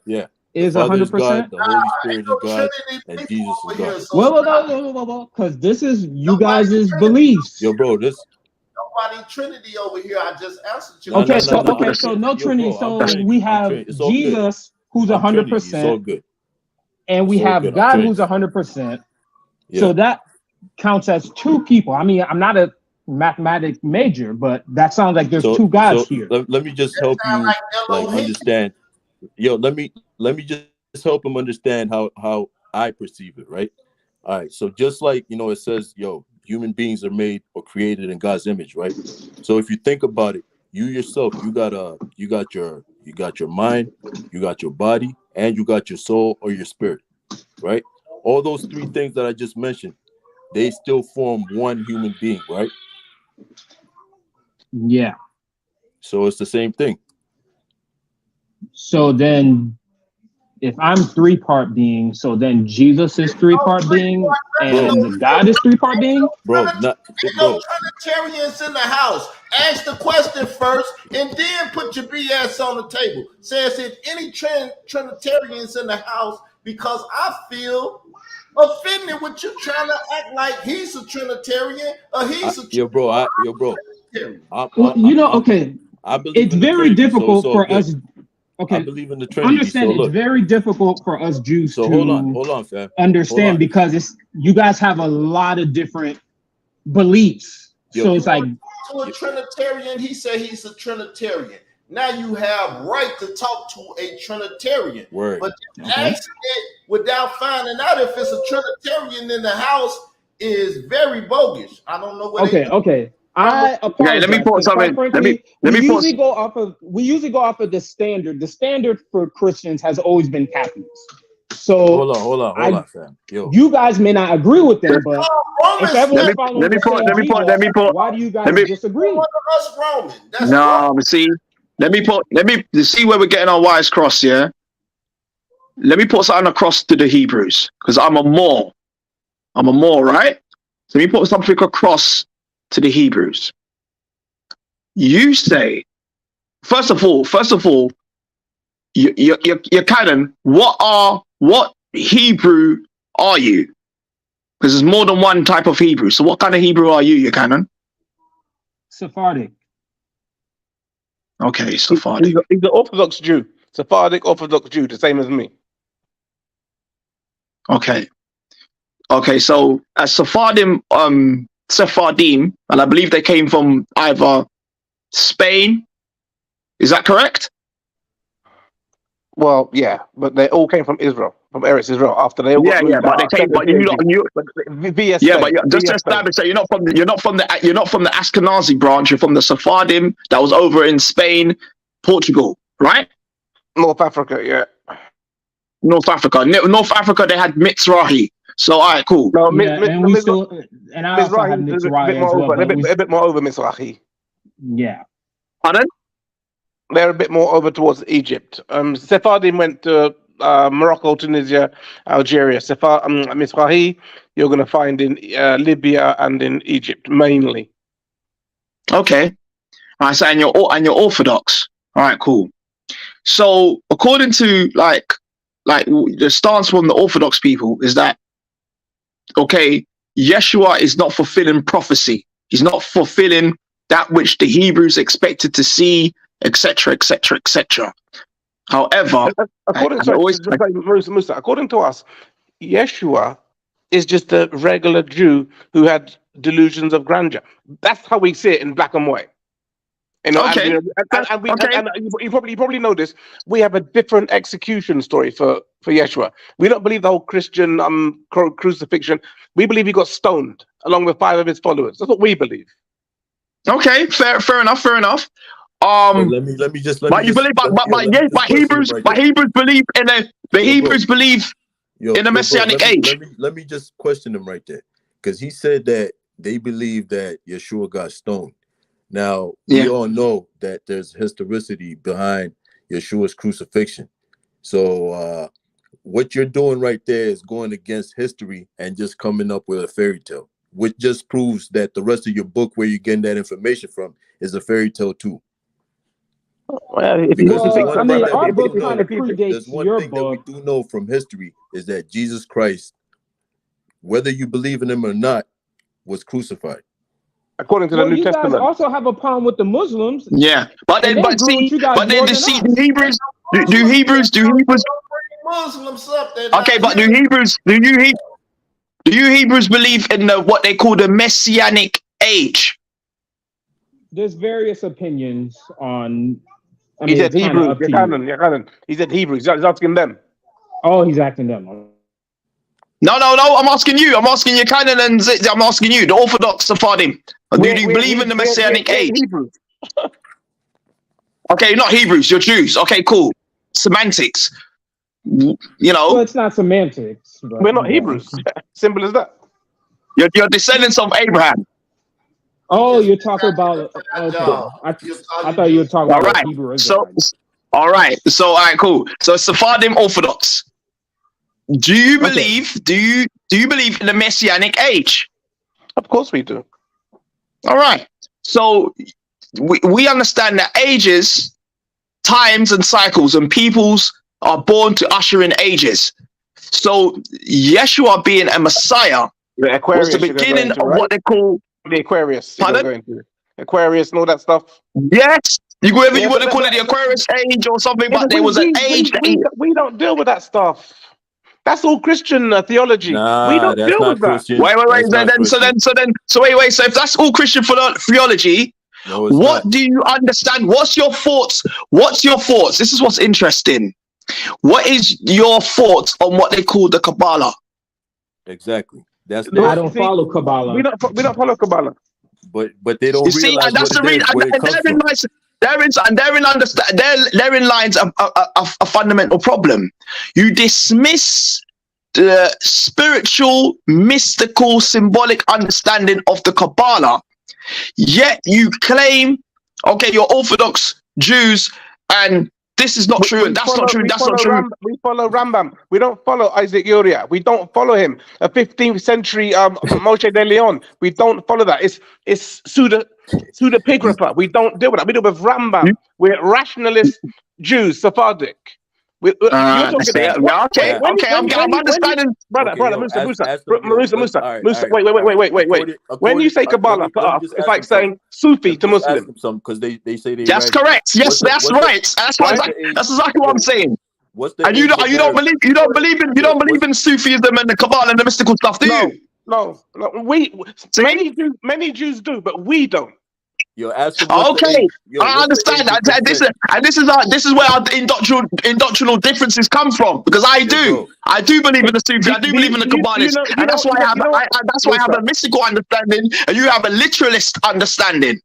is 100%? God, the Holy Spirit is God, and Jesus is God. Well, because this is you guys' beliefs. Yo, bro, nobody Trinity over here. I just answered you. So no Trinity. So we have Jesus who's 100%. It's all good. And we have God who's 100%. So that counts as two people. I mean, I'm not a mathematics major, but that sounds like there's two gods here. Let me just help you understand. Let me just help him understand how I perceive it, right? All right. So just like it says, human beings are made or created in God's image, right? So if you think about it, you yourself, you got your mind, you got your body, and you got your soul or your spirit, right? All those three things that I just mentioned, they still form one human being, right? Yeah. So it's the same thing. So then if I'm 3-part being, so then Jesus is 3-part being and God is 3-part being? No Trinitarians in the house. Ask the question first and then put your BS on the table. Says if any Trinitarians in the house, because I feel offended with you trying to act like he's a Trinitarian or he's a it's very difficult for us. Okay, I believe in the Trinity. Understand it's very difficult for us Jews to hold on, fam. Understand because you guys have a lot of different beliefs. So it's like to a Trinitarian, he said he's a Trinitarian. Now you have right to talk to a Trinitarian. But asking it without finding out if it's a Trinitarian in the house is very bogus. I don't know what. Okay. I apologize. Let me put something. Frankly, we usually go off of the standard. The standard for Christians has always been Catholics. So hold on, fam. You guys may not agree with them, but if everyone's following the same Jesus, why do you guys disagree? See, let me see where we're getting our wires crossed. Yeah. Let me put something across to the Hebrews because I'm a Moor. I'm a Moor, right? So let me put something across to the Hebrews. You say, first of all, your canon. What Hebrew are you? Because there's more than one type of Hebrew. So what kind of Hebrew are you, your canon? Sephardic. Okay, Sephardic. He's an Orthodox Jew. Sephardic Orthodox Jew, the same as me. Okay. So Sephardim, and I believe they came from either Spain. Is that correct? Well, yeah, but they all came from Israel, from Eretz Israel. After they all got moved but they out, came. But you via yeah, Spain, but just to establish that you're not from the Ashkenazi branch. You're from the Sephardim that was over in Spain, Portugal, right? North Africa, yeah. North Africa. North Africa, they had Mizrahi. So all right, cool. No, And I also have Mizrahi as well. A bit more over Mizrahi. Yeah. Pardon? They're a bit more over towards Egypt. Sephardim went to Morocco, Tunisia, Algeria. Mizrahi, you're going to find in Libya and in Egypt mainly. Okay. All right. So and you're Orthodox. All right, cool. So according to like the stance from the Orthodox people is that, okay, Yeshua is not fulfilling prophecy. He's not fulfilling that which the Hebrews expected to see, etc., etc., etc. However, according to us, Yeshua is just a regular Jew who had delusions of grandeur. That's how we see it in black and white. You know, okay. And you probably know this. We have a different execution story for Yeshua. We don't believe the whole Christian crucifixion. We believe he got stoned along with 5 of his followers. That's what we believe. Okay, fair enough. Let me just Hebrews believe in the Messianic age. Let me just question him right there, because he said that they believe that Yeshua got stoned. Now we all know that there's historicity behind Yeshua's crucifixion. So what you're doing right there is going against history and just coming up with a fairy tale, which just proves that the rest of your book, where you're getting that information from, is a fairy tale too. Well, our book kind of predates your book. That we do know from history is that Jesus Christ, whether you believe in him or not, was crucified. According to the New Testament. You guys also have a problem with the Muslims. Yeah, but the Hebrews, do Hebrews Muslims up there? Okay, but do you Hebrews believe in what they call the Messianic age? There's various opinions on. He said Hebrews. He said Hebrews. He's asking them. Oh, he's asking them. No. I'm asking you. I'm asking your canon, and I'm asking you, the Orthodox Sephardim. Do you believe in the Messianic age? Hebrews. Okay, not Hebrews. You're Jews. Okay, cool. Semantics. You know. Well, it's not semantics. We're not Hebrews. Simple as that. You're descendants of Abraham. Oh, you're talking about. Okay. I thought you were talking about Hebrew Israelites. All right. So, all right, cool. So, Sephardim Orthodox. Do you believe? Okay. Do you believe in the Messianic age? Of course we do. All right. So we understand that ages, times, and cycles, and peoples are born to usher in ages. So Yeshua being a Messiah was the beginning of what they call the Aquarius. Pardon? Aquarius and all that stuff. Yes. You want to call it the Aquarius age or something, but there was an age that we don't deal with that stuff. That's all Christian theology. Nah, we don't deal with Christian. Wait. So if that's all Christian theology, what do you understand? What's your thoughts? This is what's interesting. What is your thoughts on what they call the Kabbalah? Exactly. I don't follow Kabbalah. We don't follow Kabbalah. But they don't realize and that's what the reason. Therein lies a fundamental problem. You dismiss the spiritual, mystical, symbolic understanding of the Kabbalah, yet you claim, okay, you're Orthodox Jews, and this is not true, and that's not true, and that's not true. We follow Rambam. We don't follow Isaac Uriah. We don't follow him. A 15th century Moshe de Leon. We don't follow that. It's pseudepigrapha. We don't deal with that. We deal with Rambam. We're rationalist Jews, Sephardic. You're talking I'm understanding. Musa. Wait. When you say Kabbalah for us, it's like saying Sufi to Muslim. Because they say they. That's correct. Yes, that's right. That's exactly what I'm saying. And you don't believe in Sufism and the Kabbalah and the mystical stuff, do you? No. Many Jews do, but we don't. Okay, I understand that. This is where our indoctrinal differences come from, because I do believe in the Sufi, I do believe in the Kabbalists, and that's why I have a mystical understanding, and you have a literalist understanding.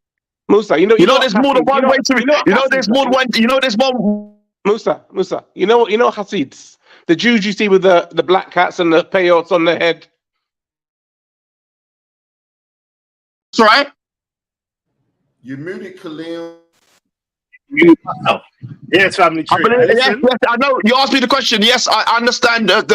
Musa, there's more than one way to. There's more than one. There's one. Musa, you know Hasids, the Jews you see with the black hats and the peyotes on their head. That's right. You muted Khalil. Yes, family tree. Yes, I know. You asked me the question. Yes, I understand I'm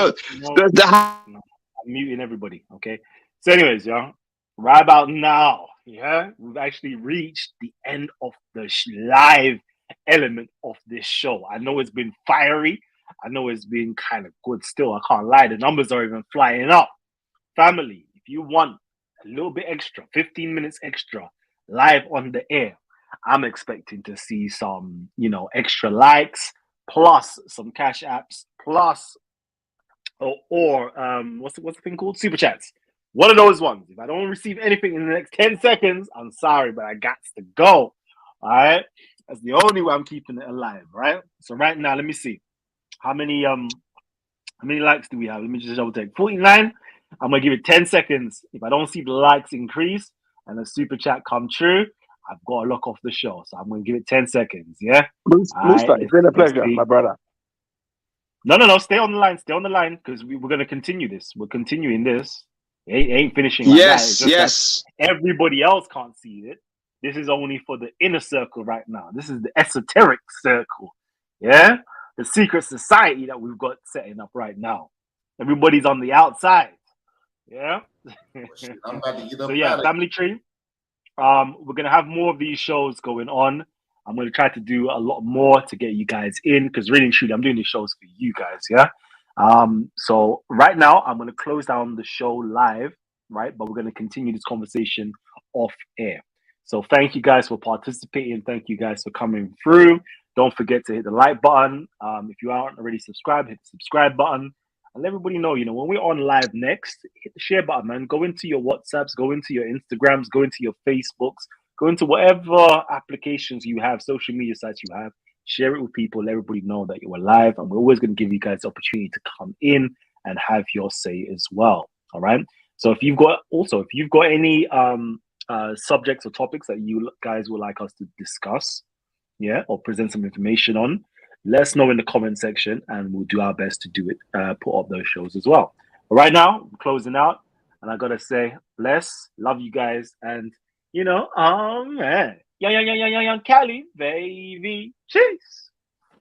muting everybody. Okay. So, anyways, y'all, right about now, we've actually reached the end of the live element of this show. I know it's been fiery. I know it's been kind of good still. I can't lie. The numbers are even flying up. Family, if you want a little bit extra, 15 minutes extra, live on the air, I'm expecting to see some, extra likes, plus some cash apps, plus or what's the thing called? Super chats. One of those ones. If I don't receive anything in the next 10 seconds, I'm sorry, but I got to go. All right. That's the only way I'm keeping it alive, right? So right now, let me see. How many likes do we have? Let me just double check. 49. I'm gonna give it 10 seconds. If I don't see the likes increase and the super chat come true, I've got to lock off the show. So I'm going to give it 10 seconds, yeah? Musa, it's been a pleasure, my brother. No. Stay on the line, because we're going to continue this. We're continuing this. It ain't finishing like that. It's just that everybody else can't see it. This is only for the inner circle right now. This is the esoteric circle, yeah? The secret society that we've got setting up right now. Everybody's on the outside, yeah? I'm about to get up. So, yeah, family tree. We're going to have more of these shows going on. I'm going to try to do a lot more to get you guys in, because really and truly, I'm doing these shows for you guys, yeah? So right now, I'm going to close down the show live, right? But we're going to continue this conversation off air. So thank you guys for participating. Thank you guys for coming through. Don't forget to hit the like button. If you aren't already subscribed, hit the subscribe button. And let everybody know, when we're on live next, hit the share button, man. Go into your WhatsApps, go into your Instagrams, go into your Facebooks, go into whatever applications you have, social media sites you have. Share it with people. Let everybody know that you're live. And we're always going to give you guys the opportunity to come in and have your say as well. All right. So if you've got any subjects or topics that you guys would like us to discuss, or present some information on, let us know in the comment section, and we'll do our best to do it, put up those shows as well. But right now, I'm closing out, and I gotta say, bless, love you guys, and man, Cali, baby, cheers.